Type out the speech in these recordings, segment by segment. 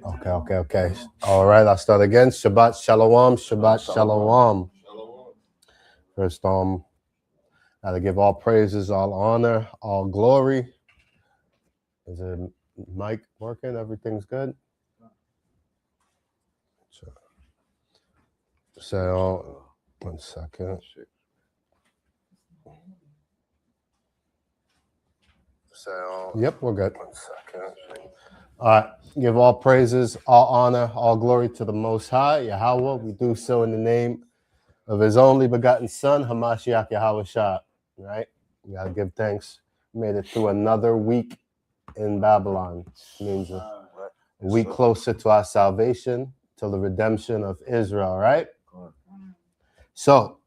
Okay. All right, I'll start again. Shabbat Shalom. Shabbat Shalom. First, gotta give all praises, all honor, all glory. Is the mic working? Everything's good? So, 1 second. Yep, we're good. 1 second. All right. Give all praises, all honor, all glory to the Most High, Yahweh. We do so in the name of His only begotten Son, Hamashiach Yahweh Shah. Right? We gotta give thanks. We made it through another week in Babylon. It means a week closer to our salvation, to the redemption of Israel. Right? So,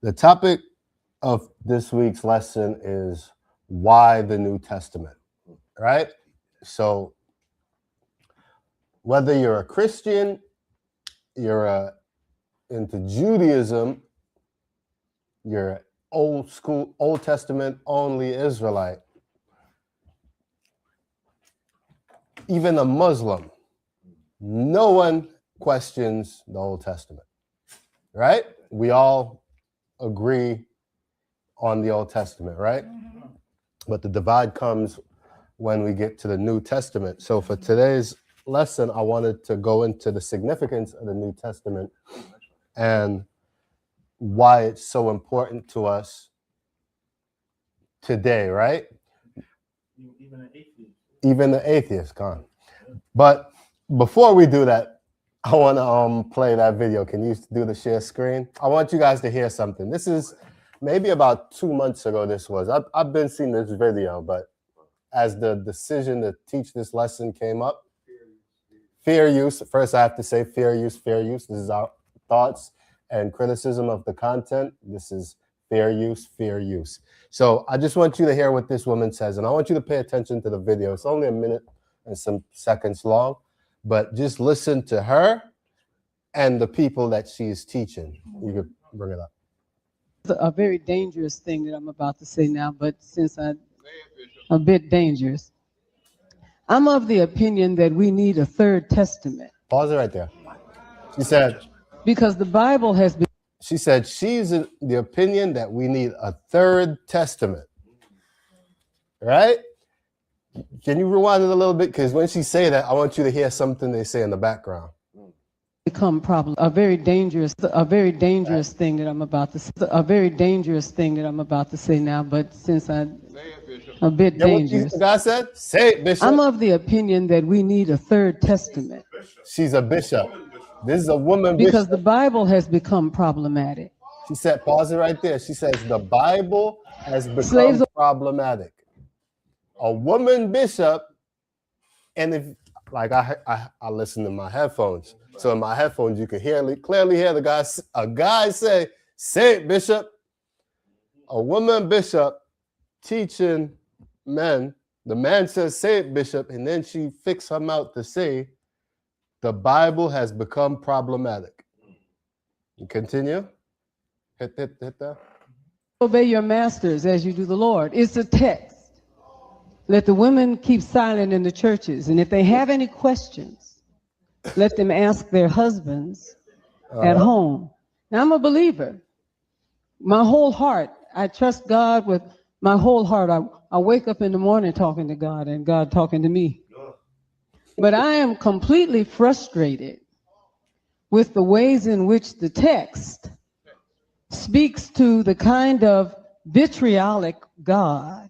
the topic of this week's lesson is why the New Testament. Right? So, whether you're a Christian, you're into Judaism, you're old school, Old Testament only Israelite, even a Muslim, no one questions the Old Testament, right? We all agree on the Old Testament, right? But the divide comes when we get to the New Testament. So for today's lesson, I wanted to go into the significance of the New Testament and why it's so important to us today, right? Even the atheist, gone. But before we do that, I want to play that video. Can you do the share screen? I want you guys to hear something. This is maybe about 2 months ago. This was. I've been seeing this video, but as the decision to teach this lesson came up, fair use. First, I have to say fair use. This is our thoughts and criticism of the content. This is fair use. So I just want you to hear what this woman says, and I want you to pay attention to the video. It's only a minute and some seconds long, but just listen to her and the people that she is teaching. You could bring it up. A very dangerous thing that I'm about to say now, but since I'm a bit dangerous, I'm of the opinion that we need a third testament. Pause it right there. She said, because the Bible has been. She said she's in the opinion that we need a third testament. Right? Can you rewind it a little bit? Because when she say that, I want you to hear something they say in the background. Become problem. A very dangerous thing that I'm about to say. A very dangerous thing that I'm about to say now, but since I'm a bit dangerous. What God said? Say it, Bishop. I'm of the opinion that we need a third testament. She's a bishop. This is a woman because bishop. The Bible has become problematic. She said, pause it right there. She says the Bible has become problematic. A woman bishop, and if like I listen to my headphones. So in my headphones, you can clearly hear a guy say it, Bishop. A woman bishop teaching men. The man says, say it, Bishop. And then she fixed her mouth to say, the Bible has become problematic. You continue. Hit that. Obey your masters as you do the Lord. It's a text. Let the women keep silent in the churches. And if they have any questions, let them ask their husbands at home. Now, I'm a believer. My whole heart, I trust God with my whole heart. I wake up in the morning talking to God and God talking to me. But I am completely frustrated with the ways in which the text speaks to the kind of vitriolic God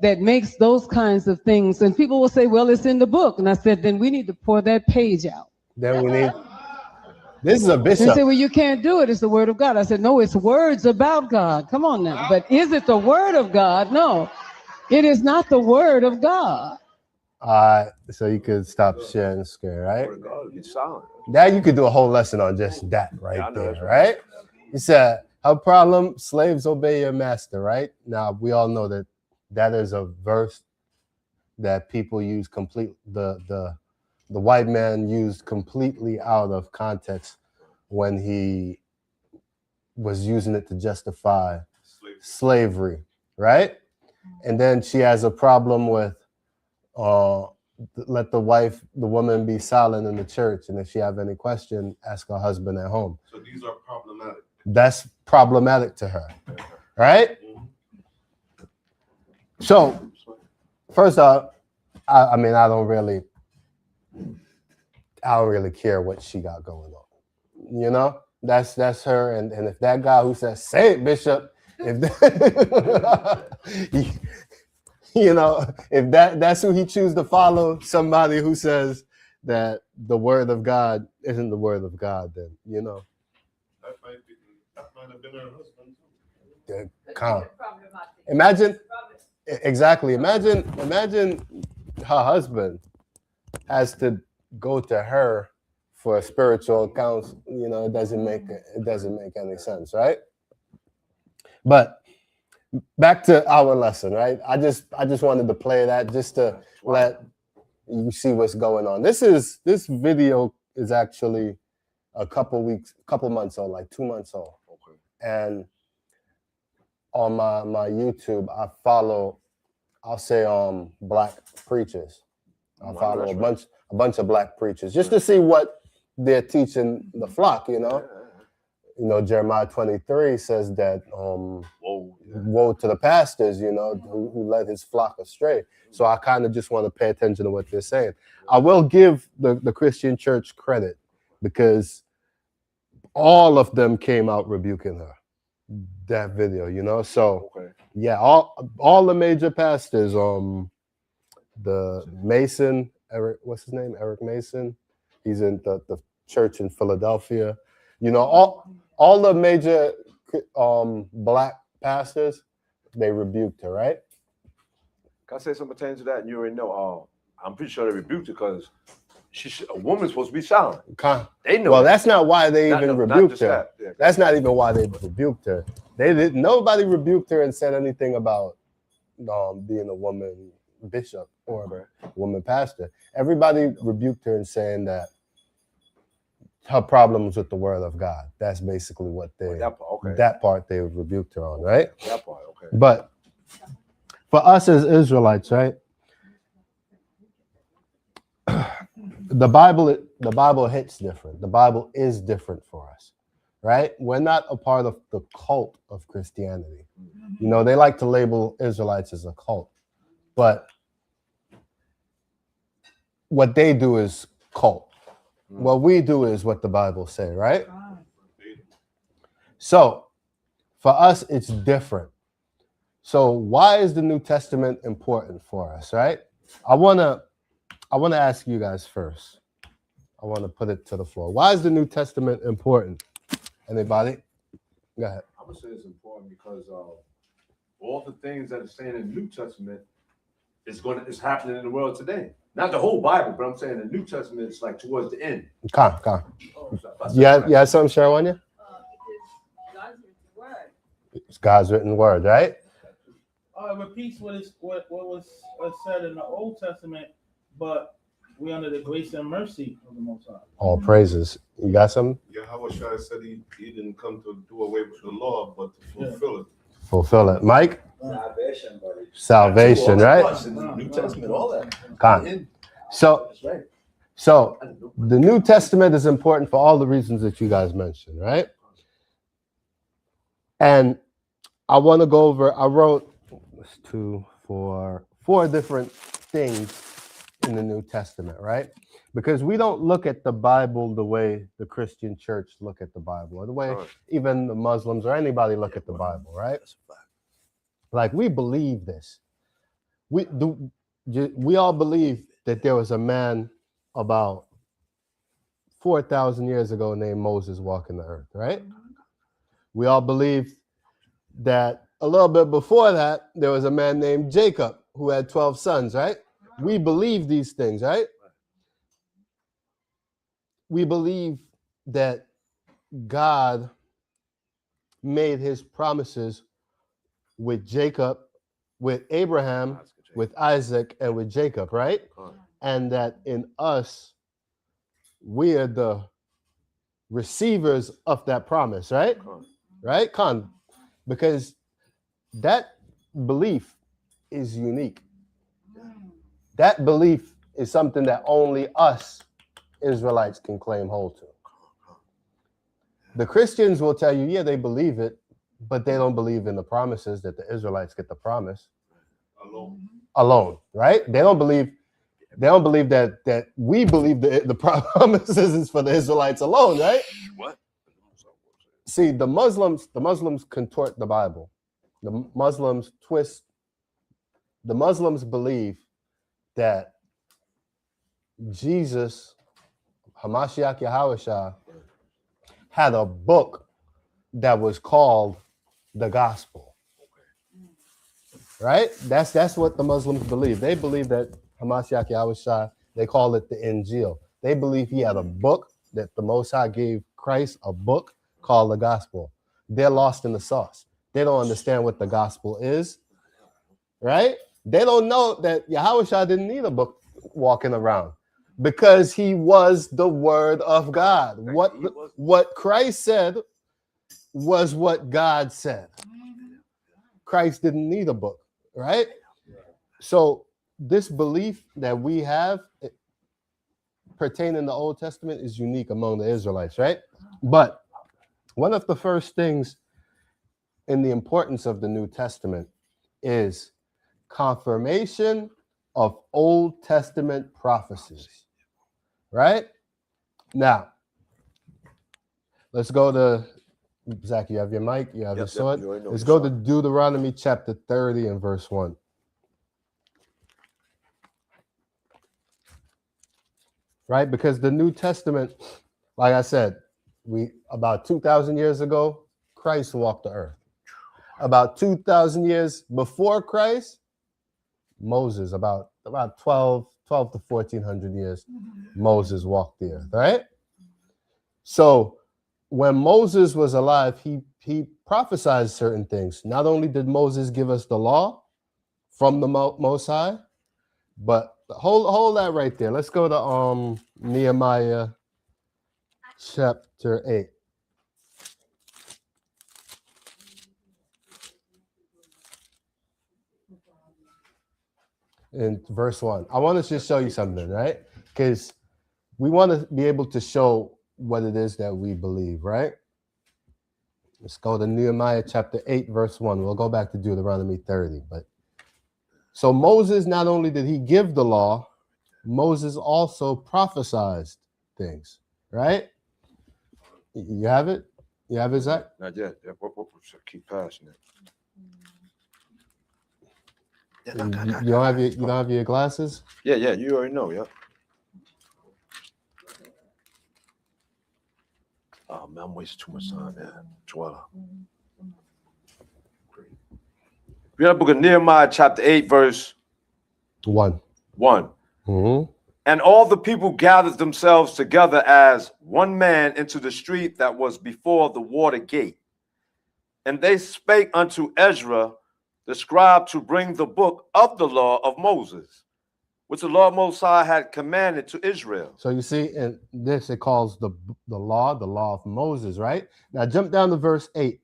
that makes those kinds of things. And people will say, well, it's in the book. And I said, then we need to pour that page out. Then we need, this is a bishop. They say, well, you can't do it. It's the word of God. I said, no, it's words about God. Come on now. But is it the word of God? No, it is not the word of God. So you could stop sharing the screen, right? Now you could do a whole lesson on just that right there, right? You said, her problem, slaves obey your master, right? Now, we all know that is a verse that people use the white man used completely out of context when he was using it to justify slavery, right? And then she has a problem with let the woman be silent in the church, and if she have any question, ask her husband at home. So these are problematic. That's problematic to her, right? So, first off, I mean, I don't really care what she got going on. You know, that's her. And if that guy who says, "Say it, Bishop," if that, you know, if that's who he chooses to follow, somebody who says that the word of God isn't the word of God, then you know. That might have been her husband. Calm. Imagine exactly. Imagine her husband has to go to her for a spiritual counsel. You know, it doesn't make any sense, right? But back to our lesson, right? I just wanted to play that just to let you see what's going on. This video is actually a couple months old, like 2 months old. Okay. And on my YouTube, I follow, I'll say black preachers. I follow a bunch of black preachers just to see what they're teaching the flock, you know. You know, Jeremiah 23 says that woe to the pastors, you know, who led his flock astray. So I kind of just want to pay attention to what they're saying. I will give the Christian church credit because all of them came out rebuking her. That video, you know. So yeah, all the major pastors, the Mason, what's his name? Eric Mason. He's in the church in Philadelphia. You know, all the major black pastors, they rebuked her, right? Can I say something pertaining to that? And you already know. I'm pretty sure they rebuked her because a woman's supposed to be silent. They know. Well, that's not why they even rebuked her. Yeah. That's not even why they rebuked her. Nobody rebuked her and said anything about being a woman bishop or a woman pastor. Everybody rebuked her and saying that her problem was with the word of God. That's basically what that part they rebuked her on, right? That part, okay. But for us as Israelites, right? The Bible hits different. The Bible is different for us, right? We're not a part of the cult of Christianity. You know, they like to label Israelites as a cult, but what they do is cult. What we do is what the Bible say, right? So for us, it's different. So why is the New Testament important for us, right? I want to ask you guys first. I want to put it to the floor. Why is the New Testament important? Anybody? Go ahead. I'm gonna say it's important because all the things that are saying in the New Testament is happening in the world today. Not the whole Bible, but I'm saying the New Testament is like towards the end. Come. Yeah, something share on you? It's God's written word, right? It repeats what was said in the Old Testament, but we under the grace and mercy of the Most High. All praises. You got something? Yahweh Shai said he didn't come to do away with the law, but to fulfill it. Fulfill it. Mike? Salvation, buddy. Salvation, right? In the New Testament, all that. Come. So the New Testament is important for all the reasons that you guys mentioned, right? And I want to go over, I wrote 4 different things in the New Testament, right? Because we don't look at the Bible the way the Christian church look at the Bible, or the way even the Muslims or anybody look at the Bible, right? Like, we believe this. We all believe that there was a man about 4,000 years ago named Moses walking the earth, right? We all believe that a little bit before that, there was a man named Jacob who had 12 sons, right? We believe these things, right? We believe that God made his promises with Jacob, with Abraham, with Isaac, and with Jacob, right? And that in us, we are the receivers of that promise, right? Right? Because that belief is unique. That belief is something that only us Israelites can claim hold to. The Christians will tell you, yeah, they believe it, but they don't believe in the promises that the Israelites get the promise alone, right? They don't believe that we believe the promises is for the Israelites alone, right? What? See, the Muslims contort the Bible. The Muslims twist. The Muslims believe that Jesus, Hamashiach Yahushua, had a book that was called the Gospel. Right? That's what the Muslims believe. They believe that Hamashiach Yahushua, they call it the Injil. They believe he had a book, that the Most High gave Christ a book called the Gospel. They're lost in the sauce. They don't understand what the Gospel is. Right? They don't know that Yahushua didn't need a book walking around, because he was the word of God. What Christ said was what God said. Christ didn't need a book, right? So this belief that we have pertaining to the Old Testament is unique among the Israelites, right? But one of the first things in the importance of the New Testament is confirmation of Old Testament prophecies, right? Now, let's go to, Zach, you have your mic, you have your sword. Let's go to Deuteronomy chapter 30 and verse 1. Right? Because the New Testament, like I said, about 2,000 years ago, Christ walked the earth. About 2,000 years before Christ, Moses, about 12 to 1,400 years, Moses walked the earth, right? So when Moses was alive, he prophesied certain things. Not only did Moses give us the law from the Most High, but hold that right there. Let's go to Nehemiah chapter 8. In verse 1. I want to just show you something, right? Because we want to be able to show what it is that we believe, right? Let's go to Nehemiah chapter 8, verse 1. We'll go back to Deuteronomy 30. But so Moses, not only did he give the law, Moses also prophesied things, right? You have it? You have it, Zach? Not yet. Keep passing it. You don't have your glasses? Yeah, you already know, yeah. Oh man, I'm wasting too much time, man. Joella. We have the book of Nehemiah, chapter 8, verse 1. 1. Mm-hmm. And all the people gathered themselves together as one man into the street that was before the water gate. And they spake unto Ezra, the scribe, to bring the book of the law of Moses, which the Lord Most High had commanded to Israel. So you see, in this it calls the law of Moses, right? Now jump down to verse 8.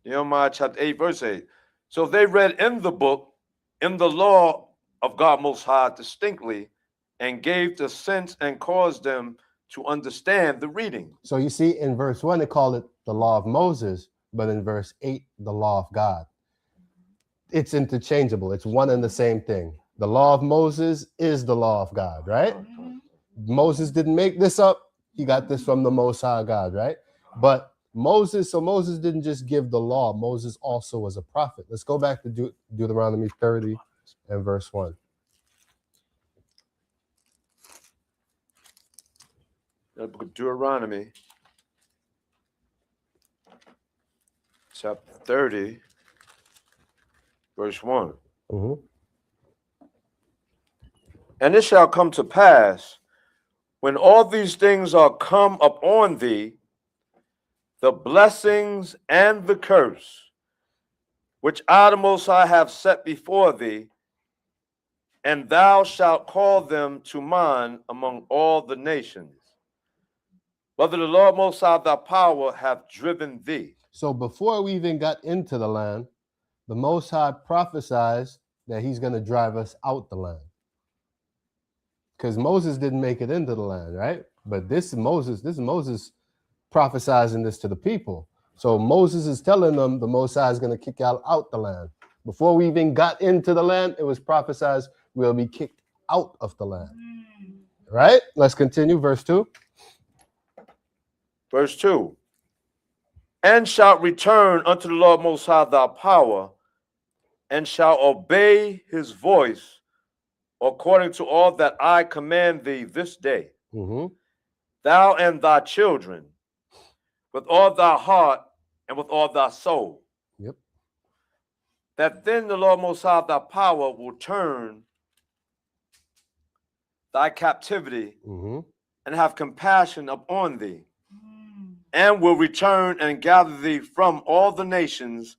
Nehemiah chapter 8, verse 8. So they read in the book, in the law of God Most High distinctly, and gave the sense and caused them to understand the reading. So you see, in verse 1, they call it the law of Moses, but in verse 8, the law of God. It's interchangeable. It's one and the same thing. The law of Moses is the law of God, right? Moses didn't make this up. He got this from the Most High God, right? But Moses didn't just give the law. Moses also was a prophet. Let's go back to Deuteronomy 30 and verse 1. The book of Deuteronomy, chapter 30, verse 1. Mm-hmm. And it shall come to pass, when all these things are come upon thee, the blessings and the curse, which I the Most High have set before thee, and thou shalt call them to mind among all the nations, whether the Lord Most High thy power hath driven thee. So before we even got into the land, the Most High prophesies that he's going to drive us out the land. Because Moses didn't make it into the land, right? But this is Moses prophesizing this to the people. So Moses is telling them the Most High is going to kick y'all out the land. Before we even got into the land, it was prophesied we'll be kicked out of the land. Right? Let's continue. Verse 2. Verse 2. And shalt return unto the Lord Most High thy power, and shalt obey his voice according to all that I command thee this day, thou and thy children, with all thy heart and with all thy soul. Yep. That then the Lord Most High thy power will turn thy captivity and have compassion upon thee, and will return and gather thee from all the nations,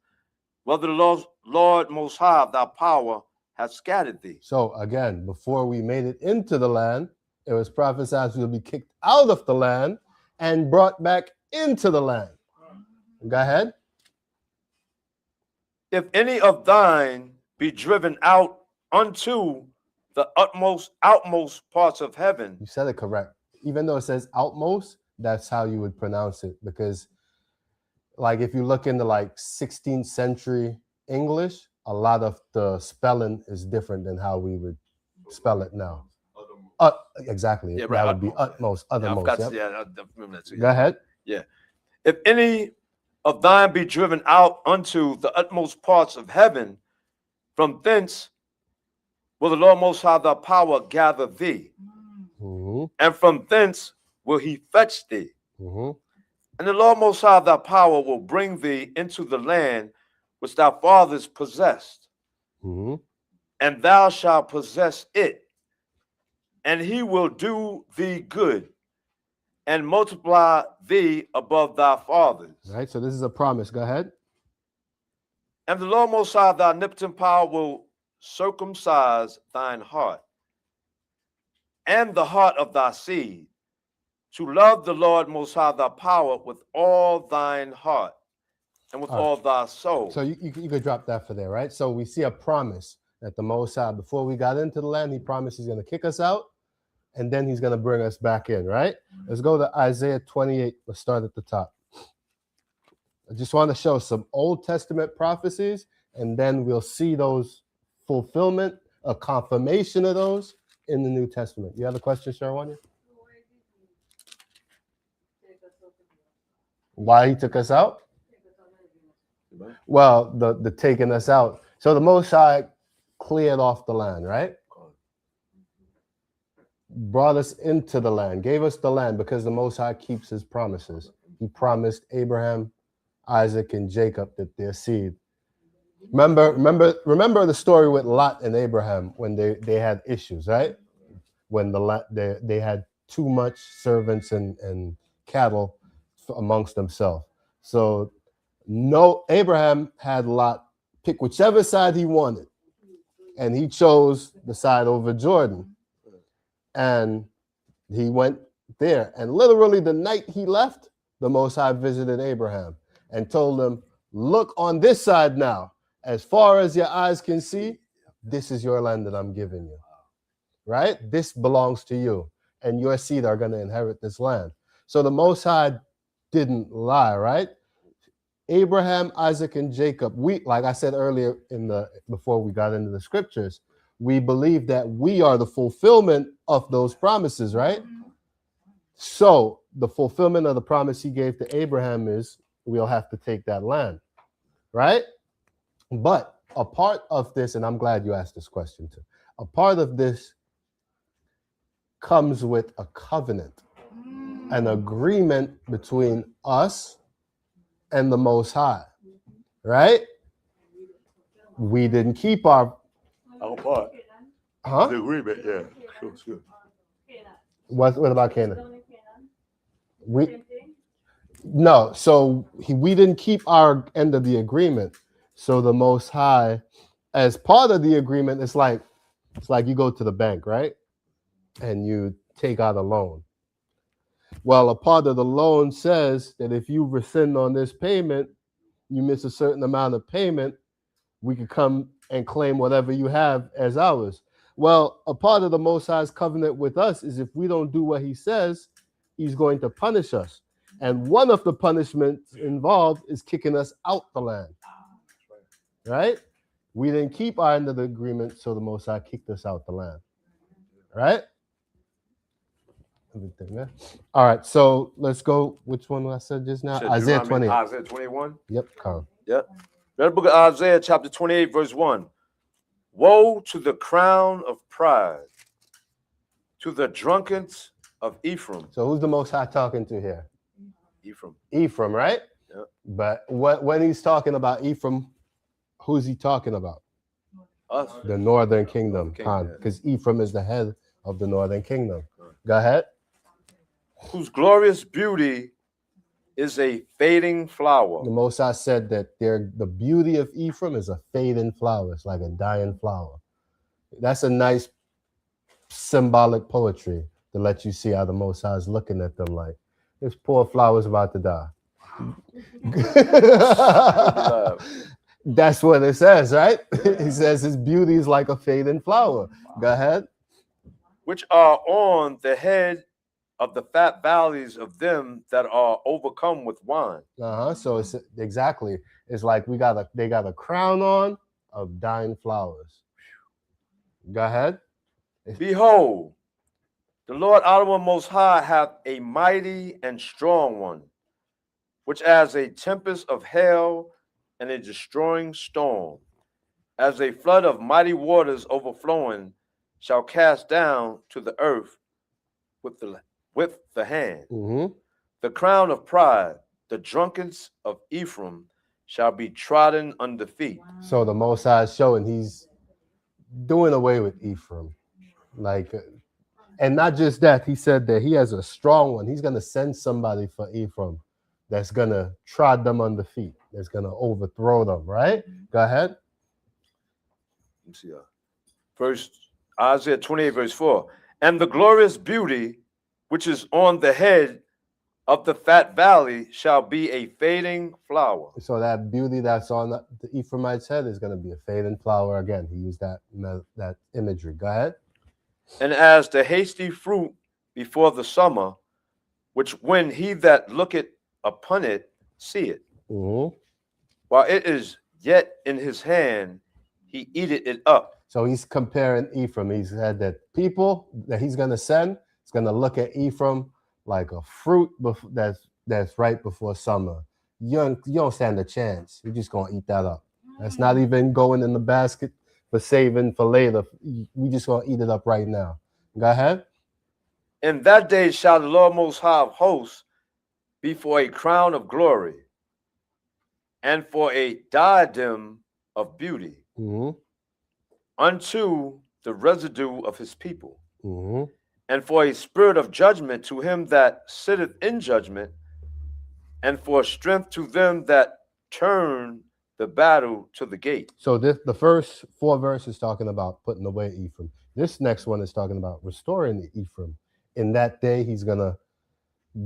whether the Lord Most High thy power hath scattered thee. So again, before we made it into the land, it was prophesied we'll be kicked out of the land and brought back into the land. Go ahead. If any of thine be driven out unto the outmost parts of heaven. You said it correct. Even though it says outmost, that's how you would pronounce it. Because like if you look into like 16th century English, a lot of the spelling is different than how we would spell it now. Exactly. Yeah, that right, would be utmost, othermost. Go ahead. Yeah. If any of thine be driven out unto the utmost parts of heaven, from thence will the Lord Most High thy power gather thee, and from thence will he fetch thee. And the Lord Most High thy power will bring thee into the land which thy fathers possessed, and thou shalt possess it, and he will do thee good and multiply thee above thy fathers. Right, so this is a promise. Go ahead. And the Lord Most High thy omnipotent power will circumcise thine heart and the heart of thy seed, to love the Lord Most High thy power with all thine heart and with all thy soul. So you could drop that for there, right? So we see a promise that the Most High, before we got into the land, he promised he's going to kick us out, and then he's going to bring us back in, right? Let's go to Isaiah 28. Let's start at the top. I just want to show some Old Testament prophecies, and then we'll see those fulfillment, a confirmation of those in the New Testament. You have a question, Sharwanya? Why he took us out? Well, the taking us out. So the Most High cleared off the land, right? Brought us into the land, gave us the land, because the Most High keeps his promises. He promised Abraham, Isaac, and Jacob that their seed. Remember the story with Lot and Abraham when they had issues, right? When they had too much servants and cattle amongst themselves. So Abraham had Lot pick whichever side he wanted, and he chose the side over Jordan. And he went there. And literally the night he left, the Most High visited Abraham and told him, look on this side now. As far as your eyes can see, this is your land that I'm giving you. Right? This belongs to you. And your seed are going to inherit this land. So the Most High didn't lie, right? Abraham, Isaac, and Jacob, like I said earlier before we got into the scriptures, we believe that we are the fulfillment of those promises, right? So the fulfillment of the promise he gave to Abraham is we'll have to take that land, right? But a part of this, and I'm glad you asked this question too, a part of this comes with a covenant, an agreement between us and the Most High, right? We didn't keep our part. Huh? The agreement, yeah. Sure. What about Canaan? No, so we didn't keep our end of the agreement. So the Most High, as part of the agreement, it's like you go to the bank, right? And you take out a loan. Well, a part of the loan says that if you rescind on this payment, you miss a certain amount of payment, we could come and claim whatever you have as ours. Well, a part of the Most High's covenant with us is if we don't do what he says, he's going to punish us. And one of the punishments involved is kicking us out the land. Right? We didn't keep our end of the agreement, so the Most High kicked us out the land. Right? Everything, man. All right, so let's go. Which one I said just now? Said Isaiah Deuteronomy- 28. Isaiah 21. Yep, come. Read the book of Isaiah, chapter 28, verse 1. Woe to the crown of pride, to the drunkards of Ephraim. So who's the Most High talking to here? Ephraim. Ephraim, right? Yep. But when he's talking about Ephraim, who's he talking about? Us. The northern kingdom, Kingdom, yeah. because Ephraim is the head of the northern kingdom. Go ahead. Whose glorious beauty is a fading flower. The Most High said that the beauty of Ephraim is a fading flower. It's like a dying flower. That's a nice symbolic poetry to let you see how the Most High is looking at them like, this poor flower's about to die. That's what it says, right? He says his beauty is like a fading flower. Go ahead. Which are on the head of the fat valleys of them that are overcome with wine. So it's exactly. It's like they got a crown on of dying flowers. Go ahead. Behold, the Lord Almighty Most High hath a mighty and strong one, which as a tempest of hail and a destroying storm, as a flood of mighty waters overflowing, shall cast down to the earth with the hand. Mm-hmm. The crown of pride, the drunkards of Ephraim, shall be trodden under feet. So the Most High is showing he's doing away with Ephraim. Like, and not just that, he said that he has a strong one. He's going to send somebody for Ephraim that's going to trod them under feet, that's going to overthrow them, right? Go ahead. Let me see. First, Isaiah 28, verse 4. And the glorious beauty which is on the head of the fat valley shall be a fading flower. So that beauty that's on the Ephraimite's head is going to be a fading flower again. He used that imagery. Go ahead. And as the hasty fruit before the summer, which when he that looketh upon it see it, Mm-hmm. while it is yet in his hand, he eateth it up. So he's comparing Ephraim. He said that people that he's going to send is going to look at Ephraim like a fruit that's right before summer. You don't stand a chance. You're just going to eat that up. That's not even going in the basket for saving for later. We just going to eat it up right now. Go ahead. In that day shall the Lord Most High of hosts be for a crown of glory and for a diadem of beauty Mm-hmm. unto the residue of his people, Mm-hmm. and for a spirit of judgment to him that sitteth in judgment, and for strength to them that turn the battle to the gate. So the first 4 verses talking about putting away Ephraim. This next one is talking about restoring Ephraim. In that day, he's gonna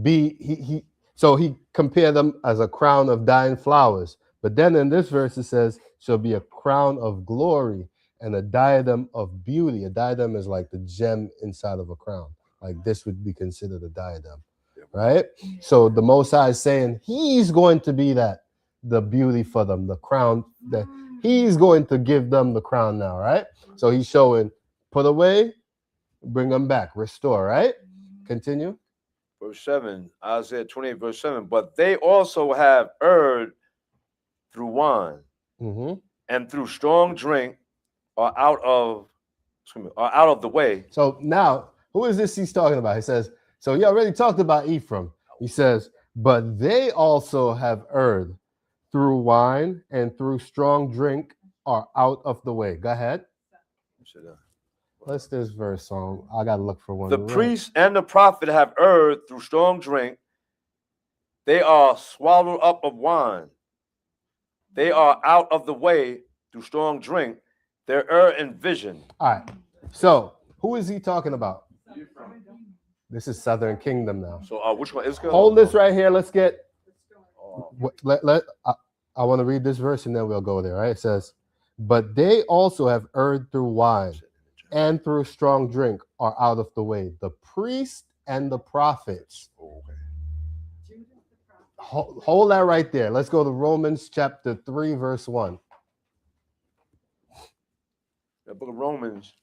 be so he compared them as a crown of dying flowers. But then in this verse it says, shall be a crown of glory and a diadem of beauty. A diadem is like the gem inside of a crown. Like this would be considered a diadem, right? So the Most High is saying he's going to be the beauty for them, the crown, that he's going to give them the crown now, right? So he's showing put away, bring them back, restore, right? Continue. Verse 7, Isaiah 28, verse 7. But they also have erred through wine Mm-hmm. and through strong drink are out of the way. So now, who is this he's talking about? He says, so he already talked about Ephraim. He says, but they also have erred through wine and through strong drink are out of the way. Go ahead. Let's this verse on. I gotta look for one. The priest and the prophet have erred through strong drink. They are swallowed up of wine. They are out of the way through strong drink. They err in vision. All right. So who is he talking about? This is Southern Kingdom now. So which one is good? Hold this right here. Let's get. I want to read this verse and then we'll go there. Right? It says, but they also have erred through wine and through strong drink are out of the way. The priest and the prophets. Hold that right there. Let's go to Romans chapter 3, verse 1. The book of Romans.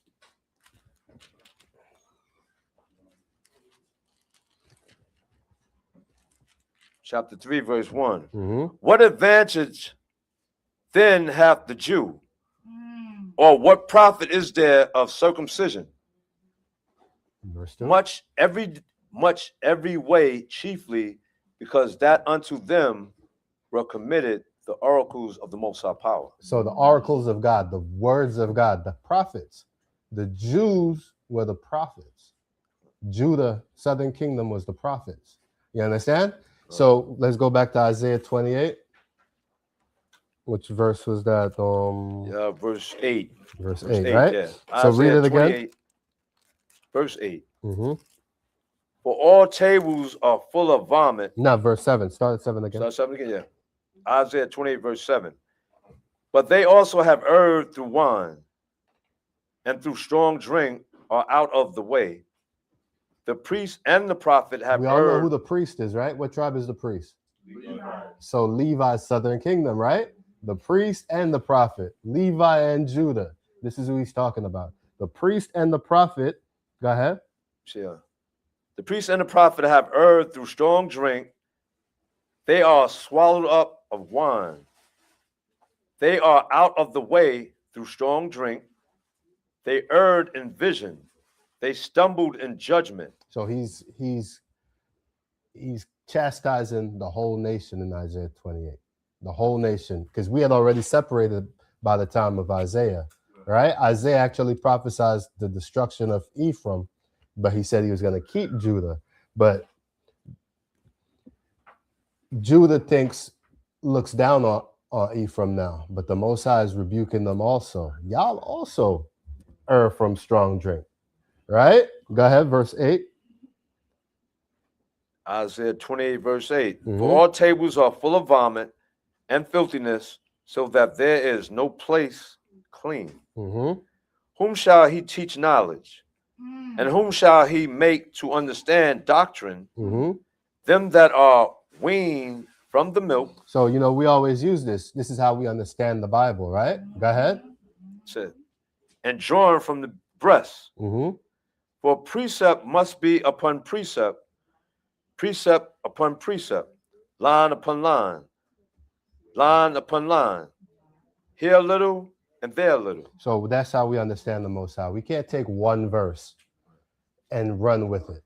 Chapter 3, verse 1. Mhm. What advantage then hath the Jew? Or what profit is there of circumcision? Verse 2. Much every way, chiefly because that unto them were committed the oracles of the Most High Power. So the oracles of God, the words of God, the prophets. The Jews were the prophets. Judah, southern kingdom, was the prophets. You understand? So let's go back to Isaiah 28. Which verse was that? Verse 8. Verse Verse 8, right? Yeah. So read it again. 28, verse 8. Mm-hmm. For all tables are full of vomit. No, verse 7. Start at 7 again. Start 7 again, yeah. Isaiah 28, verse 7. But they also have erred through wine, and through strong drink are out of the way. The priest and the prophet have We all know who erred. the priest is, right? What tribe is the priest? So Levi's southern kingdom, right? The priest and the prophet, Levi and Judah. This is who he's talking about. The priest and the prophet. Go ahead. Yeah. The priest and the prophet have erred through strong drink. They are swallowed up of wine. They are out of the way through strong drink. They erred in vision. They stumbled in judgment. So he's chastising the whole nation in Isaiah 28. The whole nation, because we had already separated by the time of Isaiah, right? Isaiah actually prophesied the destruction of Ephraim, but he said he was going to keep Judah. But Judah looks down on Ephraim now, but the Most High is rebuking them also. Y'all also err from strong drink, right? Go ahead, verse 8. Isaiah 28, verse 8. Mhm. For all tables are full of vomit and filthiness, so that there is no place clean. Mm-hmm. Whom shall he teach knowledge? And whom shall he make to understand doctrine? Mm-hmm. Them that are weaned from the milk. So, we always use this. This is how we understand the Bible, right? Go ahead. Said, and drawn from the breast. Mm-hmm. For precept must be upon precept, precept upon precept, line upon line, line upon line, here a little and there a little. So that's how we understand the Most High. We can't take one verse and run with it.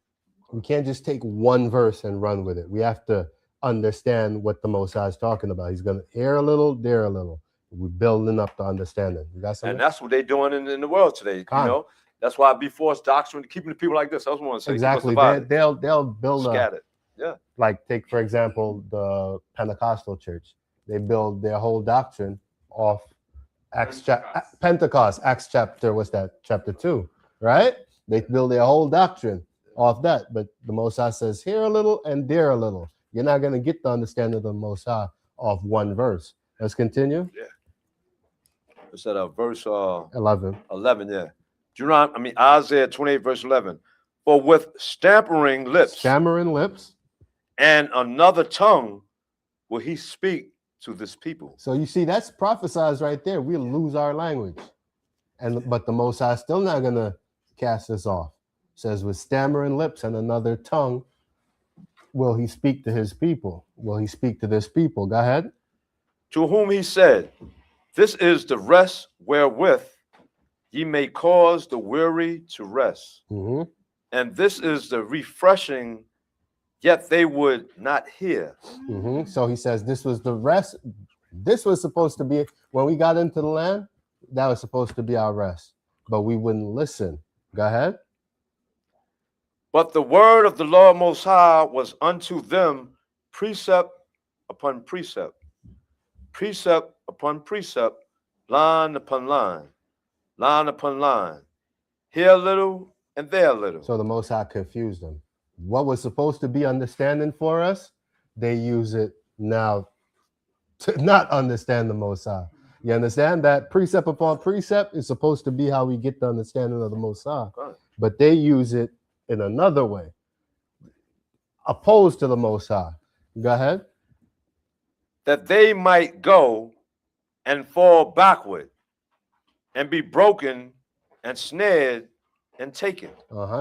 We can't just take one verse and run with it. We have to understand what the Most High is talking about. He's going to here a little, there a little. We're building up the understanding. You got something? And that's what they're doing in the world today. That's why I be forced doctrine, keeping the people like this. I was want to say exactly. They'll build scattered. Like take for example the Pentecostal church. They build their whole doctrine off Pentecost. Acts chapter, what's that? Chapter 2, right? They build their whole doctrine off that. But the Most High says here a little and there a little. You're not going to get the understanding of the Most High off one verse. Let's continue. Yeah. It's at verse 11. 11, yeah. Isaiah 28, verse 11. For with stammering lips and another tongue will he speak to this people. So you see, that's prophesied right there. We'll lose our language. But the Most High is still not going to cast us off. It says, with stammering lips and another tongue will he speak to his people. Will he speak to this people? Go ahead. To whom he said, this is the rest wherewith ye may cause the weary to rest. Mm-hmm. And this is the refreshing, yet they would not hear. Mm-hmm. So he says this was the rest. This was supposed to be, when we got into the land, that was supposed to be our rest. But we wouldn't listen. Go ahead. But the word of the Lord Most High was unto them precept upon precept, precept upon precept, line upon line, line upon line, here a little and there a little. So the Most High confused them. What was supposed to be understanding for us, they use it now to not understand the Most High. You understand that precept upon precept is supposed to be how we get the understanding of the Most High, Right. but they use it in another way, opposed to the Most High. Go ahead. That they might go and fall backward and be broken and snared and taken.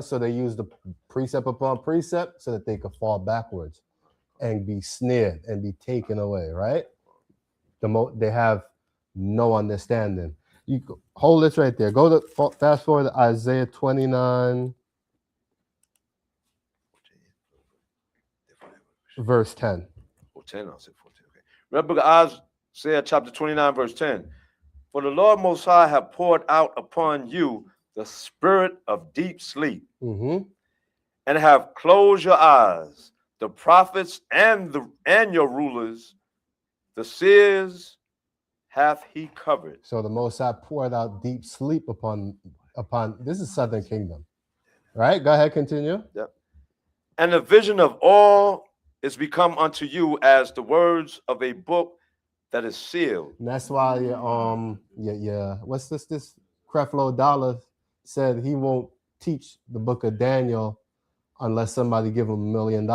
So they use the precept upon precept so that they could fall backwards and be snared and be taken away, right? They have no understanding. Hold this right there. Go to fast forward to Isaiah 29, verse 10. Or 10, I'll say 14. Okay. Remember Isaiah chapter 29, verse 10. For the Lord Most High have poured out upon you the spirit of deep sleep, Mm-hmm. and have closed your eyes, the prophets and your rulers, the seers hath he covered. So the Most High poured out deep sleep upon this is Southern Kingdom, right? Go ahead, continue. And the vision of all is become unto you as the words of a book that is sealed. And that's why what's this Creflo Dollar said he won't teach the book of Daniel unless somebody give him $1 million.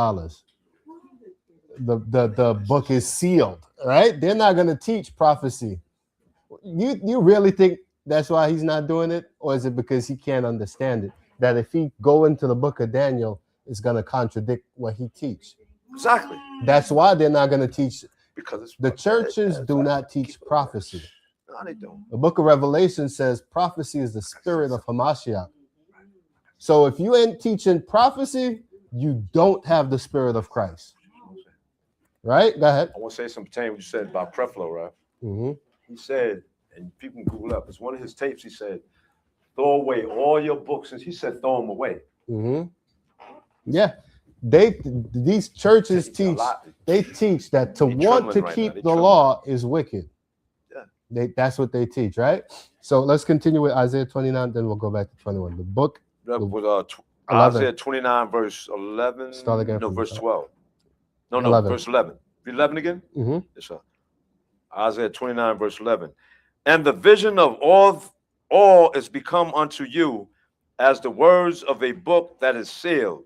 The book is sealed, right? They're not going to teach prophecy. You really think that's why he's not doing it, or is it because he can't understand it? That if he go into the book of Daniel, it's going to contradict what he teach. Exactly. That's why they're not going to teach. Because it's The churches do not teach prophecy. No, they don't. The book of Revelation says prophecy is the spirit of Hamashiach. So if you ain't teaching prophecy, you don't have the spirit of Christ. Right? Go ahead. I want to say something to what you said about Creflo, right? Mm-hmm. He said, and people can Google up, it's one of his tapes. He said, throw away all your books. And he said, throw them away. Mm-hmm. Yeah. These churches teach, they teach that to want to keep the law is wicked. Yeah. That's what they teach, right? So let's continue with Isaiah 29, then we'll go back to 21. The book. With Isaiah 29, verse 11. Start again. No, verse 12. No, 11. Verse 11. 11 again? Mm-hmm. Yes, sir. Isaiah 29, verse 11. And the vision of all is become unto you as the words of a book that is sealed,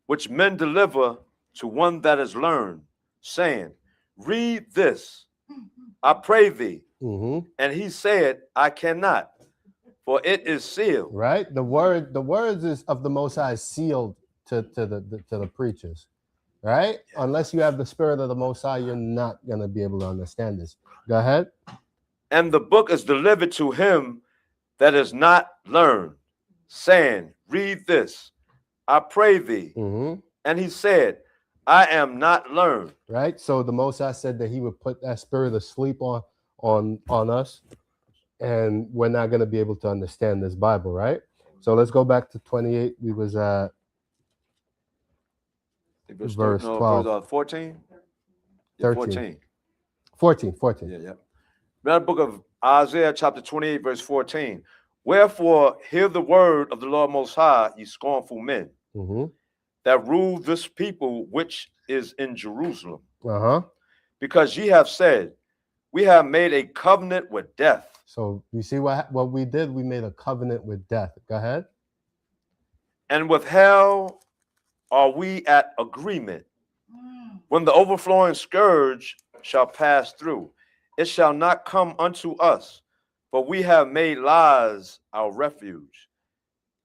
which men deliver to one that is learned, saying, read this, I pray thee. Mm-hmm. And he said, I cannot, for it is sealed. Right? The words is of the Most High is sealed to the preachers. Right? Unless you have the spirit of the Most High, you're not going to be able to understand this. Go ahead. And the book is delivered to him that is not learned, saying, read this, I pray thee. Mm-hmm. And he said, I am not learned. Right? So the Most High said that he would put that spirit of sleep on us, and we're not going to be able to understand this Bible, right? So let's go back to 28. We was at verse 12. 14? 13. 14. 14. Yeah. That book of Isaiah chapter 28, verse 14. Wherefore, hear the word of the Lord Most High, ye scornful men, Mm-hmm. that rule this people which is in Jerusalem. Uh-huh. Because ye have said, we have made a covenant with death. So you see what we did? We made a covenant with death. Go ahead. And with hell are we at agreement. When the overflowing scourge shall pass through, it shall not come unto us, for we have made lies our refuge,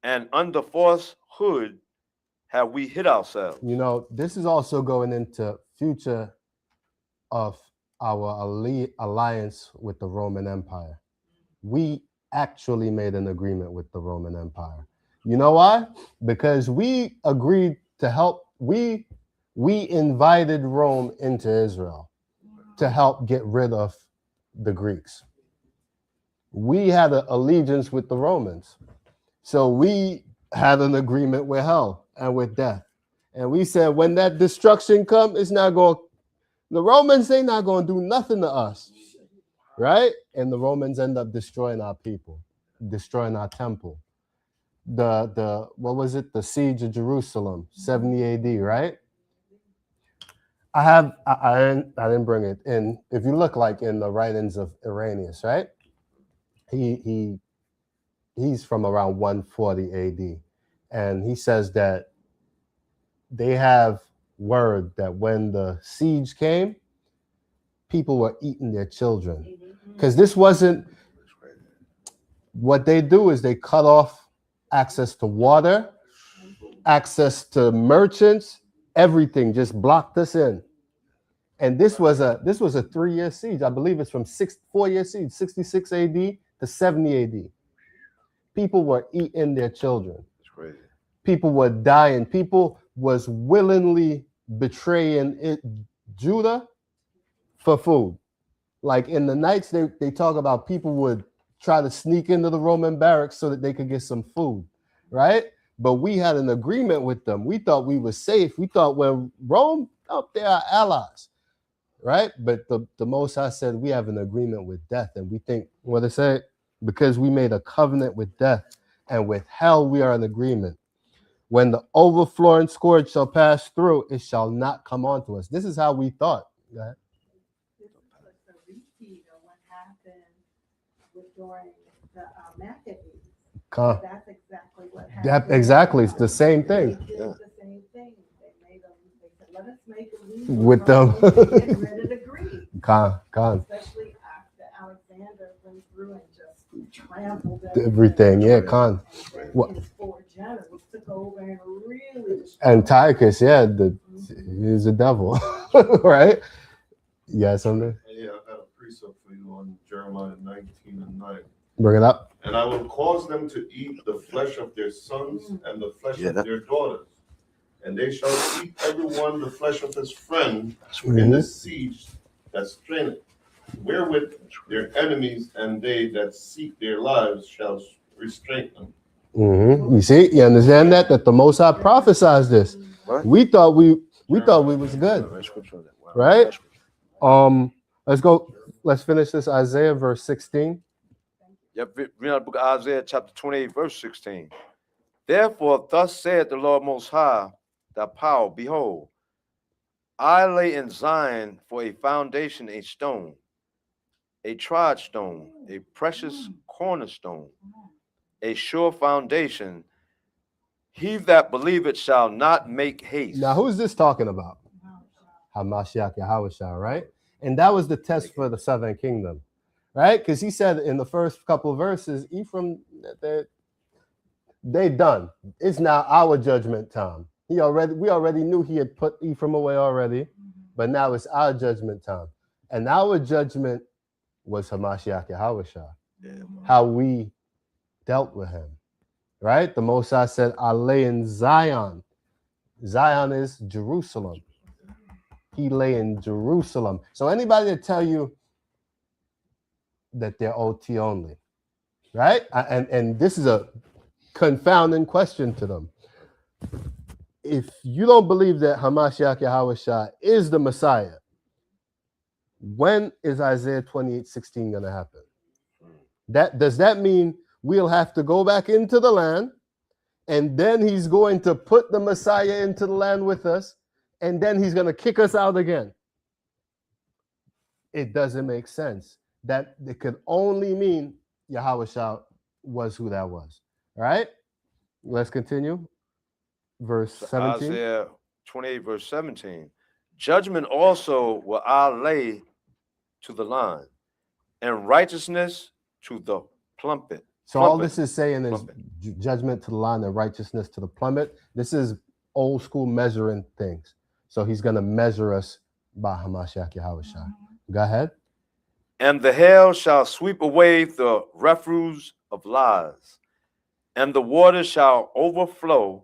and under falsehood have we hid ourselves. You know, this is also going into future of our alliance with the Roman Empire. We actually made an agreement with the Roman Empire. You know why? Because we agreed to help. We invited Rome into Israel to help get rid of the Greeks. We had an allegiance with the Romans. So we had an agreement with hell and with death. And we said, when that destruction comes, it's not going, the Romans, they not going to do nothing to us. Right? And the Romans end up destroying our people, destroying our temple. What was it? The siege of Jerusalem, 70 AD, right? I didn't bring it in. If you look like in the writings of Irenaeus, right? He's from around 140 AD, and he says that they have word that when the siege came, people were eating their children, because this wasn't what they do. Is they cut off access to water, access to merchants, everything, just blocked us in. And this was a 3-year siege. I believe it's from 4-year siege, 66 AD to 70 AD. People were eating their children. It's crazy. People were dying. People was willingly betraying Judah for food. Like in the nights, they talk about people would try to sneak into the Roman barracks so that they could get some food, right? But we had an agreement with them. We thought we were safe. We thought, well, Rome, oh, they are allies, right? But the Most High said we have an agreement with death, and we think, what they say, because we made a covenant with death, and with hell we are in agreement. When the overflowing scourge shall pass through, it shall not come onto us. This is how we thought. Go ahead. This was a repeat of what happened during the Maccabees. Come. That's exactly what happened. Exactly. It's the same thing. They did the same thing. They said, let us make a league With them. Get rid of the Greeks. Come. Especially after Alexander went through and just trampled Everything. Yeah, Khan. And his 4 generals took over and really destroyed. Antiochus, yeah, he's a devil, right? Yeah, something. Yeah, I got a precept for you on Jeremiah 19:9. Bring it up. And I will cause them to eat the flesh of their sons and the flesh of their daughters. And they shall eat every one the flesh of his friend in the siege that straineth, wherewith their enemies and they that seek their lives shall restrain them. You see, you understand that the Most High prophesied this. Right. We thought we was good, right? Let's go. Let's finish this Isaiah verse 16. Yep, read out the book of Isaiah, chapter 28, verse 16. Therefore, thus saith the Lord Most High, thy power, behold, I lay in Zion for a foundation, a stone, a tried stone, a precious cornerstone, a sure foundation. He that believeth shall not make haste. Now, who's this talking about? Hamashiach Yahushua, right? And that was the test for the southern kingdom, right? Because he said in the first couple of verses, Ephraim, they done. It's now our judgment time. We already knew he had put Ephraim away already, but now it's our judgment time. And our judgment was Hamashiach Yahushua, how we dealt with him, right? The Most High said, I lay in Zion. Zion is Jerusalem. He lay in Jerusalem. So anybody that tell you that they're OT only, right? And this is a confounding question to them. If you don't believe that Hamashiach Yahushua is the Messiah, when is Isaiah 28:16 going to happen? Does that mean we'll have to go back into the land, and then he's going to put the Messiah into the land with us, and then he's going to kick us out again? It doesn't make sense. That it could only mean Yahushua was who that was. All right? Let's continue. Verse 17. Isaiah 28, verse 17. Judgment also will I lay to the line, and righteousness to the plummet. So all this is saying is judgment to the line and righteousness to the plummet. This is old school measuring things. So he's going to measure us by Hamashiach Yahushua. Go ahead. And the hail shall sweep away the refuse of lies, and the water shall overflow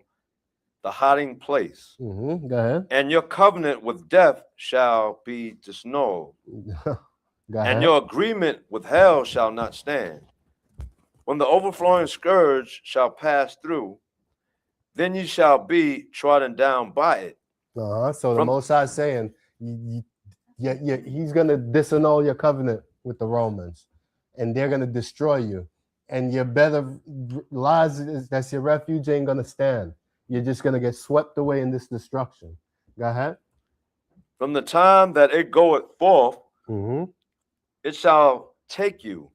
the hiding place. Go ahead. And your covenant with death shall be dissolved, Go ahead. and your agreement with hell shall not stand. When the overflowing scourge shall pass through, then ye shall be trodden down by it. So the Most High is saying, he's going to disannul your covenant with the Romans, and they're going to destroy you. And your bed of lies, that's your refuge, ain't going to stand. You're just going to get swept away in this destruction. Go ahead. From the time that it goeth forth, Mm-hmm. it shall take you,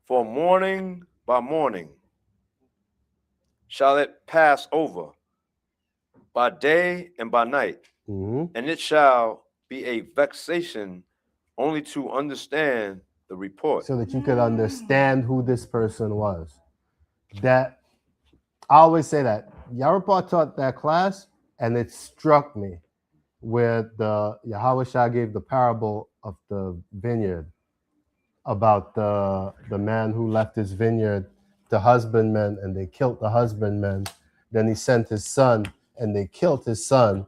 for morning by morning shall it pass over, by day and by night, Mm-hmm. and it shall be a vexation only to understand the report. So that you could understand who this person was. That I always say that Yarapa taught that class, and it struck me where the Yahweh Shah gave the parable of the vineyard about the man who left his vineyard to husbandmen, and they killed the husbandmen. Then he sent his son, and they killed his son.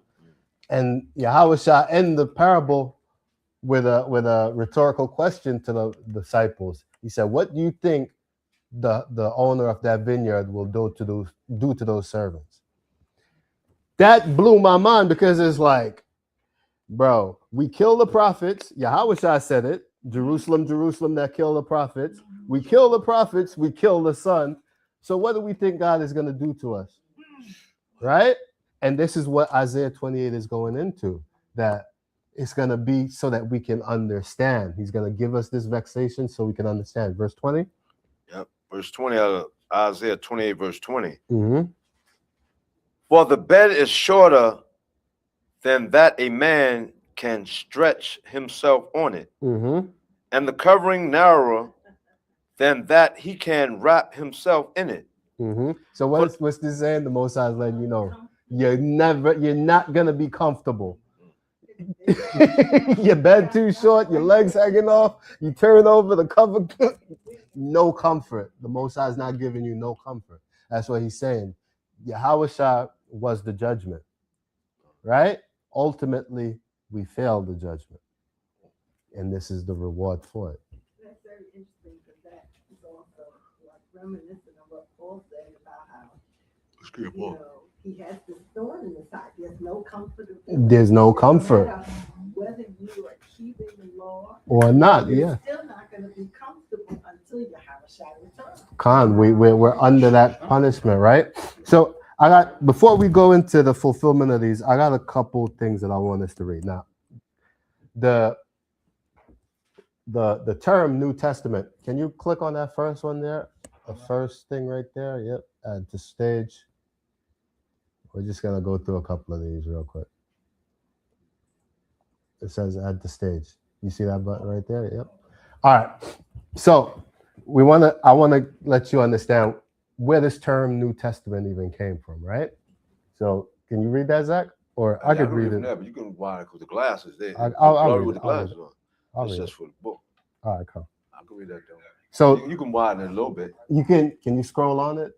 And Yahweh Shah ended the parable with a rhetorical question to the disciples. He said, "What do you think the owner of that vineyard will do to those servants?" That blew my mind, because it's like, bro, we kill the prophets. Yahweh Shah said it. Jerusalem, Jerusalem, that kill the prophets. We kill the prophets. We kill the son. So what do we think God is going to do to us? Right? And this is what Isaiah 28 is going into, that it's going to be so that we can understand. He's going to give us this vexation so we can understand. Verse 20. Yep. Verse 20 out of Isaiah 28, verse 20. Mm-hmm. For the bed is shorter than that a man can stretch himself on it, Mm-hmm. and the covering narrower than that he can wrap himself in it. Mm-hmm. So what's this saying? The Most High is letting you know you're not gonna be comfortable. Your bed too short, your legs hanging off, you turn over the cover, no comfort. The Most High is not giving you no comfort. That's what he's saying. Yahweh Shah was the judgment, right? Ultimately, we failed the judgment, and this is the reward for it. That's very interesting, because that is also like reminiscent of what Paul said about how, he has this thorn in his side. There's no comfort. There's no comfort. No matter whether you are keeping the law Or not, you're yeah. still not going to be comfortable until you have a shot return. Khan, we're under that punishment, right? So before we go into the fulfillment of these, I got a couple things that I want us to read. Now, the term New Testament, can you click on that first one there? The first thing right there, yep, at the stage. We're just gonna go through a couple of these real quick. It says add the stage. You see that button right there? Yep. All right. So I want to let you understand where this term New Testament even came from, right? So can you read that, Zach? Or I could read it. There, but you can widen it with the glasses there. I'll read with it. the glasses on. I'll It's read just it. for the book. All right, cool. I can read that though. So You can widen it a little bit. can you scroll on it?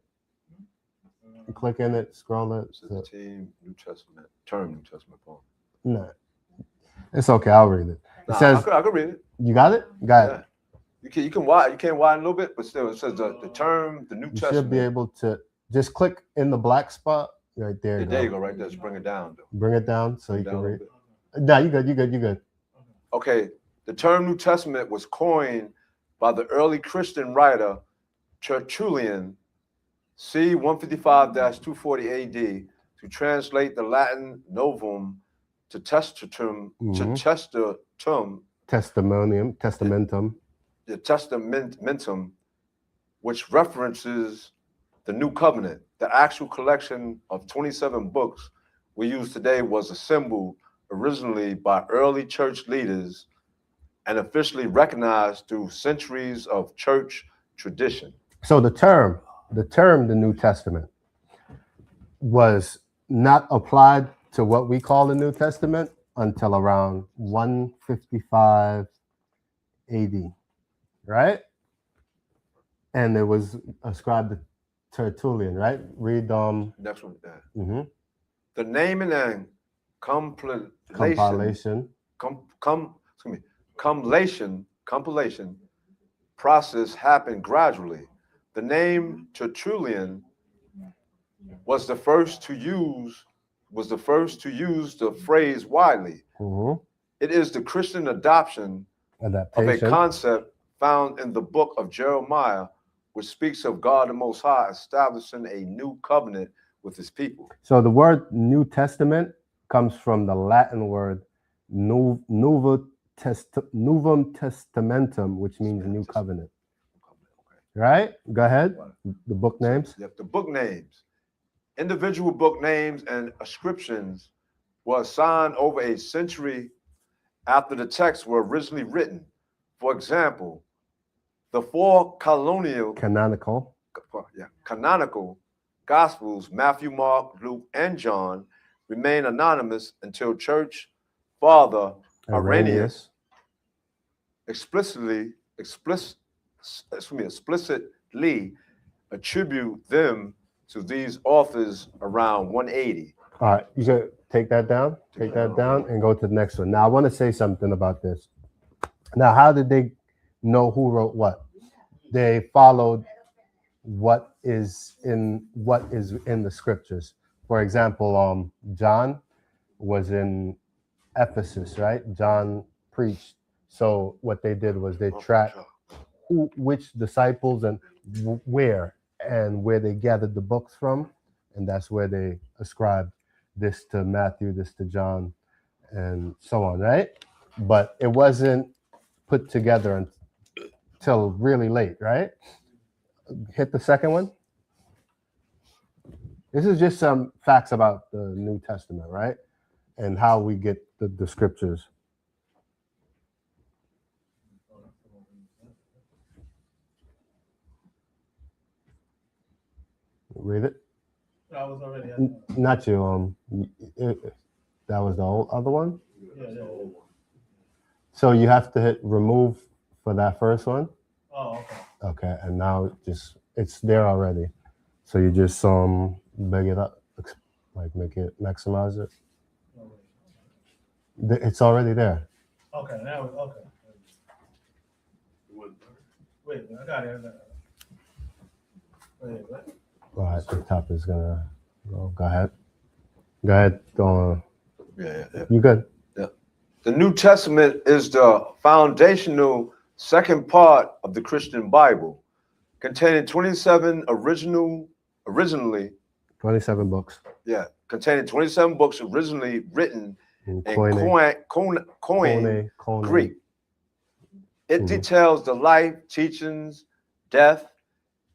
You click in it, scroll it. This is the team New Testament, term New Testament poem. No, it's okay. I'll read it. It Nah, says, I can read it. you got it? Got it. Yeah. You can't widen a little bit, but still it says the term, the New You Testament. should be able to just click in the black spot right there. Yeah, there you go, right there. Just bring it down though. Bring it down so you Down can a read. little No, you good. Okay, the term New Testament was coined by the early Christian writer Tertullian, c. 155-240 AD, to translate the Latin novum to testatum, Testamentum. the testamentum, which references the New Covenant. The actual collection of 27 books we use today was assembled originally by early church leaders and officially recognized through centuries of church tradition. So the term, the New Testament, was not applied to what we call the New Testament until around 155 AD, right? And it was ascribed to Tertullian, right? Read Next one. mhm. The naming and compilation process happened gradually. The name Tertullian was the first to use the phrase widely. Mhm. It is the Christian adoption of a Adaptation. concept found in the book of Jeremiah, which speaks of God the Most High establishing a new covenant with his people. So the word New Testament comes from the Latin word Novum Testamentum, which means New Covenant. Right? Go ahead. The book names. Yep, the book names. Individual book names and ascriptions were assigned over a century after the texts were originally written. For example, the four canonical Gospels, Matthew, Mark, Luke, and John, remain anonymous until Church Father Irenaeus explicitly attribute them to these authors around 180. All right, you should take that down. Take that down and go to the next one. Now, I want to say something about this. Now, how did they know who wrote what? They followed what is in the scriptures. For example, John was in Ephesus, right? John preached. So what they did was they tracked which disciples and where they gathered the books from, and that's where they ascribed this to Matthew, this to John, and so on, right? But it wasn't put together until really late, right? Hit the second one. This is just some facts about the New Testament, right? And how we get the scriptures. Read it. I was already. Not you. That was the old other one. Yeah. So you have to hit remove for that first one. Oh, okay. Okay, and now it's there already. So you just big it up, like make it maximize it. It's already there. Okay, now okay. Wait, I got it. Wait, what? All right, the top is gonna go. Go ahead. Go ahead. Go on. Yeah. You good? Yeah. The New Testament is the foundational second part of the Christian Bible, containing 27 originally 27 books. Yeah, containing 27 books originally written in Koine Greek. It details the life, teachings, death,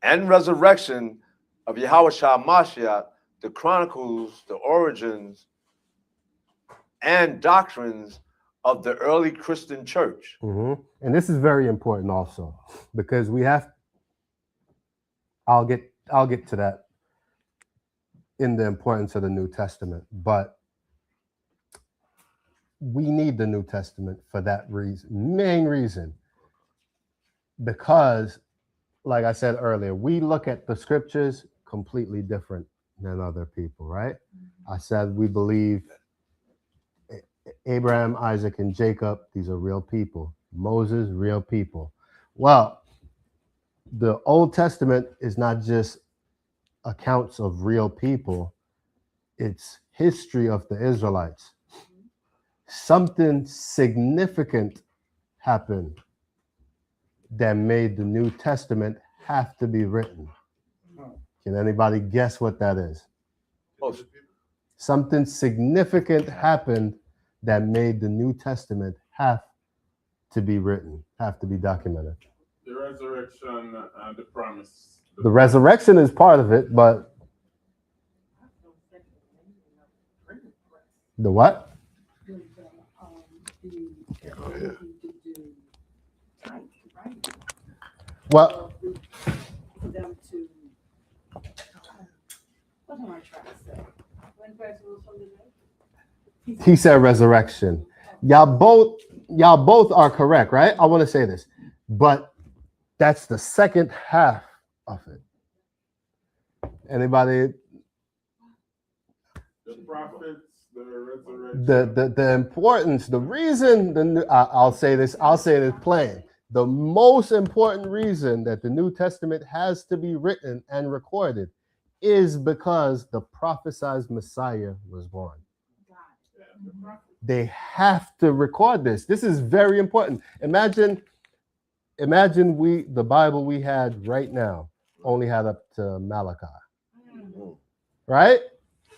and resurrection of Yahushua Mashiach, the chronicles, the origins, and doctrines of the early Christian church. And this is very important also, because we have, I'll get to that in the importance of the New Testament, but we need the New Testament for that reason, main reason, because like I said earlier, we look at the scriptures completely different than other people, right? I said we believe Abraham, Isaac, and Jacob, these are real people. Moses, real people. Well, the Old Testament is not just accounts of real people, it's history of the Israelites. Something significant happened that made the New Testament have to be written. Can anybody guess what that is? Something significant happened that made the New Testament have to be written, have to be documented. The resurrection and the promise. The resurrection is part of it, but the what? Well, Them to, what am I trying to say? he said resurrection. Y'all both are correct, right? I want to say this, but that's the second half of it. Anybody? The prophets, the resurrection. The importance, the reason I'll say this plain. The most important reason that the New Testament has to be written and recorded is because the prophesied Messiah was born. They have to record this. This is very important. Imagine the Bible we had right now only had up to Malachi. Right?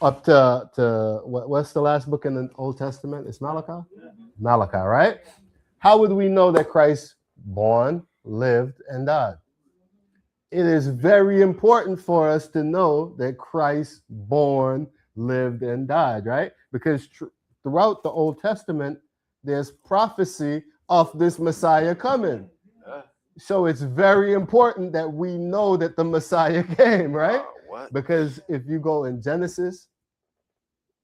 up to what's the last book in the Old Testament? It's Malachi? Malachi, right? How would we know that Christ born, lived, and died? It is very important for us to know that Christ born, lived, and died, right? Because throughout the Old Testament, there's prophecy of this Messiah coming. So it's very important that we know that the Messiah came, right? What? Because if you go in Genesis,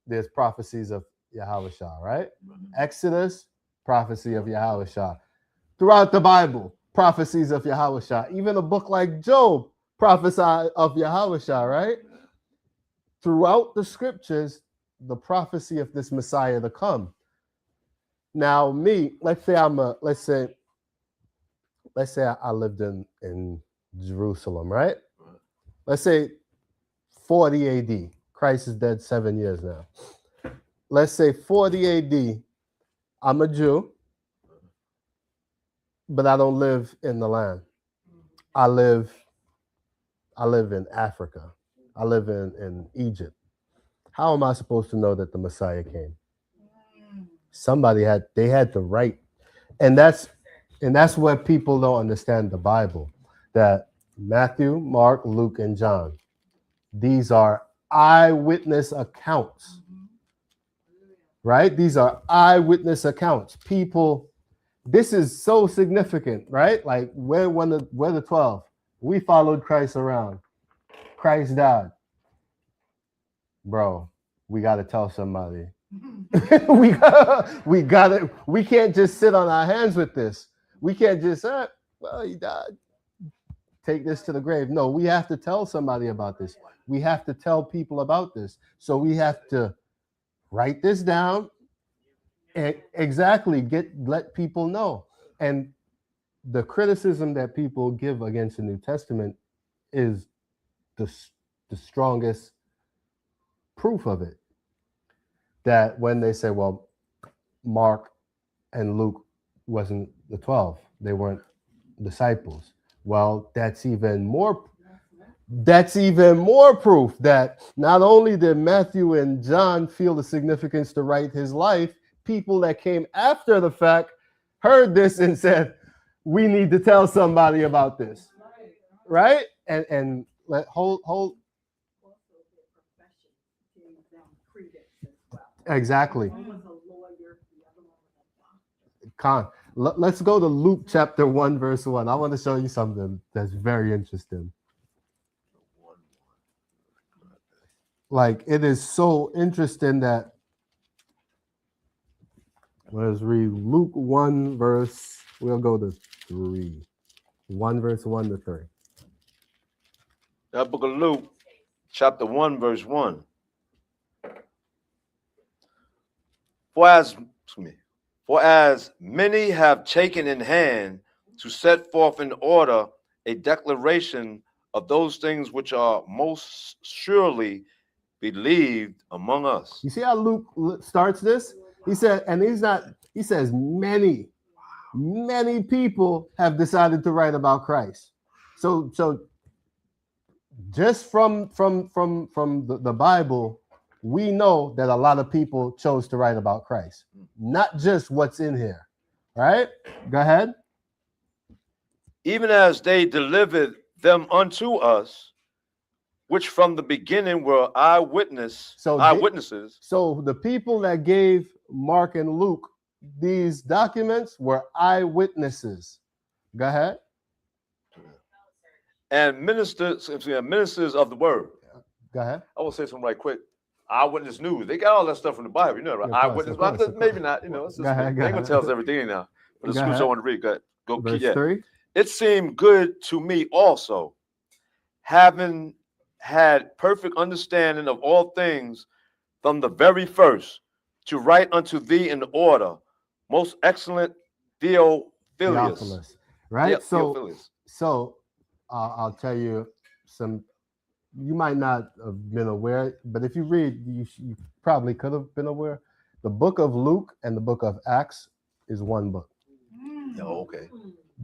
there's prophecies of Yahushua, right? Exodus, prophecy of Yahushua. Throughout the Bible, prophecies of Yahushua. Even a book like Job, prophesy of Yahushua, right? Throughout the scriptures, the prophecy of this Messiah to come. Now, me, let's say I lived in Jerusalem, right? Let's say 40 AD. Christ is dead 7 years now. Let's say 40 AD. I'm a Jew, but I don't live in the land. I live in Africa. I live in Egypt. How am I supposed to know that the Messiah came? Somebody had to write. And that's what people don't understand the Bible. That Matthew, Mark, Luke, and John, these are eyewitness accounts. Right? These are eyewitness accounts. People, this is so significant, right? Like we're the 12. We followed Christ around. Christ died. Bro, we got to tell somebody. we can't just sit on our hands with this. We can't just say, well, he died. Take this to the grave. No, we have to tell somebody about this. We have to tell people about this. So we have to write this down and let people know. And the criticism that people give against the New Testament is the strongest proof of it. That when they say, well, Mark and Luke wasn't the 12, they weren't disciples. Well, that's even more proof that not only did Matthew and John feel the significance to write his life, people that came after the fact heard this and said, we need to tell somebody about this. Right? And hold. Exactly. Khan, let's go to Luke chapter 1, verse 1. I want to show you something that's very interesting. Like, it is so interesting that, let's read Luke 1 verse, we'll go to 3. 1 verse 1 to 3. That book of Luke, chapter 1, verse 1. For as many have taken in hand to set forth in order a declaration of those things which are most surely believed among us. You see how Luke starts this? He said, and he says many people have decided to write about Christ. So just from the Bible, we know that a lot of people chose to write about Christ, not just what's in here. Right? Go ahead. Even as they delivered them unto us, which from the beginning were eyewitnesses. So the people that gave Mark and Luke these documents were eyewitnesses. Go ahead. And ministers of the word. Go ahead. I will say something right quick. Eyewitness news. They got all that stuff from the Bible, you know, right? Eyewitness, but maybe not. You know, it's just, they ain't gonna tell us everything now. But the scripture I want to read. Go Verse yeah. 3. It seemed good to me also, having had perfect understanding of all things from the very first, to write unto thee in order, most excellent Theophilus. Right? Yeah, so Theophilus. I'll tell you some. You might not have been aware, but if you read, you probably could have been aware. The book of Luke and the book of Acts is one book. Oh, okay.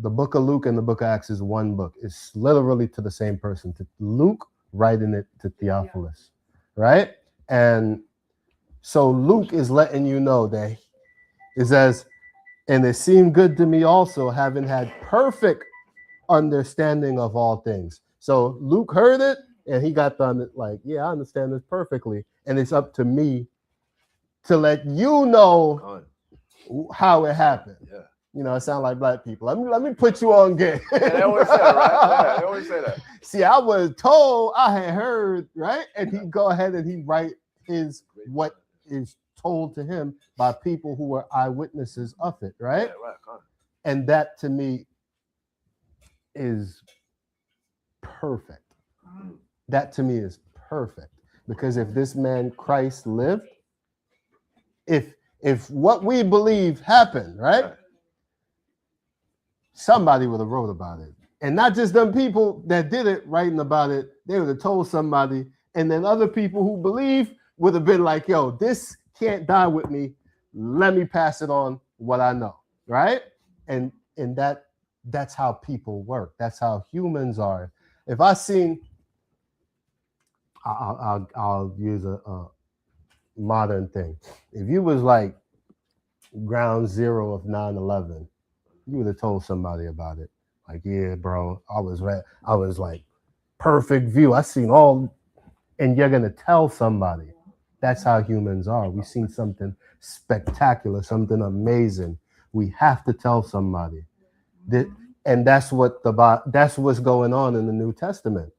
The book of Luke and the book of Acts is one book. It's literally to the same person. To Luke writing it to Theophilus, right? And so Luke is letting you know that it says, and it seemed good to me also, having had perfect understanding of all things. So Luke heard it and he got done like, yeah, I understand this perfectly. And it's up to me to let you know how it happened. Yeah. You know, it sounds like black people. Let me put you on game. And they always say that, right? Yeah, they always say that. See, I was told, I had heard, right? And he go ahead and he write his what is told to him by people who were eyewitnesses of it, right? Yeah, right. Con. And that to me is perfect. That to me is perfect. Because if this man Christ lived, if what we believe happened, right? Somebody would have wrote about it. And not just them people that did it writing about it, they would have told somebody, and then other people who believe would have been like, yo, this can't die with me. Let me pass it on what I know, right? And that's how people work. That's how humans are. If I seen, I'll use a modern thing. If you was like ground zero of 9/11, you would have told somebody about it. Like, yeah, bro, I was like perfect view. I seen all, and you're gonna tell somebody. That's how humans are. We seen something spectacular, something amazing. We have to tell somebody. And that's what's going on in the New Testament.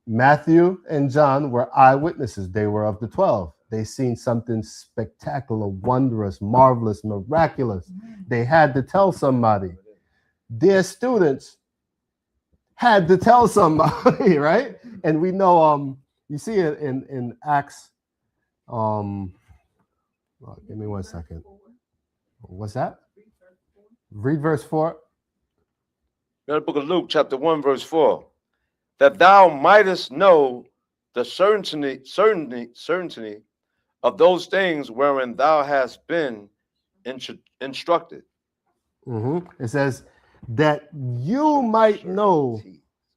Matthew and John were eyewitnesses. They were of the 12. They seen something spectacular, wondrous, marvelous, miraculous. They had to tell somebody. Their students had to tell somebody, right? And we know, you see it in Acts. Give me 1 second. What's that? Read verse 4. In the book of Luke, chapter 1, verse 4. That thou mightest know the certainty of those things wherein thou hast been instructed. It says that you might know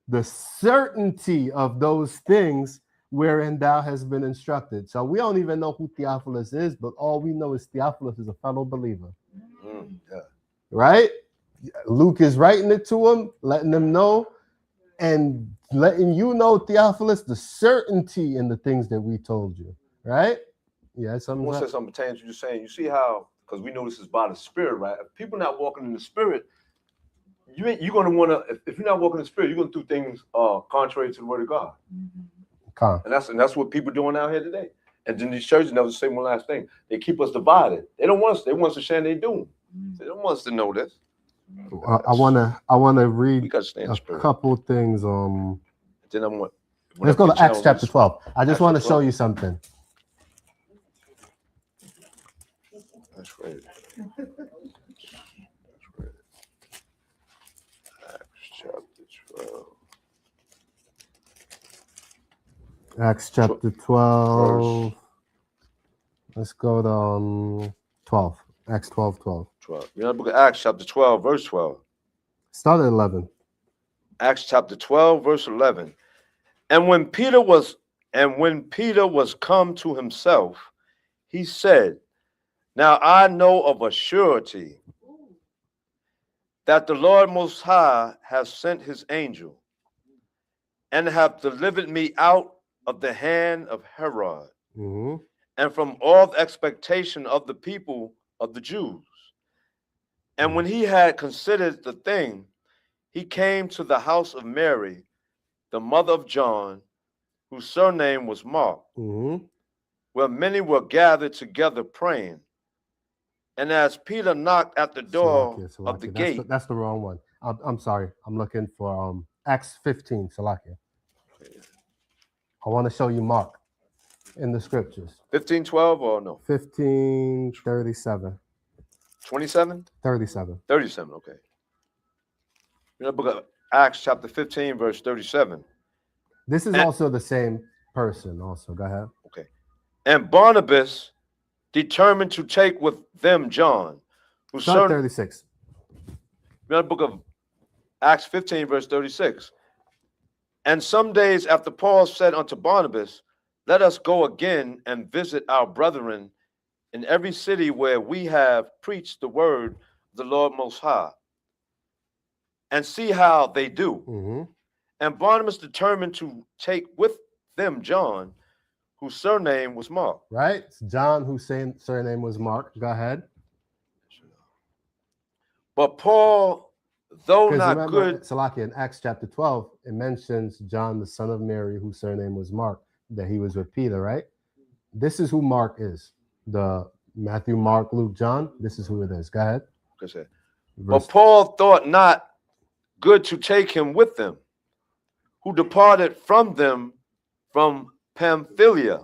the certainty of those things wherein thou hast been instructed. So we don't even know who Theophilus is, but all we know is Theophilus is a fellow believer. Yeah. Right? Luke is writing it to him, letting them know, and letting you know, Theophilus, the certainty in the things that we told you. Right? Yeah, I want to say something pertaining to you saying. You see how, because we know this is by the Spirit, right? If people not walking in the Spirit, you're going to want to, if you're not walking in the Spirit, you're going to do things contrary to the Word of God. And that's what people doing out here today. And then these churches never say one last thing. They keep us divided. They don't want us. They want us to share their doom. They don't want us to know this. I wanna read a couple things. Then let's go to Acts chapter 12. I just want to show you something. That's right. Acts chapter 12. Let's go to 12. Acts 12. You know the book of Acts chapter 12, verse 12. Start at 11. Acts chapter 12, verse 11. And when Peter was come to himself, he said, now I know of a surety that the Lord Most High has sent his angel and have delivered me out of the hand of Herod and from all the expectation of the people of the Jews. And when he had considered the thing, he came to the house of Mary, the mother of John, whose surname was Mark, where many were gathered together praying. And as Peter knocked at the door of the gate. That's the wrong one. I'm sorry. I'm looking for Acts 15, Salakia. I want to show you Mark in the scriptures. 15:12 or no? 15:37. 27? 37. 37, okay. In the book of Acts chapter 15, verse 37. This is also the same person also. Go ahead. Okay. And Barnabas determined to take with them John, who Start 36. In the book of Acts 15, verse 36. And some days after Paul said unto Barnabas, let us go again and visit our brethren in every city where we have preached the word of the Lord Most High, and see how they do. Mm-hmm. And Barnabas determined to take with them John, whose surname was Mark. Right? It's John, whose surname was Mark. Go ahead. But Paul, though Because not remember, good, Salaki, in Acts chapter 12, it mentions John, the son of Mary, whose surname was Mark, that he was with Peter, right? This is who Mark is. The Matthew, Mark, Luke, John. This is who it is. Go ahead. but Verse, Paul thought not good to take him with them, who departed from them from Pamphylia,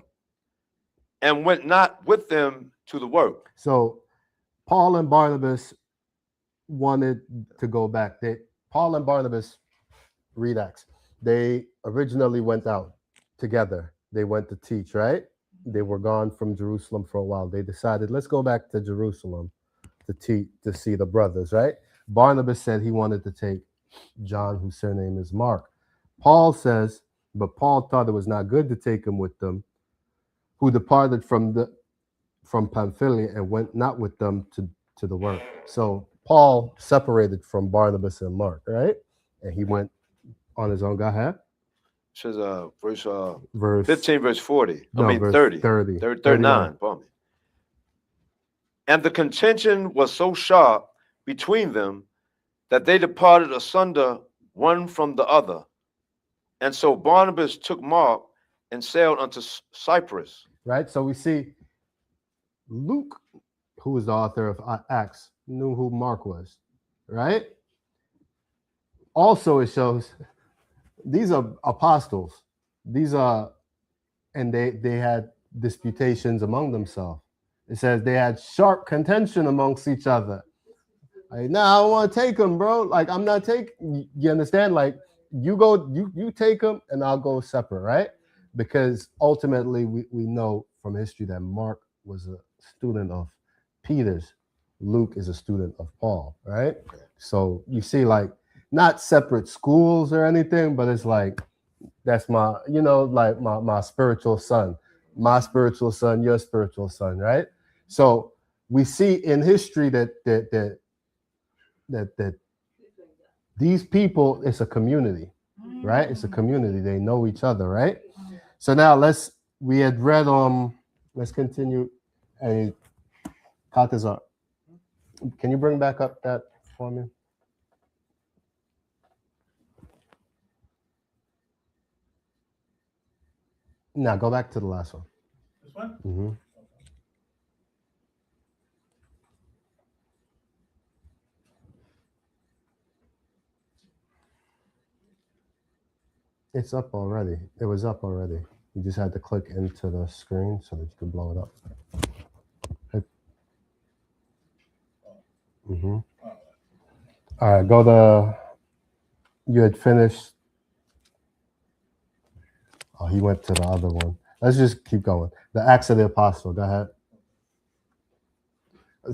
and went not with them to the work. so Paul and Barnabas wanted to go back. Paul and Barnabas, read Acts. They originally went out together. They went to teach, right? They were gone from Jerusalem for a while. They decided, let's go back to Jerusalem to teach, to see the brothers, right? Barnabas said he wanted to take John, whose surname is Mark. Paul says, but Paul thought it was not good to take him with them, who departed from Pamphylia and went not with them to the work. So Paul separated from Barnabas and Mark, right? And he went on his own. Go ahead. It says Verse 15, verse 40. no, I mean verse 30. 30. 39. Pardon me. And the contention was so sharp between them that they departed asunder one from the other. And so Barnabas took Mark and sailed unto Cyprus. Right? So we see Luke, who is the author of Acts, knew who Mark was, right? Also, it shows these are apostles. These are, and they had disputations among themselves. It says they had sharp contention amongst each other. Like, nah, I don't want to take them, bro. Like, I'm not taking. You understand? Like, you go, you take them, and I'll go separate, right? Because ultimately, we know from history that Mark was a student of Peter's. Luke is a student of Paul, right? So you see, like, not separate schools or anything, but it's like, that's my, like my spiritual son, your spiritual son, right? So we see in history that these people, it's a community, right? It's a community. They know each other, right? So now we had read let's continue. A Katazar. Can you bring back up that for me? Now go back to the last one. This one? Mm-hmm. It's up already. It was up already. You just had to click into the screen so that you can blow it up. Mm-hmm. All right, you had finished. Oh, he went to the other one. Let's just keep going. The Acts of the Apostle. Go ahead.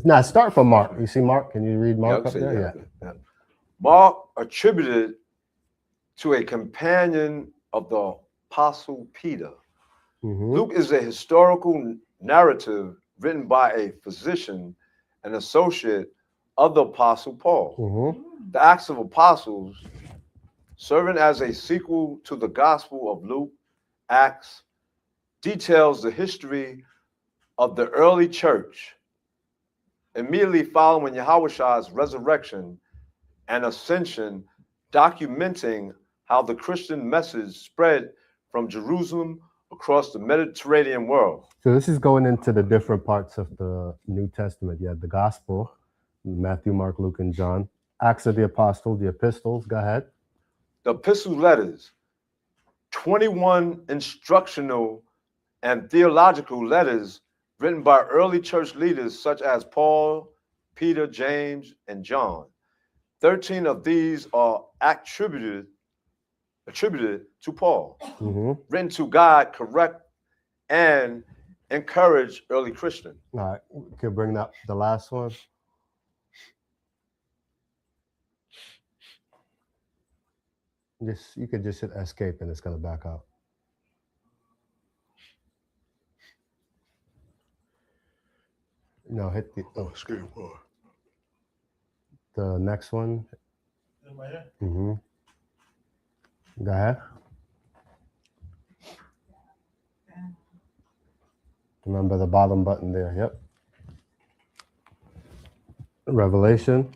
Now start from Mark. You see Mark? Can you read Mark up there? Yeah. Mark attributed to a companion of the Apostle Peter. Mm-hmm. Luke is a historical narrative written by a physician and associate of the Apostle Paul. Mm-hmm. The Acts of Apostles, serving as a sequel to the Gospel of Luke, Acts, details the history of the early church immediately following Yahushua's resurrection and ascension, documenting how the Christian message spread from Jerusalem across the Mediterranean world. So this is going into the different parts of the New Testament. You had the Gospel, Matthew, Mark, Luke, and John. Acts of the Apostle, the epistles. Go ahead. The epistle letters, 21 instructional and theological letters written by early church leaders such as Paul, Peter, James, and John. 13 of these are attributed to Paul, Mm-hmm. written to guide, correct, and encourage early Christians. All right, we can bring up the last one. You could just hit escape and it's gonna back out. No, hit the next one. Right here. Mm-hmm. Go ahead. Remember the bottom button there. Yep. Revelation.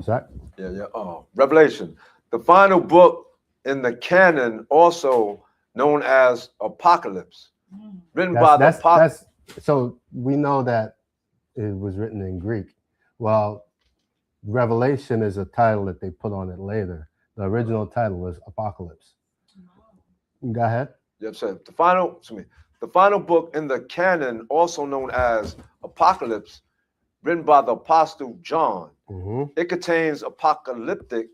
Zach. Yeah. Revelation, the final book in the canon, also known as Apocalypse, written by the That's so we know that it was written in Greek. Well, Revelation is a title that they put on it later. The original title was Apocalypse. Go ahead. Yep, so the final book in the canon, also known as Apocalypse, written by the Apostle John. Mm-hmm. It contains apocalyptic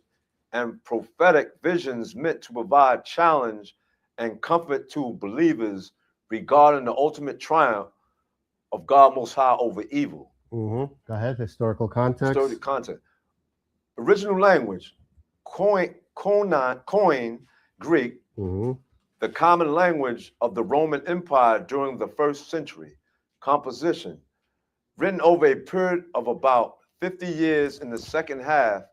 and prophetic visions meant to provide challenge and comfort to believers regarding the ultimate triumph of God Most High over evil. Mm-hmm. Go ahead. Historical context. Historical content. Original language, Koine Greek, Mm-hmm. the common language of the Roman Empire during the 1st century. Composition, written over a period of about 50 years in the second half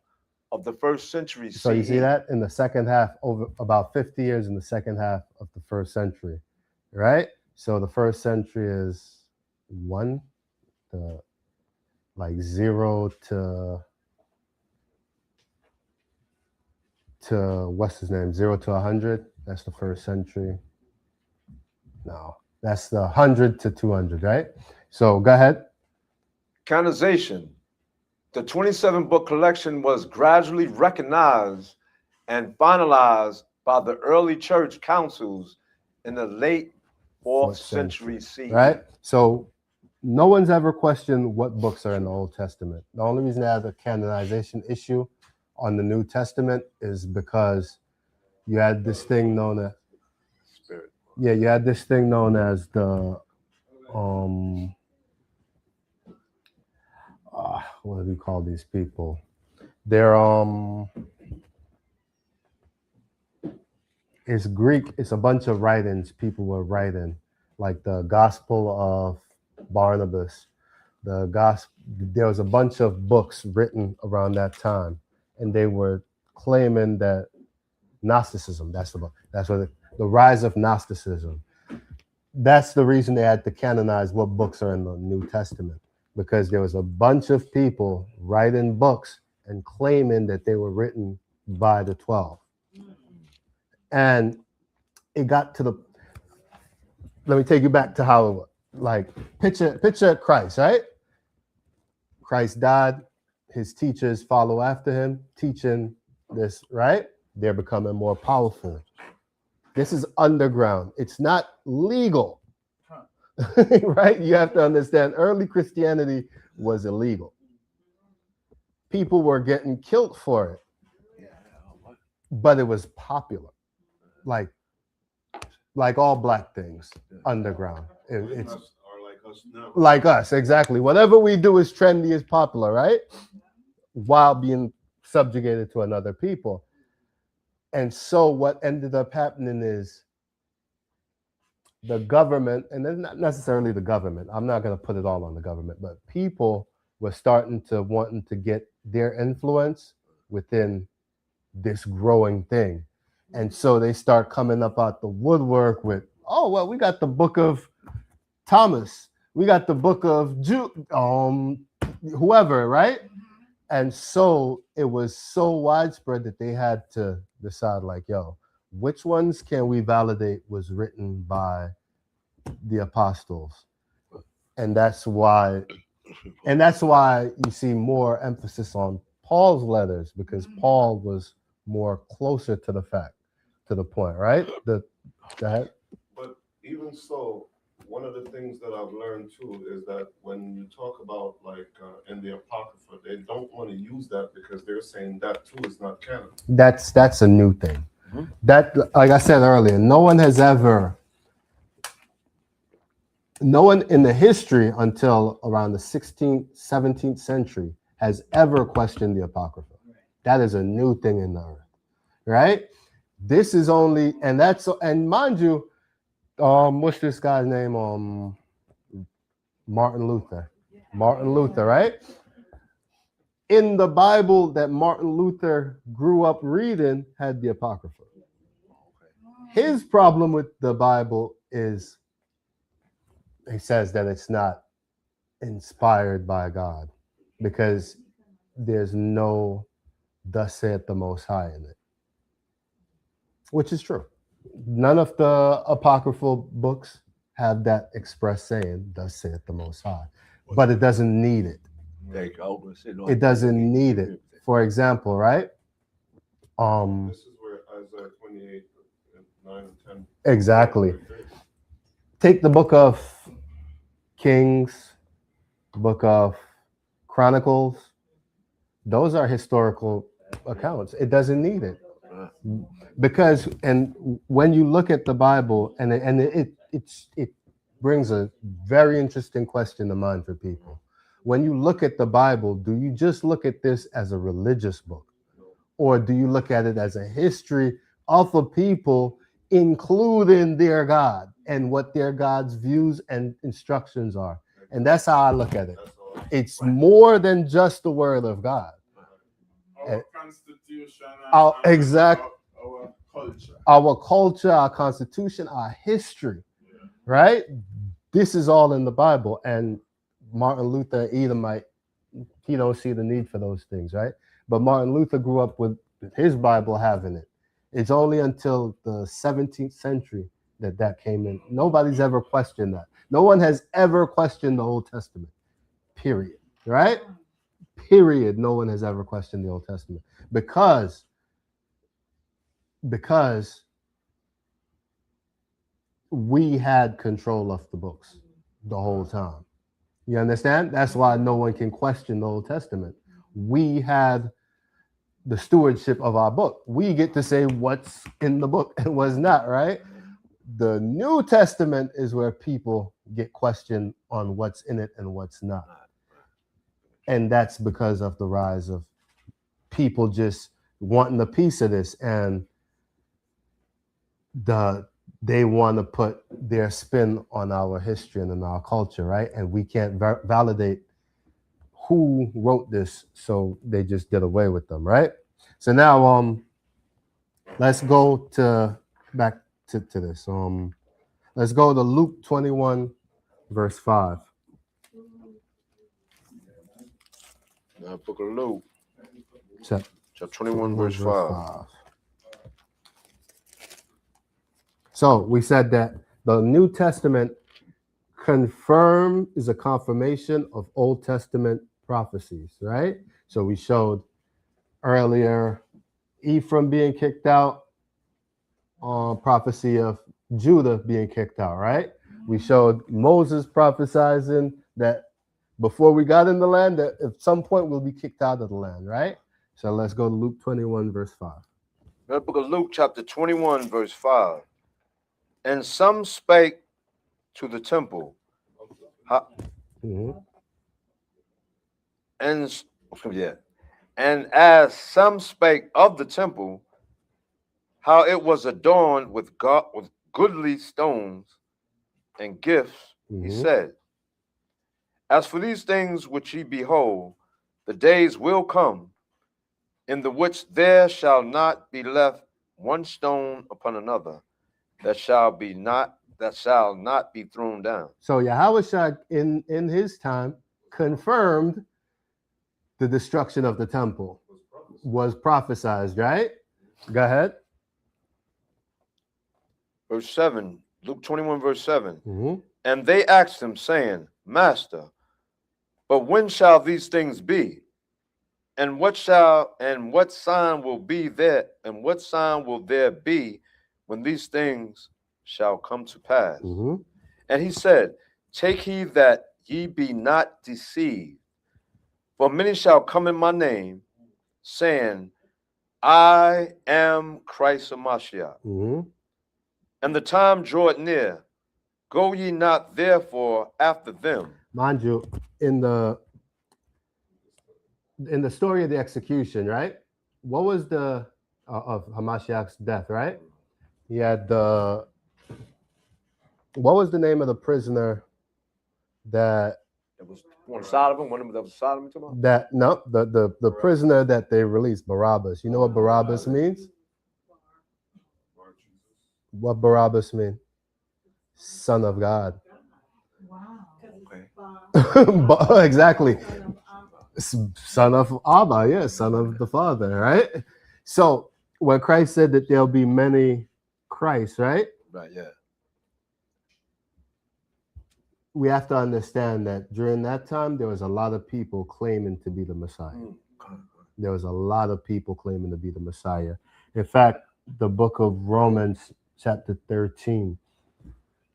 of the 1st century CE. So you see that in the second half, over about 50 years in the second half of the 1st century, right? So the 1st century is 0 to what's his name? 0 to 100. That's the 1st century. No, that's the 100 to 200, right? So go ahead. Canonization. The 27-book collection was gradually recognized and finalized by the early church councils in the late 4th century CE. Right? So no one's ever questioned what books are in the Old Testament. The only reason they have the canonization issue on the New Testament is because you had this thing known as the what do we call these people? They're it's Greek. It's a bunch of writings people were writing, like the Gospel of Barnabas. There was a bunch of books written around that time, and they were claiming that Gnosticism. That's the rise of Gnosticism. That's the reason they had to canonize what books are in the New Testament, because there was a bunch of people writing books and claiming that they were written by the 12. And it got to let me take you back to how it was. Like, picture Christ, right? Christ died. His teachers follow after him, teaching this, right? They're becoming more powerful. This is underground. It's not legal, right? You have to understand, early Christianity was illegal. People were getting killed for it, but it was popular. Like all black things, underground. It's like us, exactly. Whatever we do is trendy, is popular, right? While being subjugated to another people. And so what ended up happening is the government, and then not necessarily the government, I'm not going to put it all on the government, but people were wanting to get their influence within this growing thing. And so they start coming up out the woodwork with, oh, well, we got the book of Thomas. We got the book of whoever, right? And so it was so widespread that they had to decide, like, yo, which ones can we validate was written by the apostles? And that's why you see more emphasis on Paul's letters, because Paul was more closer to the point, right? Go ahead. But even so, one of the things that I've learned too is that when you talk about in the Apocrypha, they don't want to use that because they're saying that too is not canon. That's a new thing. Mm-hmm. That, like I said earlier, no one in the history until around the 16th, 17th century has ever questioned the Apocrypha. That is a new thing in the earth, right? This is only, and mind you, what's this guy's name? Martin Luther. Martin Luther, right? In the Bible that Martin Luther grew up reading had the Apocrypha. His problem with the Bible is he says that it's not inspired by God because there's no thus saith the Most High in it, which is true. None of the apocryphal books have that express saying, thus saith the Most High, but it doesn't need it. It doesn't need it. For example, right? This is where Isaiah 28, 9 and 10. Exactly. Take the book of Kings, book of Chronicles. Those are historical accounts. It doesn't need it. Because, and when you look at the Bible, and it brings a very interesting question to mind for people. When you look at the Bible, do you just look at this as a religious book? Or do you look at it as a history of a people, including their God and what their God's views and instructions are? And that's how I look at it. It's more than just the word of God. Our constitution, Our culture. Our culture, our constitution, our history, right? This is all in the Bible. And Martin Luther, Edomite, he don't see the need for those things, right? But Martin Luther grew up with his Bible having it. It's only until the 17th century that came in. Nobody's ever questioned that. No one has ever questioned the Old Testament, period, right? Period. No one has ever questioned the Old Testament because we had control of the books the whole time. You understand? That's why no one can question the Old Testament. We had the stewardship of our book. We get to say what's in the book and what's not, right? The New Testament is where people get questioned on what's in it and what's not. And that's because of the rise of people just wanting a piece of this, and they want to put their spin on our history and on our culture, right? And we can't validate who wrote this, so they just did away with them, right? So now let's go back to this. Let's go to Luke 21 verse 5. Book of Luke, Chapter chapter 21, verse 5. So we said that the New Testament is a confirmation of Old Testament prophecies, right? So we showed earlier Ephraim being kicked out, prophecy of Judah being kicked out, right? We showed Moses prophesizing that before we got in the land, that at some point we'll be kicked out of the land, right? So let's go to Luke 21, verse 5. The book of Luke, chapter 21, verse 5. And some spake to the temple. And as some spake of the temple, how it was adorned with goodly stones and gifts, he said, as for these things which ye behold, the days will come, in the which there shall not be left one stone upon another, that shall not be thrown down. So Yahushua in his time confirmed the destruction of the temple was prophesied, right? Go ahead. Verse 7, Luke 21, verse 7. And they asked him, saying, Master, but when shall these things be? And what sign will be there? And what sign will there be when these things shall come to pass? And he said, take heed that ye be not deceived. For many shall come in my name, saying, I am Christ of Mashiach. And the time draweth near. Go ye not therefore after them. Mind you, in the story of the execution, right? What was the of Hamashiach's death, right? He had what was the name of the prisoner that That was one Solomon, one of them that was Solomon tomorrow. no, the prisoner that they released, Barabbas. You know what Barabbas means? What Barabbas mean? Son of God. Okay. Exactly. Son of Abba, yeah, son of the Father, right? So when Christ said that there'll be many Christs, right? Right, yeah. We have to understand that during that time, there was a lot of people claiming to be the Messiah. There was a lot of people claiming to be the Messiah. In fact, the book of Romans, chapter 13,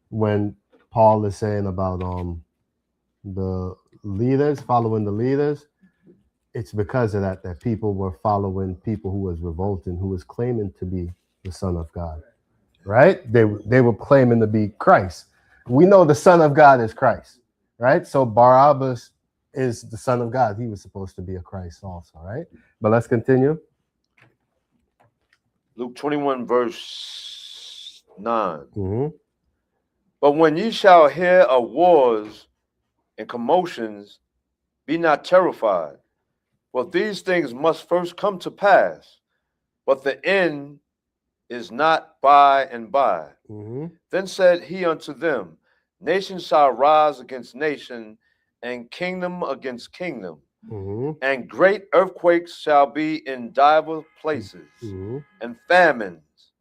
when Paul is saying about the leaders, following the leaders, it's because of that people were following people who was revolting, who was claiming to be the Son of God, right? They were claiming to be Christ. We know the Son of God is Christ, right? So Barabbas is the Son of God. He was supposed to be a Christ also, right? But let's continue. Luke 21, verse 9. Mm-hmm. But when ye shall hear of wars and commotions, be not terrified. For these things must first come to pass, but the end is not by and by. Mm-hmm. Then said he unto them, Nation shall rise against nation, and kingdom against kingdom. Mm-hmm. And great earthquakes shall be in divers places, Mm-hmm. and famines,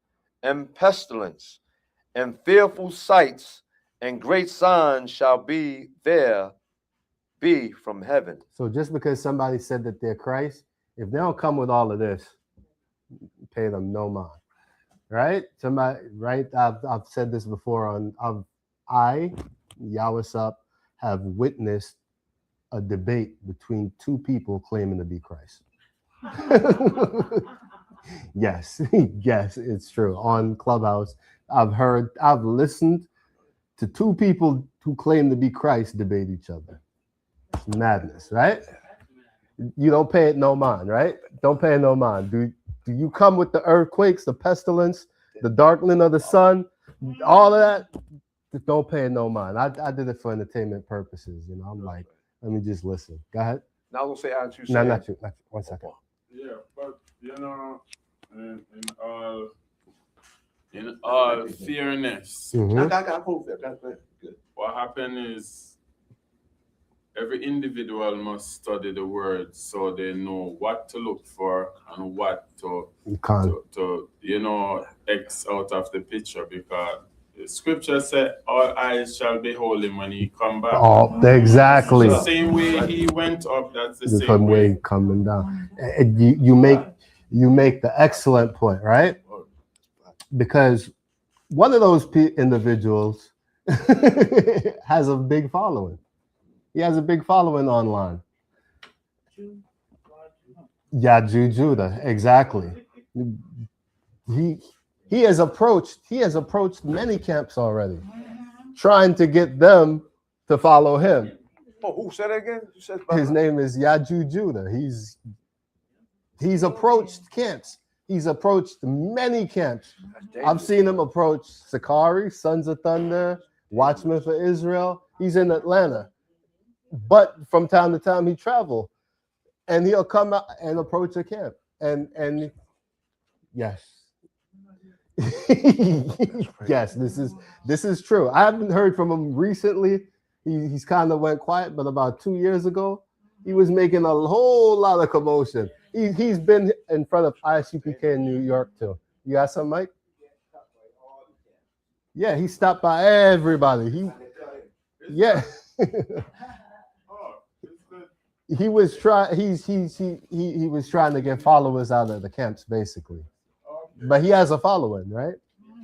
and pestilence, and fearful sights, and great signs shall be from heaven. So just because somebody said that they're Christ, if they don't come with all of this, pay them no mind, right? Somebody, right? I've said this before I, Yawasop, have witnessed a debate between two people claiming to be Christ. Yes, yes, it's true. On Clubhouse, I've listened to two people who claim to be Christ debate each other. It's madness, right? You don't pay it no mind, right? Don't pay it no mind. Do you come with the earthquakes, the pestilence, the darkening of the sun, all of that? Don't pay it no mind. I did it for entertainment purposes. You know, I'm like, let me just listen. Go ahead. Now I'm gonna say as you say. No, not you. 1 second. Yeah, but you know, in all fairness, Mhm. Good. what happened is every individual must study the word so they know what to look for and what to X out of the picture, because the scripture said all eyes shall behold him when he come back. Oh, exactly. The same way he went up, that's the The same way. coming down. And you make the excellent point, right? Because one of those individuals has a big following. He has a big following online. Judah, exactly. He has approached many camps already, trying to get them to follow him. Oh, who said that again? You said His name is Judah. He's approached camps. He's approached many camps. I've seen him approach Sakari, Sons of Thunder, Watchmen for Israel. He's in Atlanta. But from time to time he travel, and he'll come out and approach a camp. And yes. Yes, this is true. I haven't heard from him recently. He's kind of went quiet, but about 2 years ago, he was making a whole lot of commotion. He's been in front of ISUPK in New York too. You got something, Mike? Yeah, he stopped by everybody. Yeah. He was trying to get followers out of the camps, basically. But he has a following, right?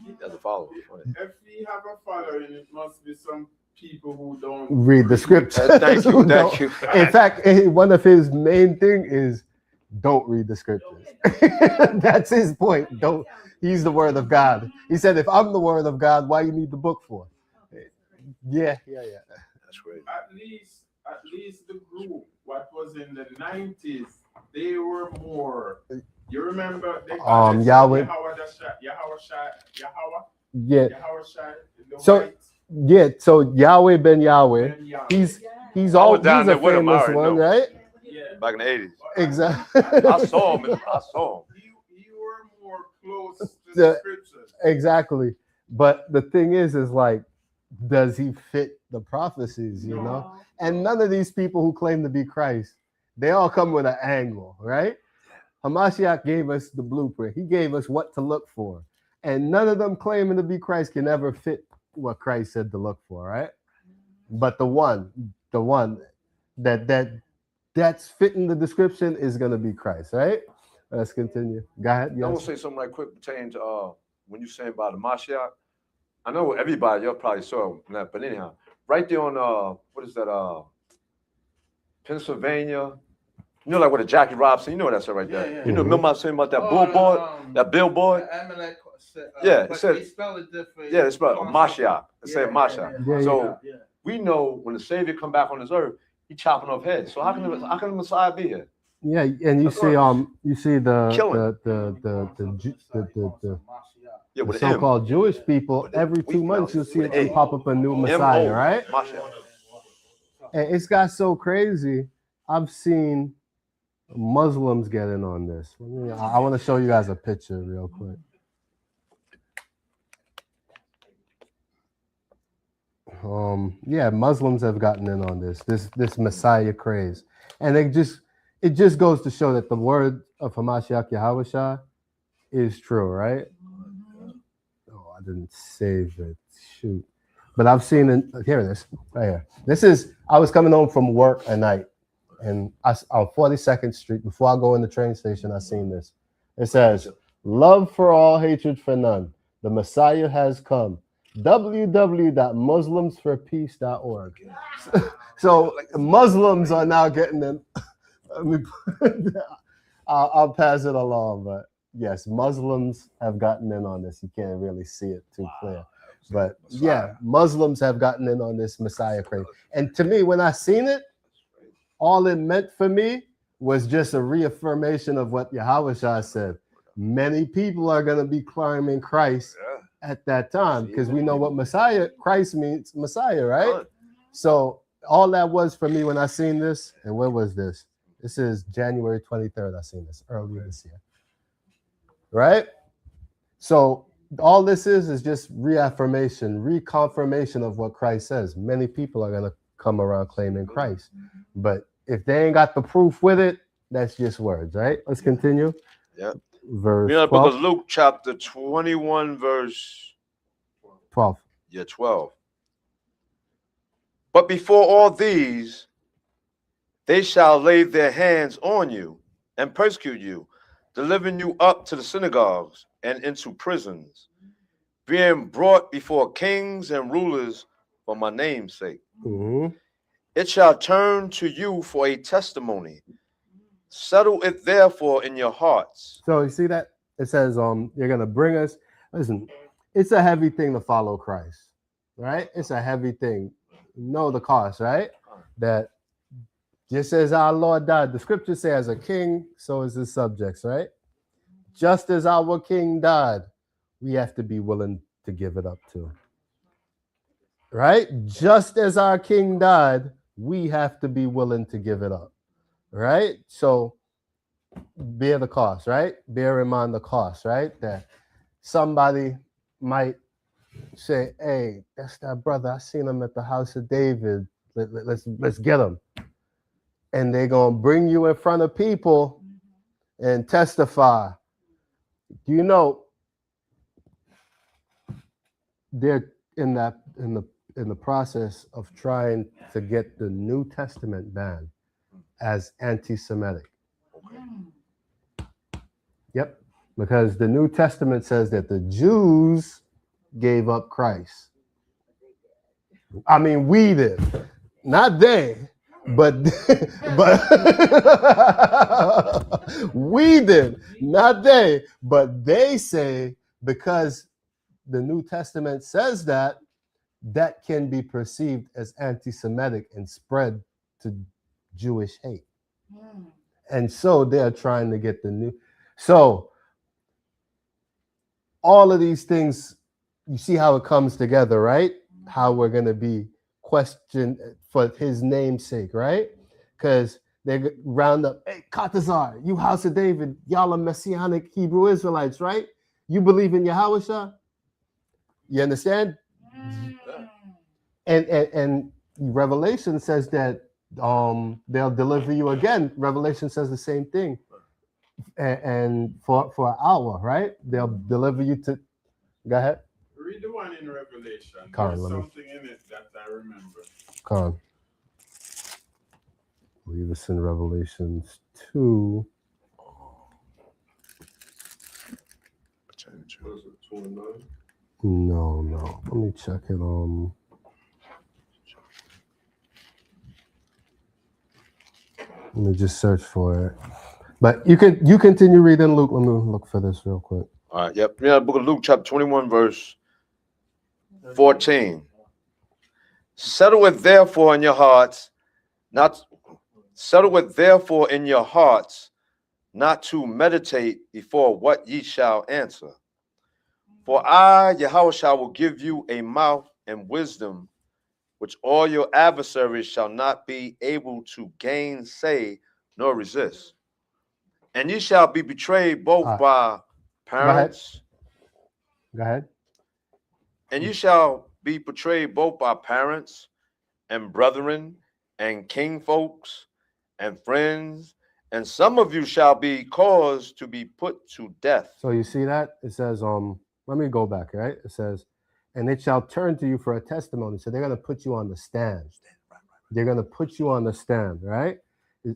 He has a following. If he have a following, it must be some people who don't read the scriptures. Thank you. In fact, one of his main thing is don't read the scriptures. That's his point. He's the word of God. He said, if I'm the word of God, why you need the book for? Yeah. That's great. At least the group, what was in the 90s, they were more. You remember they Yahweh. Yahweh. Yeah. The So white Yeah, so Yahweh ben Yahweh, he's I all was down he's there a with him, I famous already one, know. right? Yeah. Back in the 80s. Exactly. I saw him. I saw him. You were more close to The- the scriptures. Exactly. But the thing is like, does he fit the prophecies, you know? And none of these people who claim to be Christ, they all come with an angle, right? Hamashiach gave us the blueprint. He gave us what to look for. And none of them claiming to be Christ can ever fit what Christ said to look for, right? But the one that's fitting the description is going to be Christ, right? Let's continue. Go ahead. I want Yes. to say something right quick pertaining to when you're saying about the Mashiach. I know everybody, y'all probably saw that, but anyhow, right there on what is that? Pennsylvania. You know, like with a Jackie Robinson, you know what that's right there. Yeah, yeah. You know, remember I was saying about that that billboard? Yeah, it said- they spell it different. Yeah, it's about Mashiach. It said Mashiach. Yeah, So yeah. we know when the Savior come back on this earth, he chopping off heads. So how can the Messiah be here? Yeah, and you see the Killing. Yeah, the with an M. so-called Jewish people, With the- every we 2 months know, you'll see with them an A. pop up a new Messiah, M-O, right? Mashiach. And it's got so crazy. I've seen Muslims get in on this. I want to show you guys a picture real quick. Yeah, Muslims have gotten in on this Messiah craze, and it just goes to show that the word of Hamashiach Yahushua is true, right? Oh, I didn't save it. Shoot. But I've seen it. Here it is, right here. I was coming home from work at night, and on 42nd Street, before I go in the train station, I seen this. It says, "Love for all, hatred for none. The Messiah has come. www.muslimsforpeace.org." So Muslims are now getting them. I'll pass it along, but yes, Muslims have gotten in on this. You can't really see it too clear, but yeah, Muslims have gotten in on this Messiah craze. And to me, when I seen it, all it meant for me was just a reaffirmation of what Yahushua said. Many people are going to be climbing Christ at that time, because we know what Christ means, Messiah, right? So all that was for me when I seen this. And where was this? This is January 23rd. I seen this earlier this year, right? So all this is just reaffirmation, reconfirmation of what Christ says. Many people are going to come around claiming Christ, but if they ain't got the proof with it, that's just words, right? Let's continue. Yeah. Verse You know, 12. because Luke chapter 21, verse 12. 12. But before all these, they shall lay their hands on you and persecute you, delivering you up to the synagogues and into prisons, being brought before kings and rulers for my name's sake. Mhm. It shall turn to you for a testimony. Settle it therefore in your hearts. So you see that? It says, you're going to bring us. Listen, it's a heavy thing to follow Christ, right? It's a heavy thing. Know the cost, right? That just as our Lord died, the scriptures say as a king, so is his subjects, right? Just as our king died, we have to be willing to give it up to. Right? Just as our king died, we have to be willing to give it up. Right? So bear the cost, right? Bear in mind the cost, right? That somebody might say, "Hey, that's that brother. I seen him at the house of David. Let's get him." And they're gonna bring you in front of people and testify. Do you know they're in the process of trying to get the New Testament banned as anti-Semitic? Yep, because the New Testament says that the Jews gave up Christ. I mean, we did, not they, but we did, not they. But they say because the New Testament says that can be perceived as anti-Semitic and spread to Jewish hate. And so they're trying to get the new. So all of these things, you see how it comes together, right? how we're going to be questioned for his name's sake, right? Because they round up, hey, Katazar, you House of David, y'all are Messianic Hebrew Israelites, right? You believe in Yahushua? You understand? And Revelation says that they'll deliver you again. Revelation says the same thing. And for an hour, right? They'll deliver you to. Go ahead. Read the one in Revelation. Come on, There's let me- something in it that I remember. Come on. I believe it's in Revelations 2. What is it, 2 and 9? No. Let me check it. Let me just search for it. But you continue reading Luke. Let me look for this real quick. All right, yep. Yeah, book of Luke, chapter 21, verse 14. Settle it therefore in your hearts, not to meditate before what ye shall answer. For I, Yahushua, will give you a mouth and wisdom, which all your adversaries shall not be able to gainsay nor resist. And ye shall be betrayed both by parents. Go ahead. And you shall be betrayed both by parents and brethren and kinfolks and friends, and some of you shall be caused to be put to death. So you see that? It says, let me go back, right? It says, and it shall turn to you for a testimony. So they're going to put you on the stand. They're going to put you on the stand, right?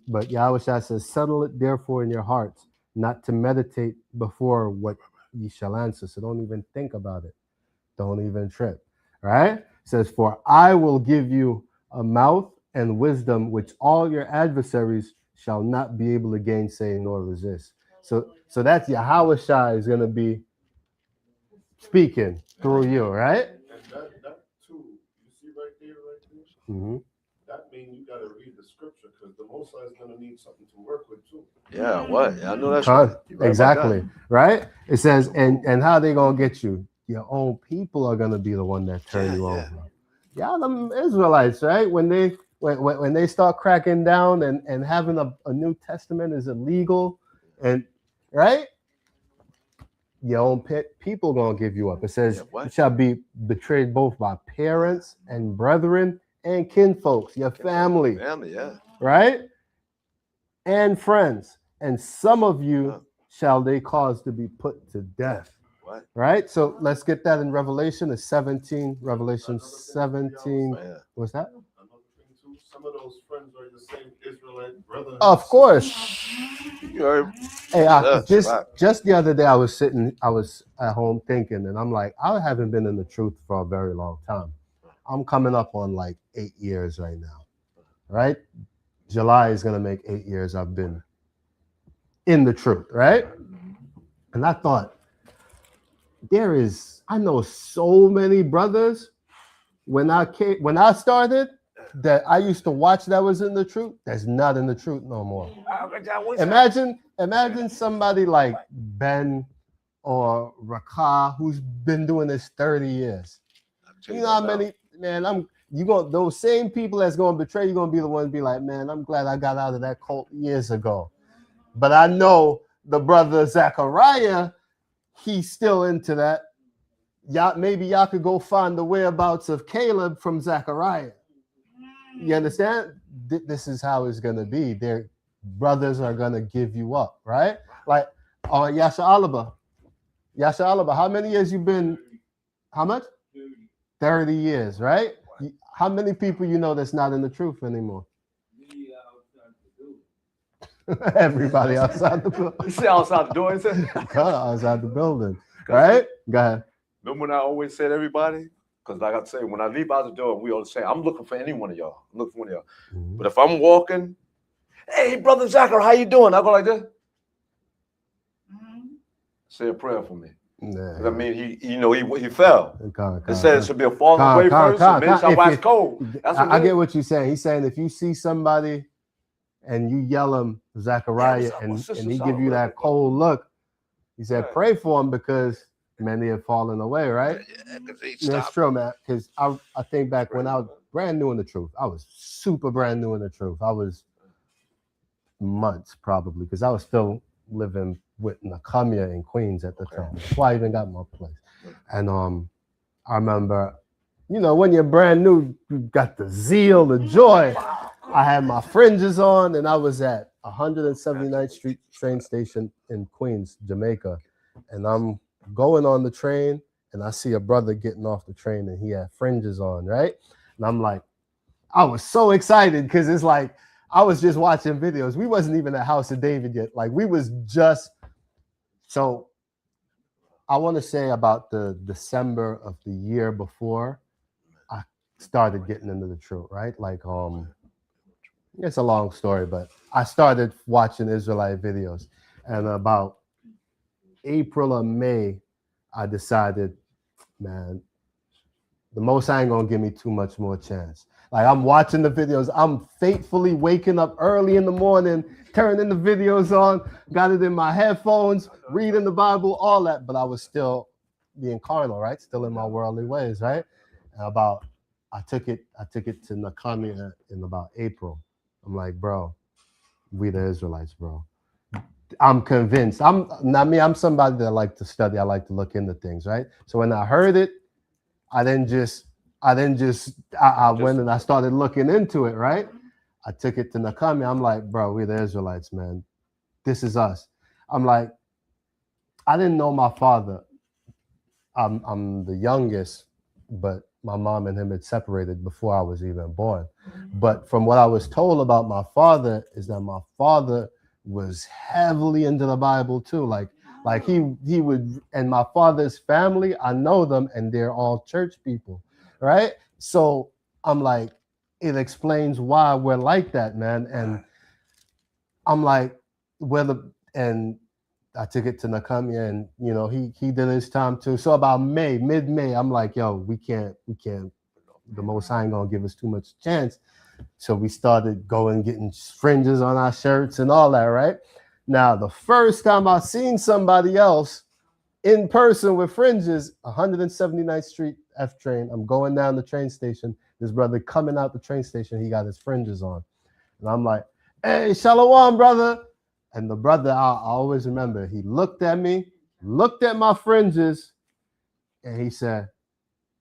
But Yahushua says, settle it therefore in your hearts, not to meditate before what ye shall answer. So don't even think about it. Don't even trip, right? It says, for I will give you a mouth and wisdom, which all your adversaries shall not be able to gainsay nor resist. So that's Yahushua is going to be speaking through you, right? And that too, you see right there? Mm-hmm. That means you got to read the scripture, because the Most High is going to need something to work with too. Yeah, what? Yeah, I know that's right. You're right about Exactly, that. right? It says, and how they going to get you? Your own people are going to be the one that turn you over. Yeah, them Israelites, right? When they start cracking down and having a New Testament is illegal, and right? Your own people gonna give you up. It says, you shall be betrayed both by parents and brethren and kinfolks, your family, Yeah. right? And friends. And some of you shall they cause to be put to death. What? Right? So let's get that in Revelation. It's 17. Revelation 17. Yeah. What's that? Another thing too, some of those friends are the same Israelite brothers. Of course. You heard? Hey, That's right. just the other day, I was at home thinking, and I'm like, I haven't been in the truth for a very long time. I'm coming up on like 8 years right now, right? July is going to make 8 years I've been in the truth, right? And I thought, I know so many brothers when I started that I used to watch that was in the truth, that's not in the truth no more. Imagine somebody like Ben or Rakah who's been doing this 30 years. You know how many, man, those same people that's going to betray you going to be the ones be like, man, I'm glad I got out of that cult years ago. But I know the brother Zechariah, he's still into that. Maybe y'all could go find the whereabouts of Caleb from Zechariah. You understand? This is how it's going to be. Their brothers are going to give you up, right? Like, Yasha Alaba, how many years you been? How much? 30 years, right? How many people you know that's not in the truth anymore? Everybody outside the building. You see outside the door, Outside the building, right? Go ahead. Remember when I always said everybody? Because like I say, when I leave out the door, we always say, I'm looking for any one of y'all. I'm looking for one of y'all. Mm-hmm. But if I'm walking, hey, Brother Zachary, how you doing? I go like this. Say a prayer for me. Nah. I mean, he fell. It says it should be a falling away first, and then shall wax cold. I get what you're saying. He's saying if you see somebody and you yell him Zechariah and he give you that cold look, he said, pray for him because many have fallen away, right? Yeah, 'cause they That's stopped. true, man. Because I think back when I was brand new in the truth. I was super brand new in the truth. I was months probably because I was still living with Nakamia in Queens at the time before I even got my place. And I remember, you know, when you're brand new, you got the zeal, the joy. I had my fringes on, and I was at 179th Street train station in Queens, Jamaica, and I'm going on the train, and I see a brother getting off the train, and he had fringes on, right? And I'm like, I was so excited because it's like I was just watching videos. We wasn't even at House of David yet. Like we was just so. I want to say about the December of the year before I started getting into the truth, right? Like it's a long story, but I started watching Israelite videos, and about April or May, I decided, man, the Most High ain't gonna give me too much more chance. Like I'm watching the videos, I'm faithfully waking up early in the morning, turning the videos on, got it in my headphones, reading the Bible, all that, but I was still being carnal, right? Still in my worldly ways, right? And I took it to Nakami in about April. I'm like, bro, we the Israelites, bro. I'm convinced. I'm somebody that I like to study. I like to look into things, right? So when I heard it, I went and I started looking into it, right? I took it to Nakami. I'm like, bro, we're the Israelites, man. This is us. I'm like, I didn't know my father. I'm the youngest, but my mom and him had separated before I was even born. But from what I was told about my father is that my father was heavily into the Bible too. Like he would, and my father's family, I know them and they're all church people, right? So I'm like, it explains why we're like that, man. And I'm like, and I took it to Nakamia, and you know, he did his time too. So about mid-May, I'm like, yo, we can't, the Most High ain't gonna give us too much chance. So we started getting fringes on our shirts and all that, right? Now, the first time I seen somebody else in person with fringes, 179th Street F train. I'm going down the train station. This brother coming out the train station, he got his fringes on. And I'm like, hey, shalom, brother. And the brother, I always remember, he looked at me, looked at my fringes, and he said,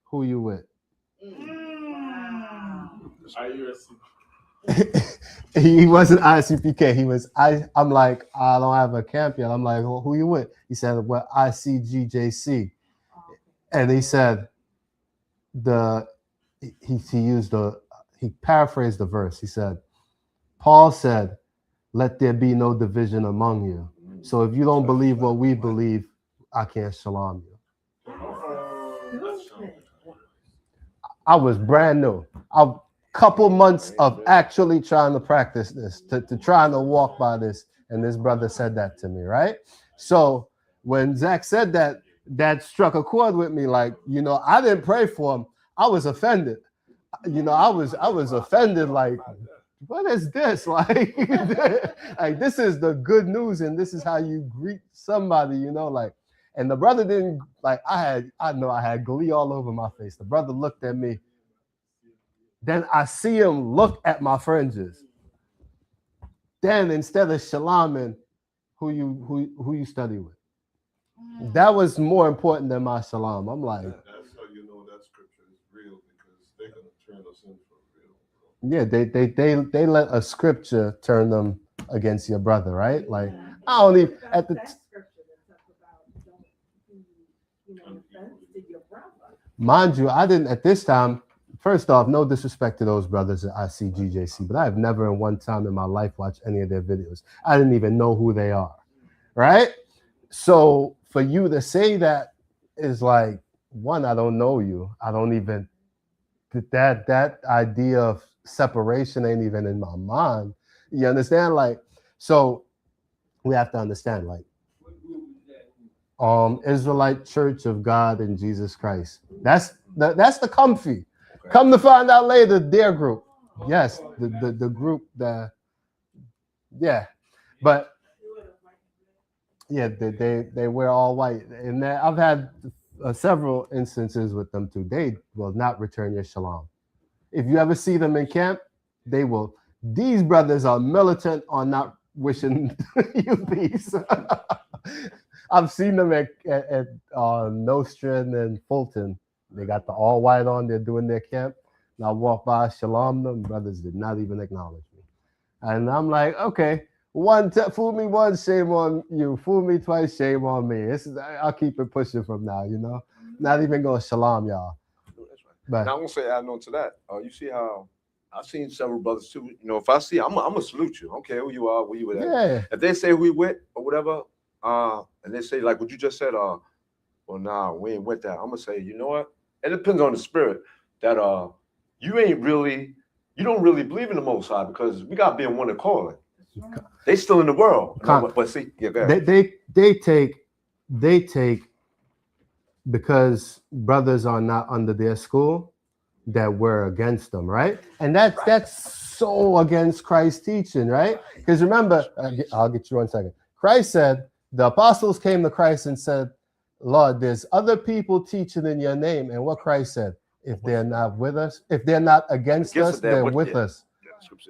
who you with? He wasn't ICPK. He was I'm like, I don't have a camp yet. I'm like, well, who you with? He said, well, ICGJC. And he said he paraphrased the verse. He said, Paul said, let there be no division among you. So if you don't believe what we believe, I can't shalom you. I was brand new. A couple months of actually trying to practice this, to trying to walk by this. And this brother said that to me, right? So when Zach said that, that struck a chord with me. Like, you know, I didn't pray for him. I was offended. You know, I was offended. Like, what is this? Like, like this is the good news, and this is how you greet somebody. You know, like, and the brother didn't like. I had glee all over my face. The brother looked at me. Then I see him look at my fringes. Then instead of shaloming, who you study with? That was more important than my shalom. I'm like, that's how you know that scripture is real, because they're gonna turn us in for real, yeah, bro. they let a scripture turn them against your brother, right? Like, I don't even at the mind you, I didn't at this time. First off, no disrespect to those brothers at ICGJC, but I have never in one time in my life watched any of their videos. I didn't even know who they are, right? So for you to say that is like, one, I don't know you. I don't even, that idea of separation ain't even in my mind. You understand? Like, so we have to understand, like, Israelite Church of God in Jesus Christ. That's the comfy. Come to find out later, their group. Yes, the group that, yeah. But Yeah, they wear all white, and I've had several instances with them too. They will not return your shalom. If you ever see them in camp, they will. These brothers are militant on not wishing you peace. I've seen them at Nostrand and Fulton. They got the all white on. They're doing their camp. And I walk by, shalom them. Brothers did not even acknowledge me. And I'm like, okay, fool me once, shame on you. Fool me twice, shame on me. I'll keep it pushing from now, you know. Not even going shalom, y'all. But and I won't say add on to that. You see how I've seen several brothers too. You know, if I see, I'm gonna salute you. I don't care who you are, where you at. Yeah. If they say who we with or whatever, and they say like what you just said, well, nah, we ain't with that. I'm gonna say, you know what? It depends on the spirit that you don't really believe in the Most High because we gotta be in one accord. They still in the world. But see, yeah, go ahead. They take because brothers are not under their school that we're against them, right? And that's so against Christ's teaching, right? Because remember, I'll get you 1 second. Christ said, the apostles came to Christ and said, Lord, there's other people teaching in your name. And what Christ said, if they're not with us, if they're not against us, they're with us.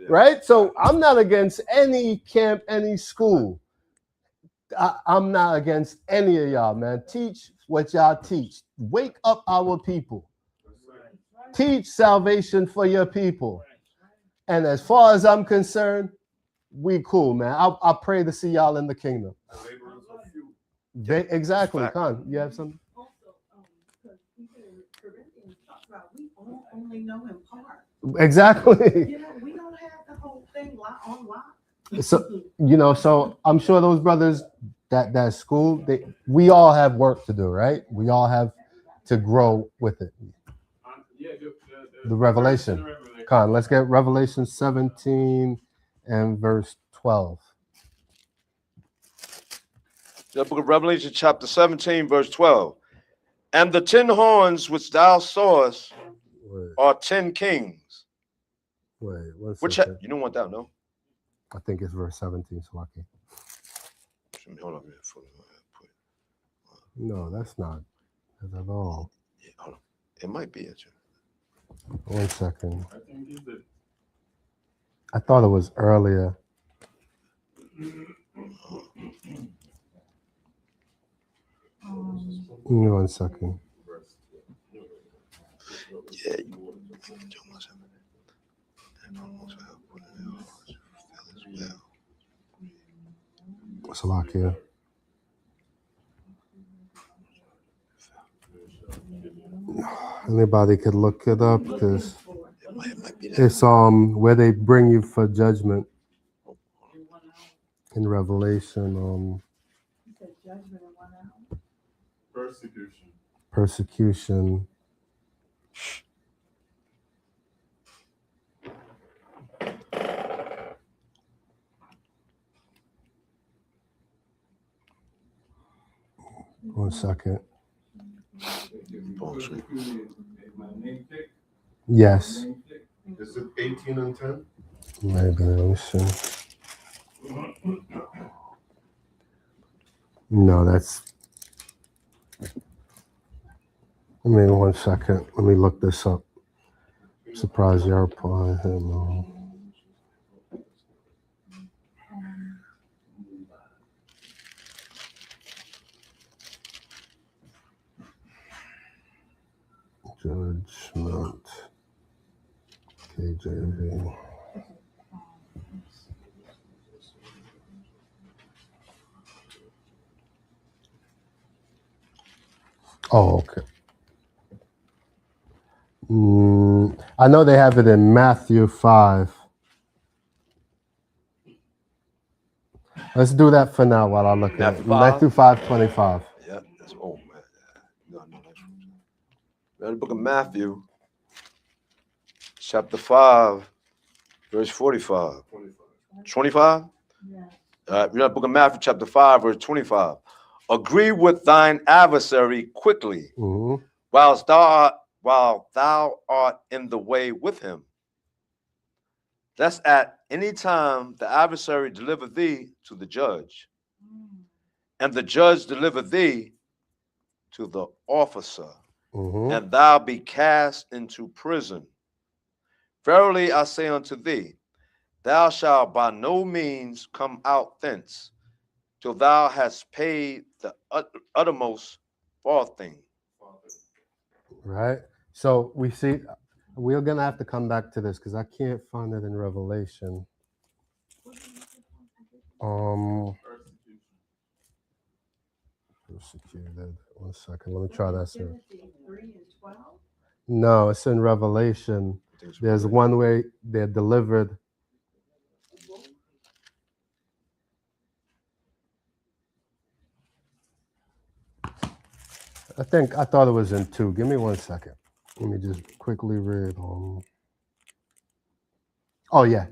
Right? So I'm not against any camp, any school. I'm not against any of y'all, man. Teach what y'all teach. Wake up our people. Teach salvation for your people. And as far as I'm concerned, we cool, man. I pray to see y'all in the kingdom. Exactly. Con, you have something? Also, because even in Corinthians talks about we only know in part. Exactly. You know, we don't have the whole thing on lock. So so I'm sure those brothers that school, we all have work to do, right? We all have to grow with it. The Revelation. Con, let's get Revelation 17 and verse 12. The book of Revelation, chapter 17, verse 12. And the 10 horns which thou sawest are 10 kings. Wait, which you don't want that, no? I think it's verse 17, so I can. Hold on. No, that's not at all. Yeah, hold on. It might be at you. 1 second. I thought it was earlier. Give me 1 second. Yeah. What's a lock here? Anybody could look it up because it's where they bring you for judgment in Revelation. Persecution. One second. Yes. Is it 18 and 10? Maybe. Let me see. No, that's. I mean, 1 second. Let me look this up. I'm surprised you're applying him. Judgment. KJV. Oh, okay. I know they have it in Matthew 5. Let's do that for now while I look at it. Matthew 5:25. Yeah, that's old, man. No, that's the book of Matthew, chapter 5, verse 45. 25? Yeah. Read the book of Matthew, chapter 5, verse 25. Agree with thine adversary quickly, while thou art in the way with him. Lest at any time the adversary deliver thee to the judge, and the judge deliver thee to the officer, Mm-hmm. and thou be cast into prison. Verily I say unto thee, thou shalt by no means come out thence till thou hast paid the uttermost farthing. Right. So we see we're gonna have to come back to this because I can't find it in Revelation. Persecuted. 1 second. Let me try that. Sir. Timothy 3:12. No, it's in Revelation. There's one way they're delivered. I thought it was in 2. Give me 1 second. Let me just quickly read. Oh yeah.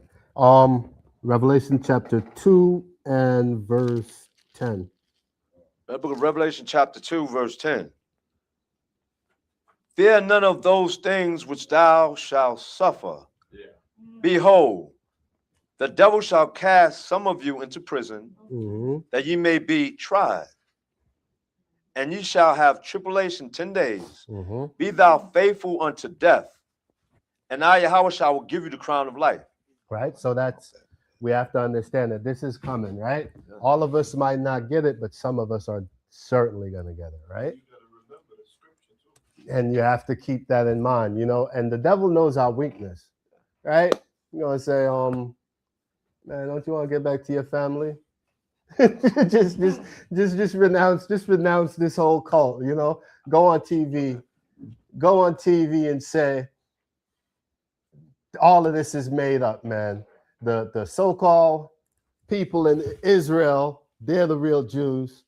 Revelation chapter 2 and verse 10. The book of Revelation chapter 2, verse 10. Fear none of those things which thou shalt suffer. Yeah. Behold, the devil shall cast some of you into prison, Mm-hmm. that ye may be tried. And ye shall have tribulation 10 days. Mm-hmm. Be thou faithful unto death, and I, Yahweh, will give you the crown of life. Right? So we have to understand that this is coming, right? All of us might not get it, but some of us are certainly going to get it, right? You gotta remember the scripture too. And you have to keep that in mind, and the devil knows our weakness, right? You're going to say, man, don't you want to get back to your family? just renounce this whole cult, go on TV and say all of this is made up, man. The so-called people in Israel, they're the real Jews.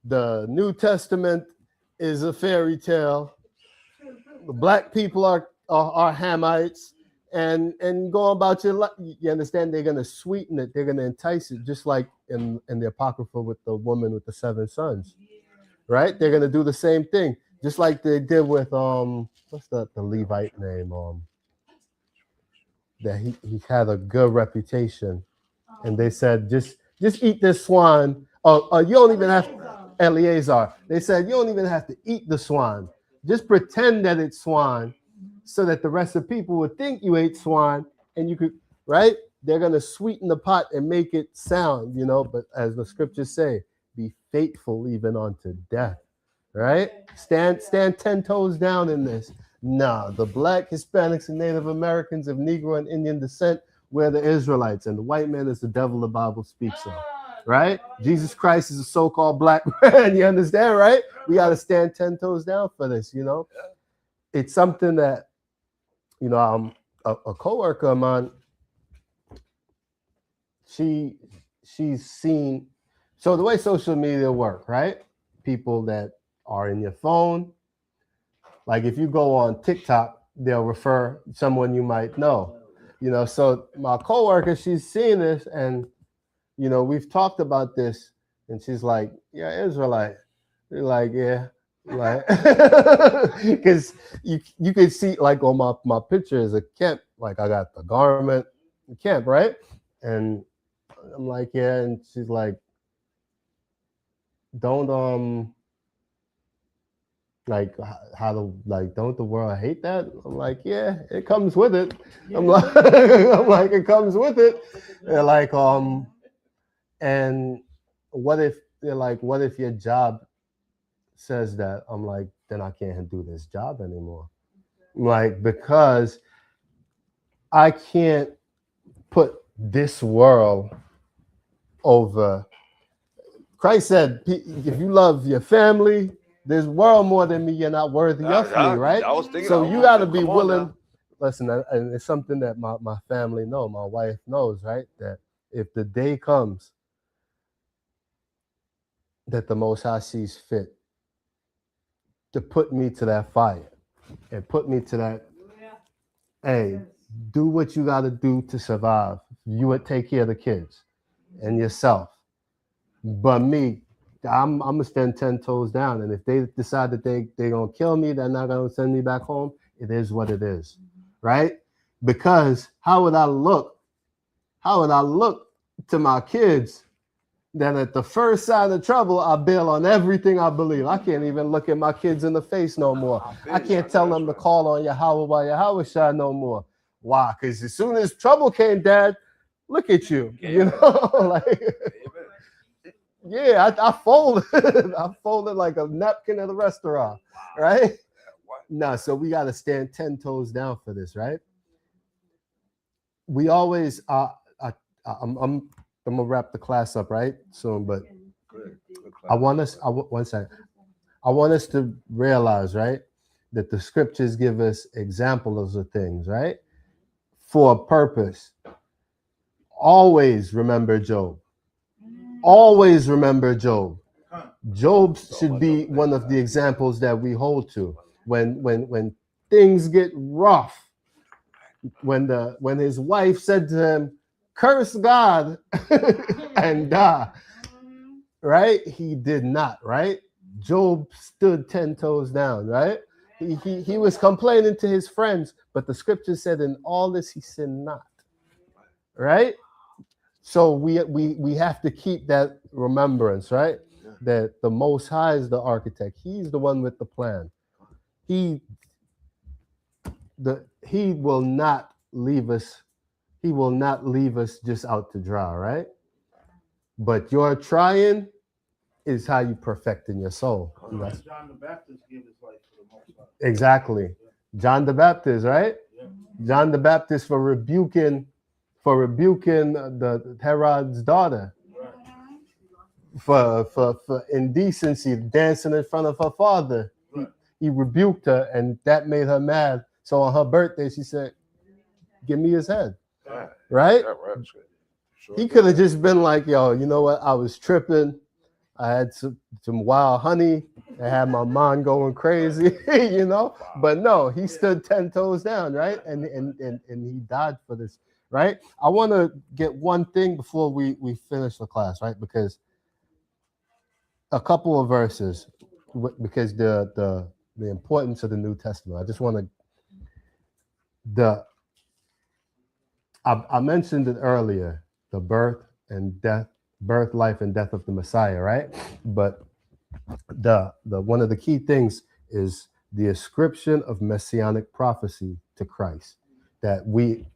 The New Testament is a fairy tale. The black people are Hamites, and go about your life. You understand? They're gonna sweeten it. They're gonna entice it, just like in the Apocrypha with the woman with the 7 sons, right? They're gonna do the same thing, just like they did with what's the Levite name? That he had a good reputation, and they said just eat this swine. You don't even have Eleazar. They said you don't even have to eat the swine. Just pretend that it's swine, so that the rest of the people would think you ate swine, and you could, right? They're gonna sweeten the pot and make it sound, But as the scriptures say, be faithful even unto death, right? Stand 10 toes down in this. Nah, the black, Hispanics, and Native Americans of Negro and Indian descent, we're the Israelites, and the white man is the devil the Bible speaks of, right? Jesus Christ is a so-called black man. You understand, right? We got to stand 10 toes down for this, It's something that, a coworker of mine, she's seen. So the way social media work, right? People that are in your phone, like if you go on TikTok, they'll refer someone you might know, So my coworker, she's seen this, and we've talked about this, and she's like, "Yeah, Israelite." You're like, "Yeah." Like, because you can see, like, on my picture is a camp, like I got the garment, the camp, right? And I'm like, "Yeah," and she's like, "Don't like don't the world hate that?" I'm like, "Yeah, it comes with it." I'm like, it comes with it. They're like, and what if your job says that? I'm like, then I can't do this job anymore. I'm like, because I can't put this world over. Christ said, if you love your family, there's world more than me, you're not worthy of me, right? So you got to be willing. Listen, and it's something that my family know, my wife knows, right? That if the day comes that the Most High sees fit to put me to that fire and put me to that, hey, do what you got to do to survive. You would take care of the kids and yourself. But me, I'm gonna stand 10 toes down, and if they decide that they're gonna kill me, they're not gonna send me back home. It is what it is, right? Because how would I look to my kids then at the first sign of trouble, I bail on everything I believe. I can't even look at my kids in the face no more. I can't tell them to call on Yahweh by Yahweh Shah no more. Why? Because as soon as trouble came, Dad, look at you. You know, like, yeah, I folded. I folded like a napkin at a restaurant, right? No, so we got to stand 10 toes down for this, right? We always, I'm gonna wrap the class up right soon, but I want us to realize, right, that the scriptures give us examples of things, right, for a purpose. Always remember Job. Always remember Job. Job should be one of the examples that we hold to when things get rough. When his wife said to him, "Curse God and die," right? He did not, right? Job stood 10 toes down, right? He was complaining to his friends, but the scripture said, "In all this he sinned not," right? So we have to keep that remembrance, right? That the Most High is the architect. He's the one with the plan. He will not leave us. He will not leave us just out to dry, right? But your trying is how you perfect in your soul. John the Baptist gave his life for the Most High. Exactly. John the Baptist, right? Yeah. John the Baptist for rebuking the Herod's daughter. Right. For indecency, dancing in front of her father. Right. He rebuked her, and that made her mad. So on her birthday, she said, "Give me his head." Right? He could have just been like, "Yo, you know what? I was tripping. I had some wild honey. I had my mind going crazy," you know. But no, he stood 10 toes down, right? And he died for this, right? I want to get one thing before we finish the class, right? Because a couple of verses, because the importance of the New Testament. I just want to I mentioned it earlier, the birth, life, and death of the Messiah, right? But the one of the key things is the ascription of messianic prophecy to Christ, that we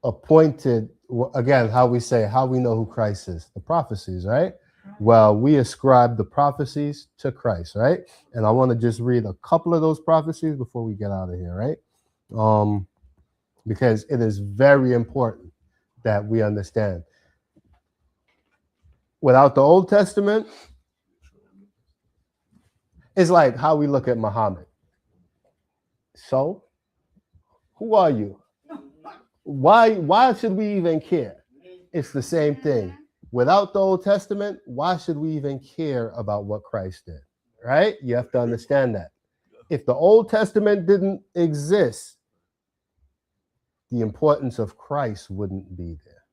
appointed, again, how we know who Christ is, the prophecies, right? Well, we ascribe the prophecies to Christ, right? And I want to just read a couple of those prophecies before we get out of here, right? Because it is very important that we understand. Without the Old Testament, it's like how we look at Muhammad. So, who are you? Why should we even care? It's the same thing. Without the Old Testament, why should we even care about what Christ did? Right? You have to understand that. If the Old Testament didn't exist, the importance of Christ wouldn't be there.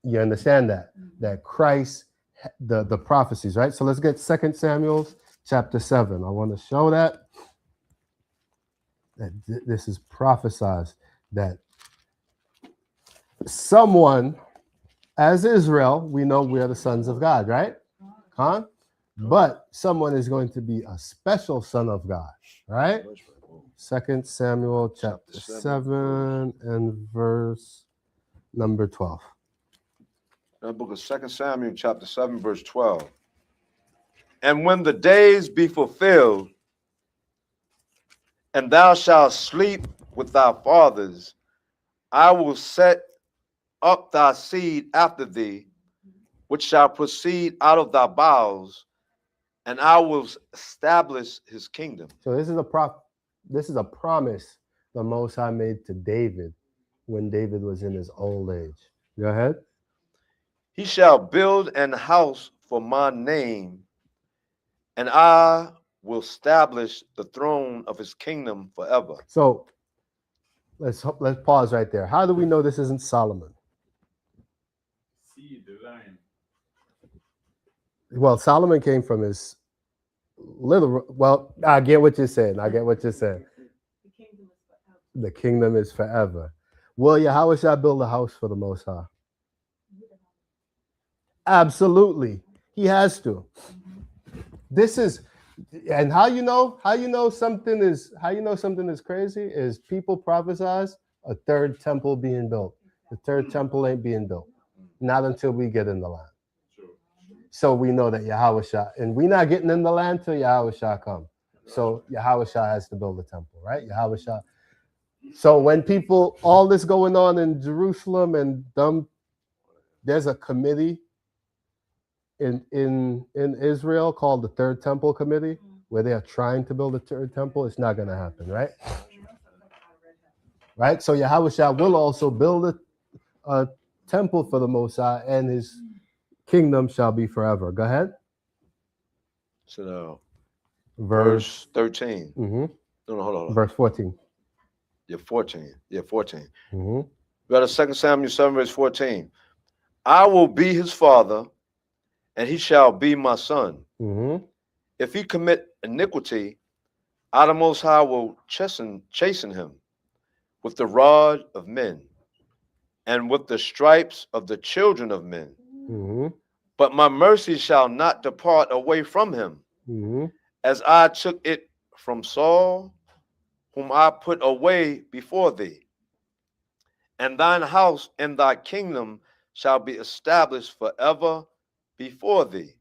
You understand that? That Christ, the prophecies, right? So let's get 2 Samuel chapter 7. I want to show that this is prophesied, that someone, as Israel, we know we are the sons of God, right? Huh? But someone is going to be a special son of God, right? 2 Samuel chapter 7 and verse number 12. The book of 2 Samuel chapter 7 verse 12. And when the days be fulfilled, and thou shalt sleep with thy fathers, I will set up thy seed after thee, which shall proceed out of thy bowels, and I will establish his kingdom. So this is a promise the Most High made to David when David was in his old age. Go ahead. He shall build an house for my name, and I will establish the throne of his kingdom forever. So let's pause right there. How do we know this isn't Solomon? See the line. Well, Solomon came from his little. Well, I get what you're saying. The kingdom is forever. Will Yahweh shall build a house for the Most High? Absolutely. He has to. This is, and how you know something is crazy is people prophesize a third temple being built. The third temple ain't being built. Not until we get in the land. So we know that Yahweh Shah, and we're not getting in the land till Yahweh Shah come. So Yahweh Shah has to build a temple, right? Yahweh Shah. So when people, all this going on in Jerusalem and there's a committee in Israel called the Third Temple Committee, where they are trying to build a third temple. It's not going to happen, right? Right? So Yahweh Shah will also build a temple for the Most High, and his kingdom shall be forever. Go ahead. So Verse 13. mhm. No, hold on. Verse 14. Yeah, 14. Yeah, 14. Mhm. We got a 2 Samuel 7, verse 14. I will be his father, and he shall be my son. Mhm. If he commit iniquity, I the Most High will chasten him with the rod of men and with the stripes of the children of men. Mhm. But my mercy shall not depart away from him, Mhm. as I took it from Saul, whom I put away before thee. And thine house and thy kingdom shall be established forever before thee.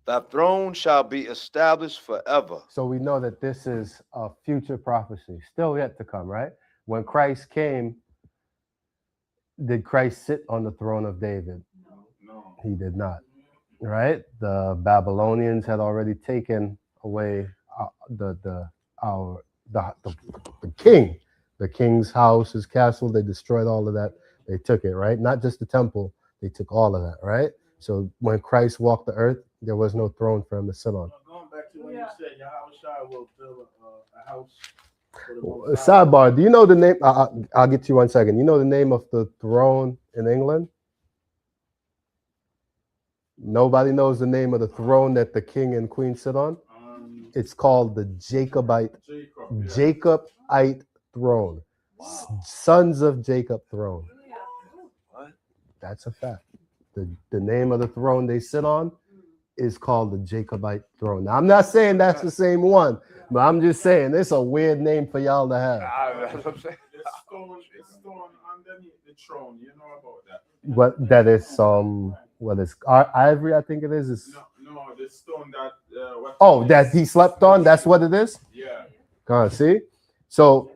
Thy throne shall be established forever. So we know that this is a future prophecy, still yet to come, right? When Christ came, did Christ sit on the throne of David? No. He did not, right? The Babylonians had already taken away the king, the king's house, his castle. They destroyed all of that. They took it, right? Not just the temple. They took all of that, right? So when Christ walked the earth, there was no throne for him to sit on. Going back to when you said Yahweh Shai will build a house for the Most High. Sidebar, do you know the name? I'll get to you 1 second. You know the name of the throne in England? Nobody knows the name of the throne that the king and queen sit on. It's called the Jacobite throne. Sons of Jacob throne. That's a fact. The name of the throne they sit on is called the Jacobite throne. Now, I'm not saying that's the same one, but I'm just saying it's a weird name for y'all to have. It's stone underneath the throne. You know about that? What that is what is ivory, I think it is. No, the stone that That he slept on, that's what it is? Yeah. Come on, see? So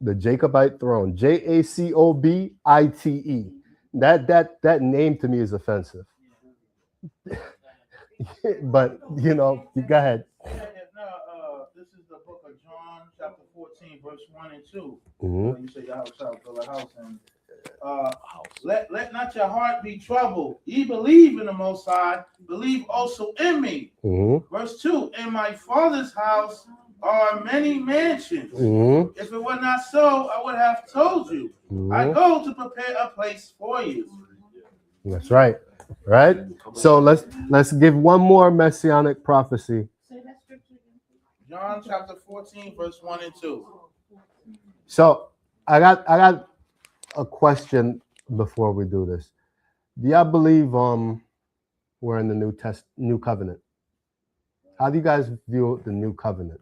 the Jacobite throne, Jacobite. That name to me is offensive. But you know, go ahead. This is the book of John, chapter 14, verse 1 and 2. Mhm. You say Yahweh shall build a house, and let not your heart be troubled. Ye believe in the Most High, believe also in me. Mhm. Verse 2, in my Father's house are many mansions. Mhm. If it were not so, I would have told you. I Mhm. go to prepare a place for you. That's right. Right? So let's give one more messianic prophecy. John chapter 14, verse 1 and 2. So I got a question before we do this. Do y'all believe we're in the new covenant? How do you guys view the new covenant?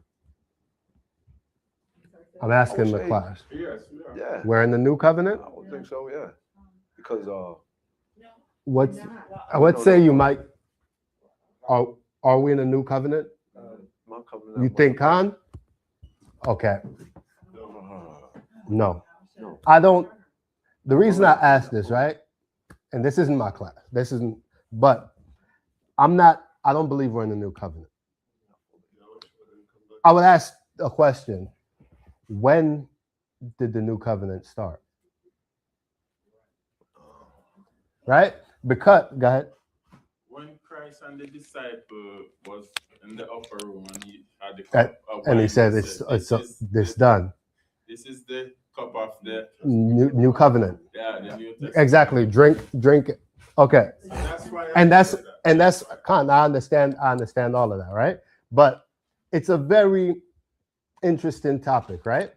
I'm asking the class. Yes, we are. Yeah. We're in the new covenant? I would think so, yeah. Because I would say you might. Are we in a new covenant? my covenant. You think, Khan? Okay. No. I don't. The reason I asked this, right? And this isn't my class. But I don't believe we're in the new covenant. I would ask a question. When did the new covenant start? Right? Because, go ahead. When Christ and the disciple was in the upper room and he had the That- cup of And he wine, said, this this done. This is the cup of the New covenant. the New Testament. Exactly. Drink it. Okay. That's why And that's kind. I understand all of that, right? But it's a very interesting topic, right?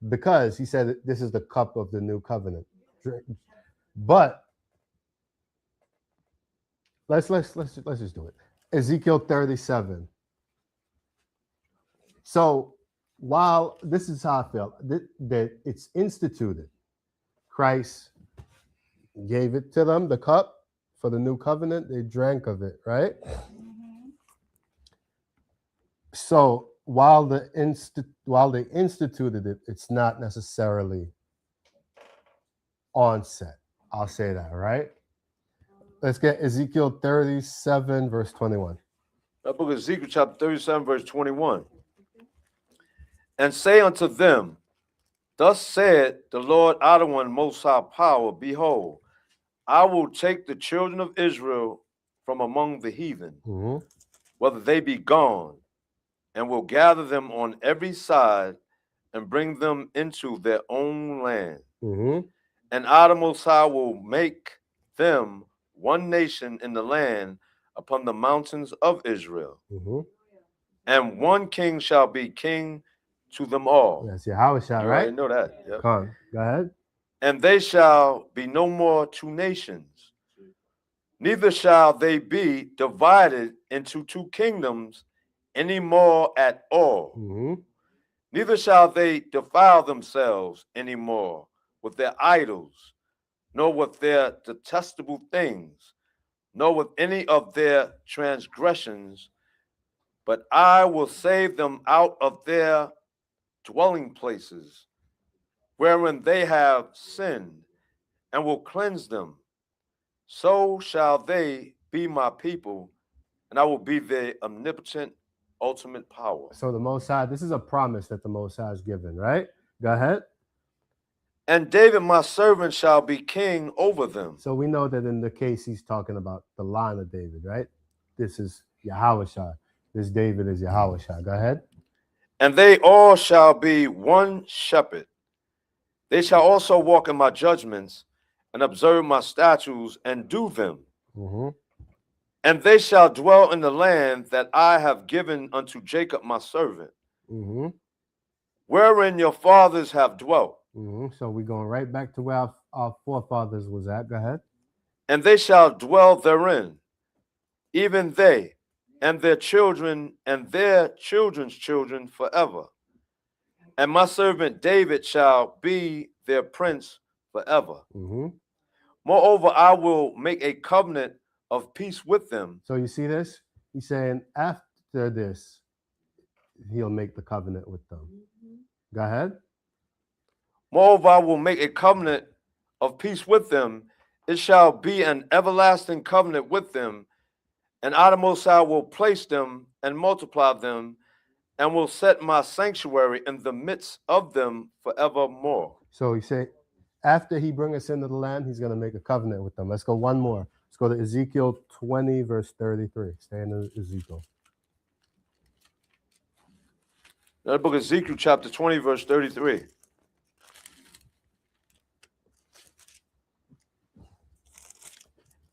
Because he said this is the cup of the new covenant. But Let's just do it. Ezekiel 37. So while this is how I feel, that it's instituted, Christ gave it to them, the cup for the new covenant. They drank of it, right? So while they instituted it, it's not necessarily onset. I'll say that, right? Let's get Ezekiel 37, verse 21. That book of Ezekiel, chapter 37, verse 21. And say unto them, thus said the Lord Adonai, Most High Power, behold, I will take the children of Israel from among the heathen, whether they be gone, and will gather them on every side and bring them into their own land. And I, Most High, will make them one nation in the land upon the mountains of Israel. And one king shall be king to them all. Yes, Yahushua, You right? already know that. Yep. Come on, go ahead. And they shall be no more two nations, neither shall they be divided into two kingdoms any more at all. Neither shall they defile themselves any more with their idols, nor with their detestable things, nor with any of their transgressions, but I will save them out of their dwelling places, wherein they have sinned, and will cleanse them. So shall they be my people, and I will be their omnipotent, ultimate power. So the Most High, this is a promise that the Most High has given, right? Go ahead. And David, my servant, shall be king over them. So we know that in the case he's talking about the line of David, right? This is Yahushua. This David is Yahushua. Go ahead. And they all shall be one shepherd. They shall also walk in my judgments and observe my statutes and do them. And they shall dwell in the land that I have given unto Jacob my servant, wherein your fathers have dwelt. So we're going right back to where our forefathers was at. Go ahead. And they shall dwell therein, even they and their children and their children's children forever. And my servant David shall be their prince forever. Moreover, I will make a covenant of peace with them. So you see this? He's saying after this, he'll make the covenant with them. Go ahead. Moreover, I will make a covenant of peace with them. It shall be an everlasting covenant with them. And I, the Most High, will place them and multiply them, and will set my sanctuary in the midst of them forevermore. So he say, after he bring us into the land, he's going to make a covenant with them. Let's go one more. Let's go to Ezekiel 20, verse 33. Stay in Ezekiel. The book of Ezekiel, chapter 20, verse 33.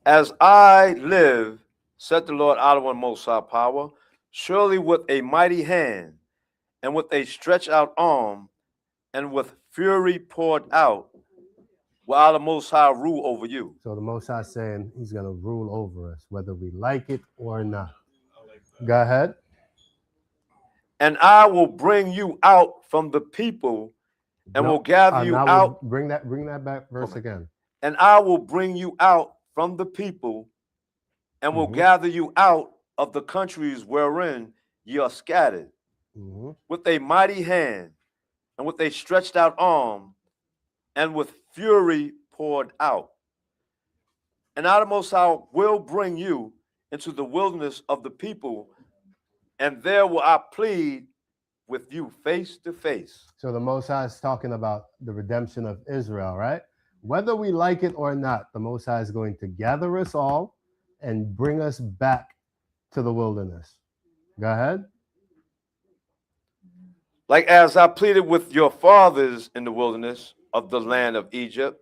As I live, said the Lord Adonai, Most High Power, surely with a mighty hand, and with a stretched out arm, and with fury poured out, will I, the Most High, rule over you. So the Most High saying he's going to rule over us, whether we like it or not. Go ahead. And I will bring you out from the people, and will gather you out. Bring that back verse again. And I will bring you out from the people, and will gather you out of the countries wherein ye are scattered, with a mighty hand, and with a stretched out arm, and with fury poured out. And I, the Most High, will bring you into the wilderness of the people, and there will I plead with you face to face. So the Most High is talking about the redemption of Israel, right? Whether we like it or not, the Most High is going to gather us all and bring us back to the wilderness. Go ahead. Like as I pleaded with your fathers in the wilderness of the land of Egypt,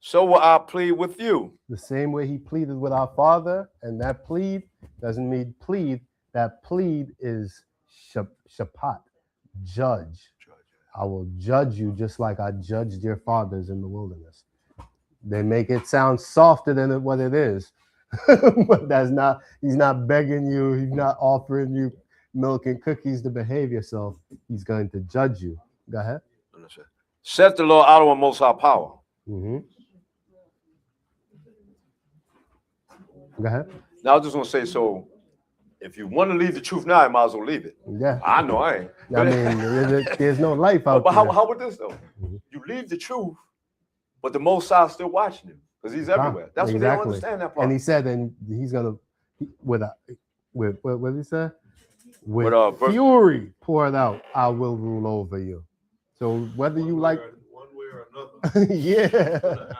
so will I plead with you. The same way he pleaded with our father, and that plead doesn't mean plead. That plead is shapat, judge. I will judge you just like I judged your fathers in the wilderness. They make it sound softer than what it is. But he's not begging you, he's not offering you milk and cookies to behave yourself. He's going to judge you. Go ahead. Said the Lord out of most high power. Mm-hmm. Go ahead. Now I was just gonna say, so if you want to leave the truth now, you might as well leave it. Yeah. I know I ain't. I mean, there's no life out But there. how would this though? Mhm. You leave the truth, but the Most High is still watching you because He's everywhere. That's what they don't understand that part. And he said, and he's gonna with what did he say? With verse- fury poured out, I will rule over you. So whether you like, one way or another. yeah,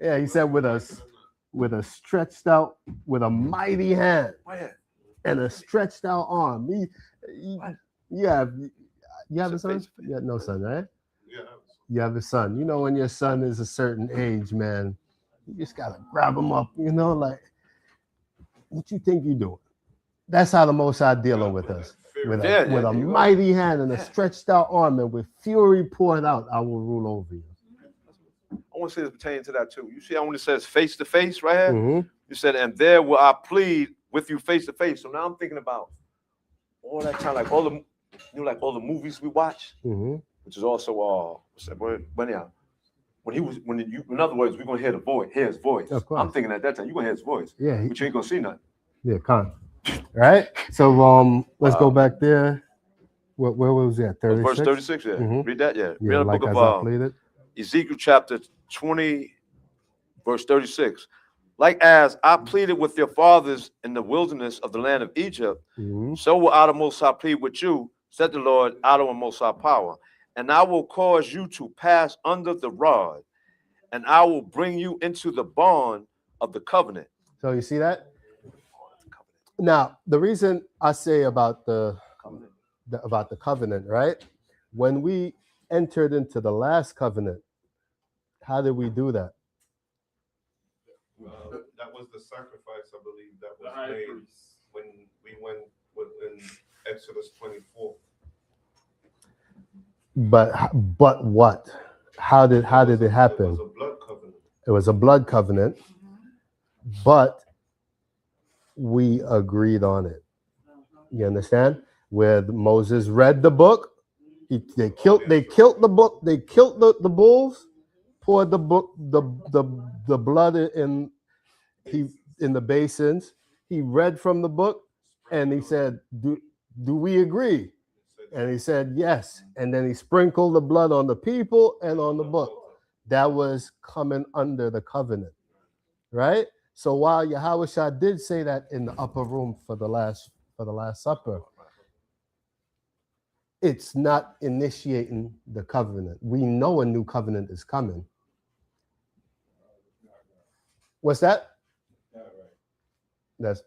yeah, he said with a stretched out, with a mighty hand and a stretched out arm. You have a son? Yeah, no son, right? Yeah. You have a son. You know, when your son is a certain age, man, you just gotta grab him up. You know, like, what you think you're doing? That's how the Most High dealing with us. With a mighty hand and a stretched out arm, and with fury poured out, I will rule over you. I want to say this pertaining to that too. You see how when it says face to face right here, Mm-hmm. you said, and there will I plead with you face to face. So now I'm thinking about all that time, like all the movies we watch, Mm-hmm. which is also in other words, we're gonna hear his voice. Of course. I'm thinking at that time, you're gonna hear his voice. Yeah, But you ain't gonna see nothing. yeah, con. Right? So let's go back there. Where was that? 36? Verse 36, yeah. Mhm. Read that, yeah. Yeah, Read the like book as of I pleaded. Ezekiel chapter 20, verse 36. Like as I pleaded with your fathers in the wilderness of the land of Egypt, Mhm. so will I the Most High plead with you, said the Lord, out of the Most High power. And I will cause you to pass under the rod, and I will bring you into the bond of the covenant. So you see that? Now, the reason I say about the covenant, right? When we entered into the last covenant, how did we do that? That was the sacrifice, I believe, that The was high made priest. when we went in Exodus 24. But what? How did it It happen? was a blood covenant. It was a blood covenant, but we agreed on it. You understand? Where Moses read the book, they killed the book, they killed the bulls, poured the blood in the basins. He read from the book, and he said, "Do we agree?" And he said, "Yes." And then he sprinkled the blood on the people and on the book. That was coming under the covenant, right? So while Yahushua did say that in the upper room for the last supper, it's not initiating the covenant. We know a new covenant is coming. What's that? That's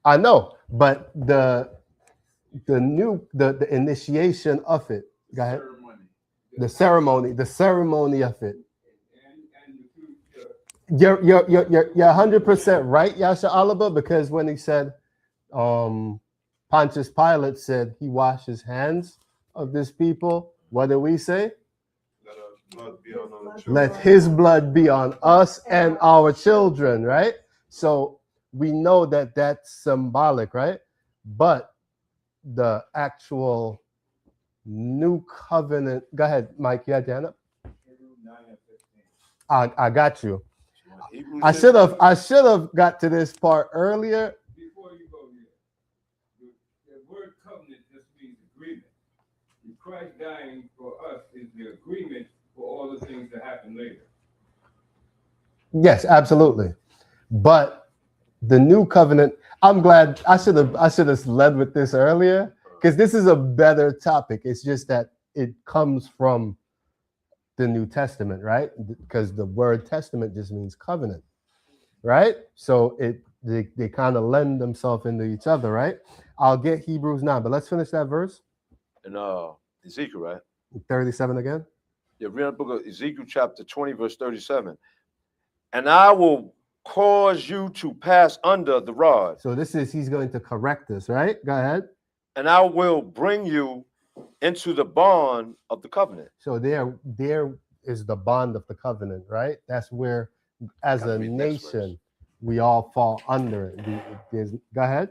I know, but the initiation of it. Go ahead. The ceremony of it. You're 100% right, Yasha Alaba, because when he said, Pontius Pilate said he washed his hands of this people, what did we say? Let his blood be on us and our children, right? So we know that that's symbolic, right? But the actual new covenant. Go ahead, Mike. You had your hand up? I got you. I should have got to this part earlier. Before you go here, the word covenant just means agreement. Christ dying for us is the agreement for all the things that happen later. Yes, absolutely. But the new covenant, I'm glad I should have led with this earlier, because this is a better topic. It's just that it comes from the New Testament, right? Because the word testament just means covenant, right? So they kind of lend themselves into each other, right? I'll get Hebrews 9, but let's finish that verse. In Ezekiel, right? 37 again. Yeah, read the book of Ezekiel chapter 20, verse 37. And I will cause you to pass under the rod. So he's going to correct this, right? Go ahead. And I will bring you into the bond of the covenant. So there is the bond of the covenant, right? That's where as Gotta a read next verse. nation, we all fall under it. Go ahead.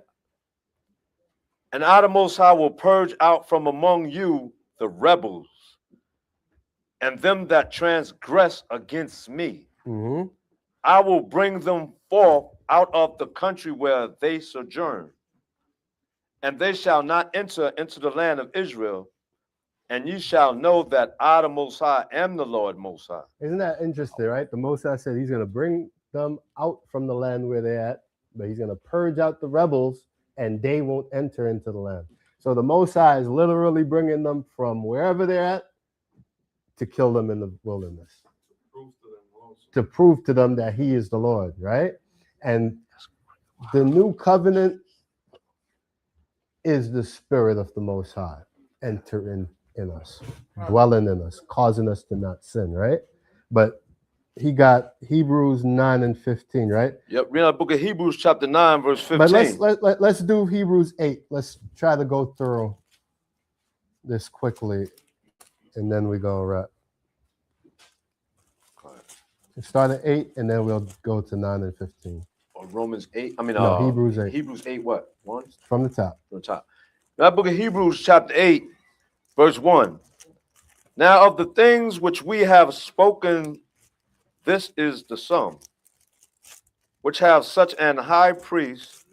And I, the Most High, will purge out from among you the rebels and them that transgress against me. Mm-hmm. I will bring them forth out of the country where they sojourn, and they shall not enter into the land of Israel. And ye shall know that I, the Most High, am the Lord Most High. Isn't that interesting, right? The Most High said he's going to bring them out from the land where they're at, but he's going to purge out the rebels and they won't enter into the land. So the Most High is literally bringing them from wherever they're at to kill them in the wilderness, to prove to them that he is the Lord, right? And the new covenant is the spirit of the Most High entering in us, dwelling in us, causing us to not sin, right? But he got Hebrews 9 and 15, right? Yep, read the book of Hebrews chapter 9, verse 15. But let's do Hebrews 8. Let's try to go through this quickly, and then we go right. Start at 8, and then we'll go to 9 and 15. Or Romans 8, Hebrews 8. Hebrews 8 what? 1? From the top. From the top. That book of Hebrews chapter 8, verse 1. Now of the things which we have spoken, this is the sum, which have such an high priest.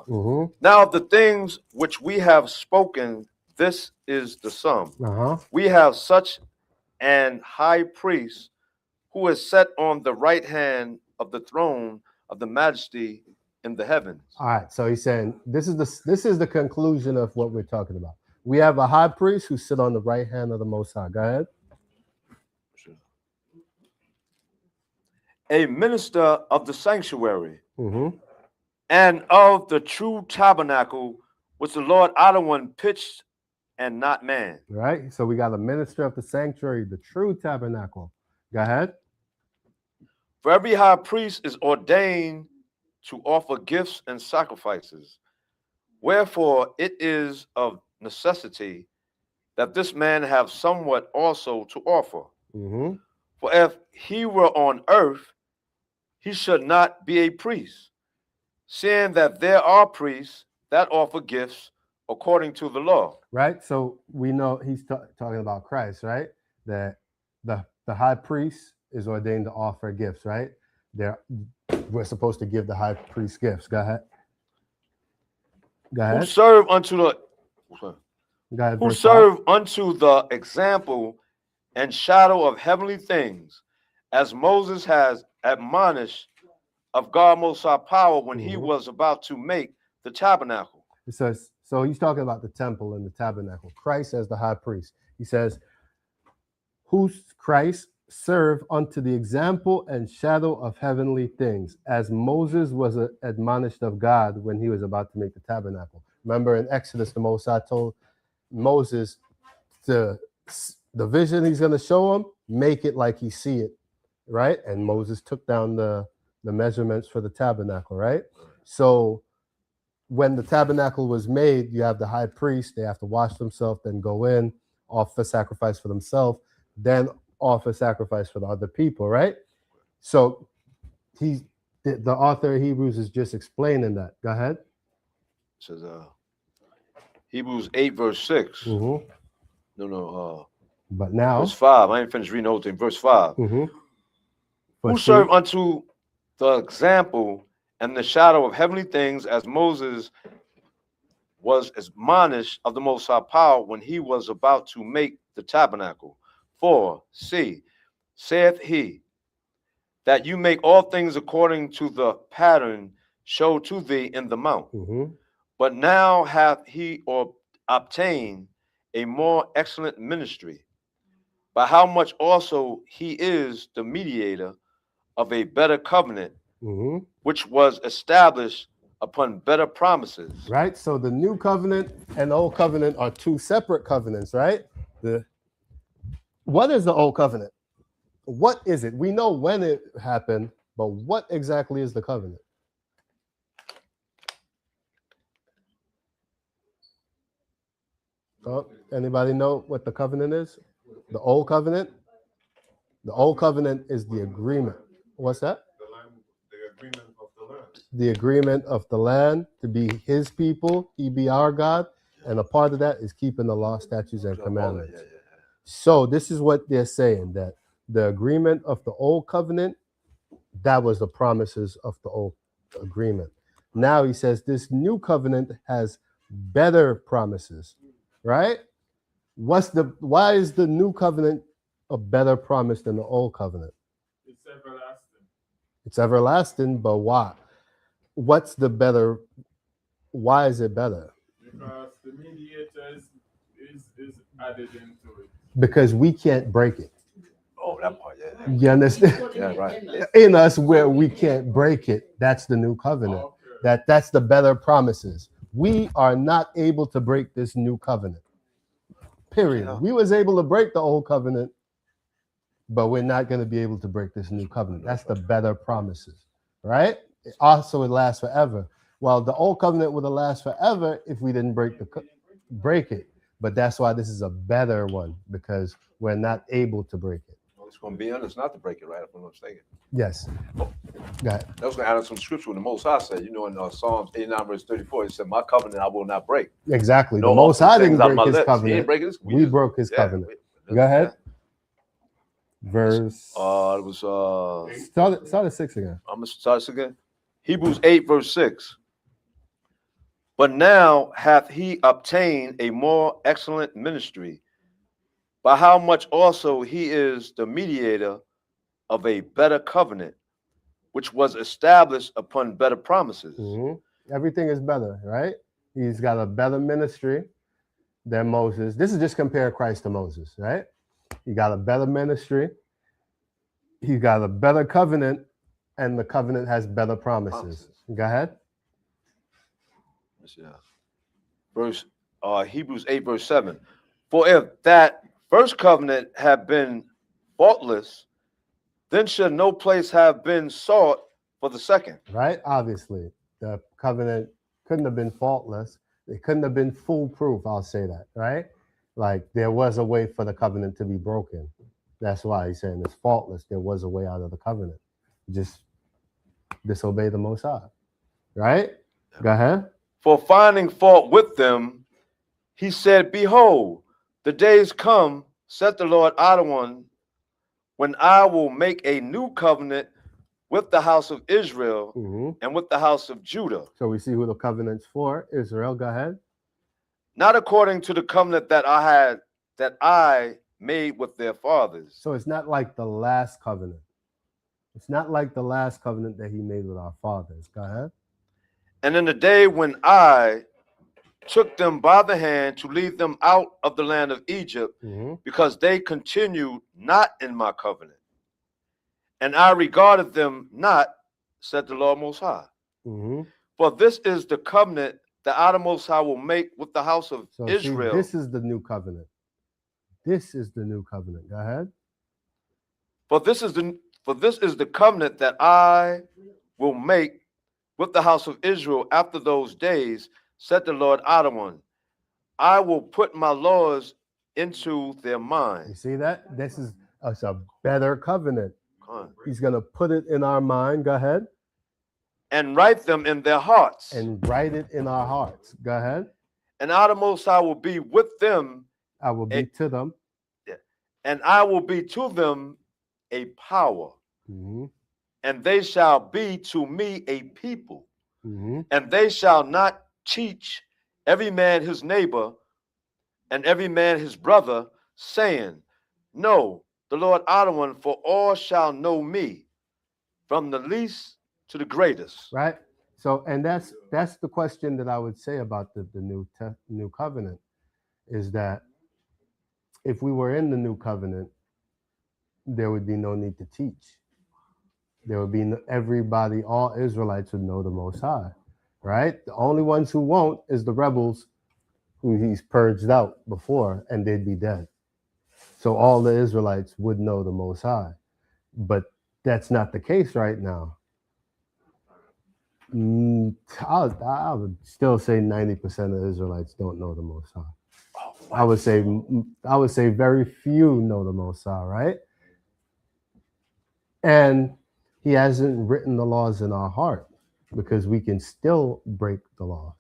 Mm-hmm. Now of the things which we have spoken, this is the sum. We have such an high priest who is set on the right hand of the throne of the majesty in the heavens. All right, so he's saying this is the conclusion of what we're talking about. We have a high priest who sit on the right hand of the Most High. Go ahead. A minister of the sanctuary Mm-hmm. and of the true tabernacle which the Lord Adonai pitched and not man. Right, so we got a minister of the sanctuary, the true tabernacle. Go ahead. For every high priest is ordained to offer gifts and sacrifices. Wherefore it is of necessity that this man have somewhat also to offer. Mm-hmm. For if he were on earth, he should not be a priest, seeing that there are priests that offer gifts according to the law. Right, so we know he's talking about Christ, right? That the high priest is ordained to offer gifts, right? We're supposed to give the high priest gifts. Go ahead. Go Who ahead. serve unto the Go ahead, who verse serve unto the example and shadow of heavenly things, as Moses has admonished of God Most High power when he was about to make the tabernacle. It says, so he's talking about the temple and the tabernacle. Christ as the high priest. He says, whose Christ serve unto the example and shadow of heavenly things, as Moses was admonished of God when he was about to make the tabernacle. Remember in Exodus, the Most High told Moses the vision he's going to show him, make it like he see it, right? And Moses took down the measurements for the tabernacle, right? So when the tabernacle was made, you have the high priest, they have to wash themselves, then go in, offer sacrifice for themselves, then offer sacrifice for the other people, right? So the author of Hebrews is just explaining that. Go ahead. It says Hebrews 8 verse 6. Mm-hmm. But now verse 5. I ain't finished reading the whole thing. Verse 5. Mm-hmm. Who serve unto the example and the shadow of heavenly things, as Moses was admonished of the Most High power when he was about to make the tabernacle. For, see, saith he, that you make all things according to the pattern showed to thee in the mount. Mm-hmm. But now hath he obtained a more excellent ministry, by how much also he is the mediator of a better covenant, Mm-hmm. which was established upon better promises. Right? So the new covenant and the old covenant are two separate covenants, right? What is the old covenant? What is it? We know when it happened, but what exactly is the covenant? Oh, anybody know what the covenant is? The old covenant? The old covenant is the agreement. What's that? The land, the agreement of the land. The agreement of the land to be his people, he be our God. And a part of that is keeping the law, statutes, and commandments. So this is what they're saying, that the agreement of the old covenant, that was the promises of the old agreement. Now he says this new covenant has better promises, right? Why is the new covenant a better promise than the old covenant? It's everlasting. It's everlasting, but why? What's the better? Why is it better? Because the mediator is added into it. Because we can't break it. Oh, that part, yeah. You understand? Yeah, right. In us where we can't break it, that's the new covenant. Okay. That's the better promises. We are not able to break this new covenant. Period. Yeah. We was able to break the old covenant, but we're not going to be able to break this new covenant. That's the better promises, right? Also, it lasts forever. Well, the old covenant would have lasted forever if we didn't break it. But that's why this is a better one, because we're not able to break it. Well, it's going to be honest not to break it, right? If I'm not mistaken. Yes. Go ahead. That was going to add some scripture when the Most High said, you know, in Psalms 89, verse 34, it said, my covenant I will not break. Exactly. No the Most High didn't things out of break my his lips. He covenant. didn't break it. We broke his covenant. Go ahead. Verse. It was Start at 6 again. I'm gonna start this again. Hebrews 8, verse 6. But now hath he obtained a more excellent ministry, by how much also he is the mediator of a better covenant, which was established upon better promises. Everything is better, right? He's got a better ministry than Moses. This is just compare Christ to Moses, right? He got a better ministry. He got a better covenant, and the covenant has better promises. Go ahead. Verse Hebrews 8, verse 7. For if that first covenant had been faultless, then should no place have been sought for the second. Right? Obviously, the covenant couldn't have been faultless. It couldn't have been foolproof. I'll say that, right? Like there was a way for the covenant to be broken. That's why he's saying it's faultless. There was a way out of the covenant. Just disobey the Most High, right? Go ahead. For finding fault with them, he said, behold, the days come, said the Lord Adonai, when I will make a new covenant with the house of Israel and with the house of Judah. So we see who the covenant's for. Israel, go ahead. Not according to the covenant that I made with their fathers. So it's not like the last covenant. It's not like the last covenant that he made with our fathers. Go ahead. And in the day when I took them by the hand to lead them out of the land of Egypt, because they continued not in my covenant, and I regarded them not, said the Lord Most High. For this is the covenant that I the Most High will make with the house of Israel. See, this is the new covenant. This is the new covenant. Go ahead. For this is the covenant that I will make with the house of Israel after those days, said the Lord Adonai. I will put my laws into their You minds. see that? This is a better covenant. He's going to put it in our mind. Go ahead. And write them in their hearts. And write it in our hearts. Go ahead. And I the Most High will be with them. I will be to them. And I will be to them a power. And they shall be to me a people. And they shall not teach every man his neighbor and every man his brother, saying, know the Lord Adonai, for all shall know me, from the least to the greatest. Right. So, and that's the question that I would say about the new covenant, is that if we were in the new covenant, there would be no need to teach. There would be everybody, all Israelites would know the Most High, right? The only ones who won't is the rebels who he's purged out before, and they'd be dead. So all the Israelites would know the Most High. But that's not the case right now. I would still say 90% of Israelites don't know the Most High. I would say very few know the Most High, right? And he hasn't written the laws in our heart because we can still break the laws.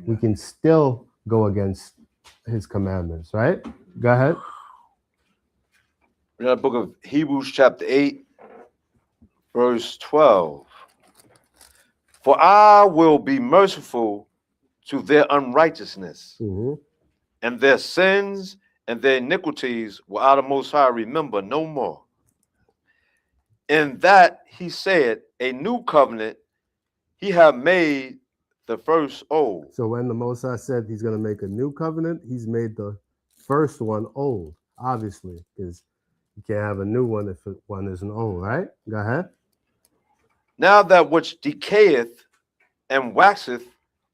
We can still go against his commandments, right? Go ahead. In the book of Hebrews chapter 8, verse 12. For I will be merciful to their unrighteousness, and their sins and their iniquities will I the Most High remember no more. In that he said, a new covenant he have made the first old. So when the Most High said he's going to make a new covenant, he's made the first one old, obviously, because you can't have a new one if one isn't old, right? Go ahead. Now that which decayeth and waxeth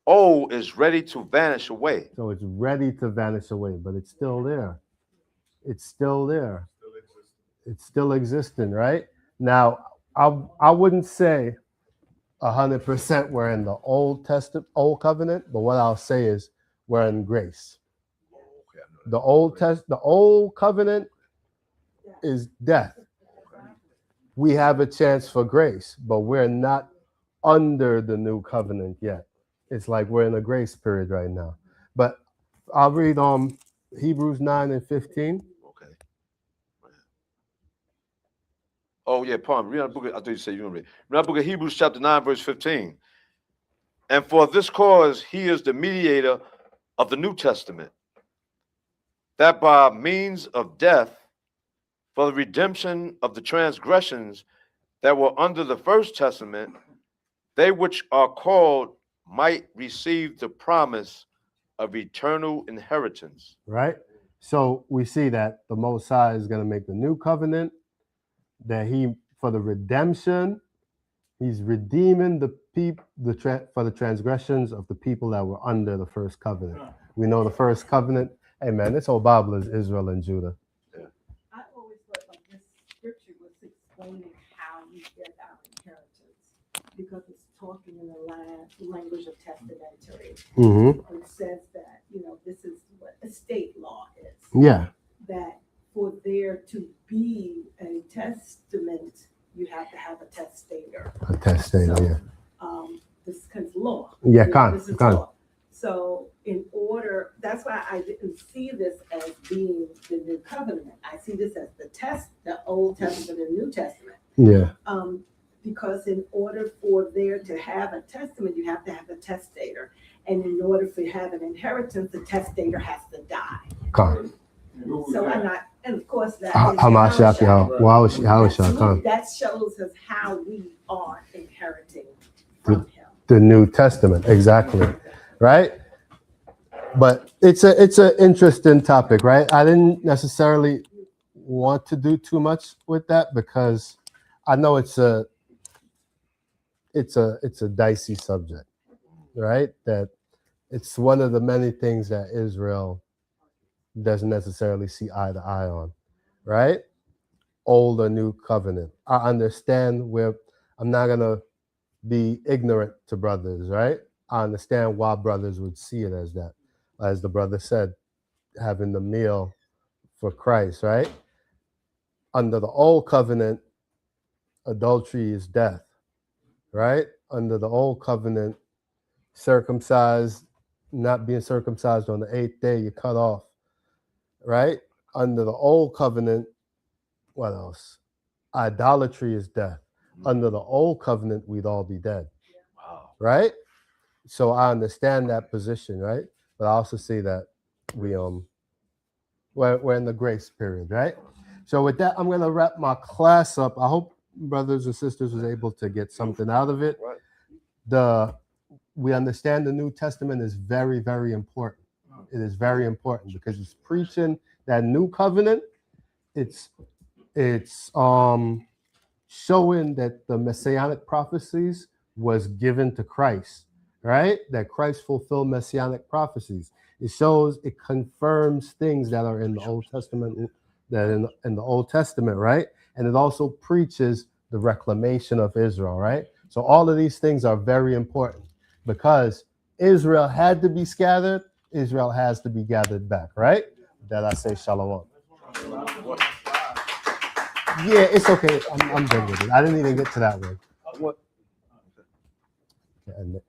old is ready to vanish away. So it's ready to vanish away, but it's still there. It's still there. It's still existing, right? Now, I wouldn't say 100% we're in the Old Covenant, but what I'll say is we're in grace. The Old Covenant is death. We have a chance for grace, but we're not under the New Covenant yet. It's like we're in a grace period right now. But I'll read Hebrews 9 and 15. Okay. Oh yeah, pardon. Read the book. I thought you said you were going to read. Read the book of Hebrews chapter 9, verse 15. And for this cause he is the mediator of the New Testament, that by means of death, for the redemption of the transgressions that were under the first testament, they which are called might receive the promise of eternal inheritance. Right? So we see that the Most High is going to make the new covenant, that for the redemption, he's redeeming the people for the transgressions of the people that were under the first covenant. We know the first covenant. Hey man, this whole Bible is Israel and Judah. I always thought like this scripture was explaining how we get our inheritance because it's talking in the language of testamentary. It says that, this is what estate law is. Yeah. That for there to be a testament, you have to have a testator. A testator, So, yeah. This is law. Yeah, This is law. So in order, that's why I didn't see this as being the new covenant. I see this as the Old Testament and New Testament. Yeah. Because in order for there to have a testament, you have to have a testator. And in order for you to have an inheritance, the testator has to die. Come. So and of course that that shows us how we are inheriting from him. The New Testament, exactly. Right? But it's an interesting topic, right? I didn't necessarily want to do too much with that because I know it's a dicey subject, right? That it's one of the many things that Israel doesn't necessarily see eye to eye on, right? Old or new covenant. I understand where I'm not gonna be ignorant to brothers, right? I understand why brothers would see it as that. As the brother said, having the meal for Christ, right? Under the old covenant, adultery is death, right? Under the old covenant, not being circumcised on the 8th day, you're cut off, right? Under the old covenant, what else? Idolatry is death. Under the old covenant, we'd all be dead. Wow. Right? So I understand that position, right? But I also see that we're in the grace period, right? So with that, I'm gonna wrap my class up. I hope brothers and sisters was able to get something out of it. We understand the New Testament is very, very important. It is very important because it's preaching that new covenant. It's showing that the messianic prophecies was given to Christ, right? That Christ fulfilled messianic prophecies. It confirms things that are in the Old Testament, that in the Old Testament, right? And it also preaches the reclamation of Israel, right? So all of these things are very important because Israel had to be scattered. Israel has to be gathered back, right? That I say shalom. Yeah, it's okay. I'm good with it. I didn't even get to that one. What? And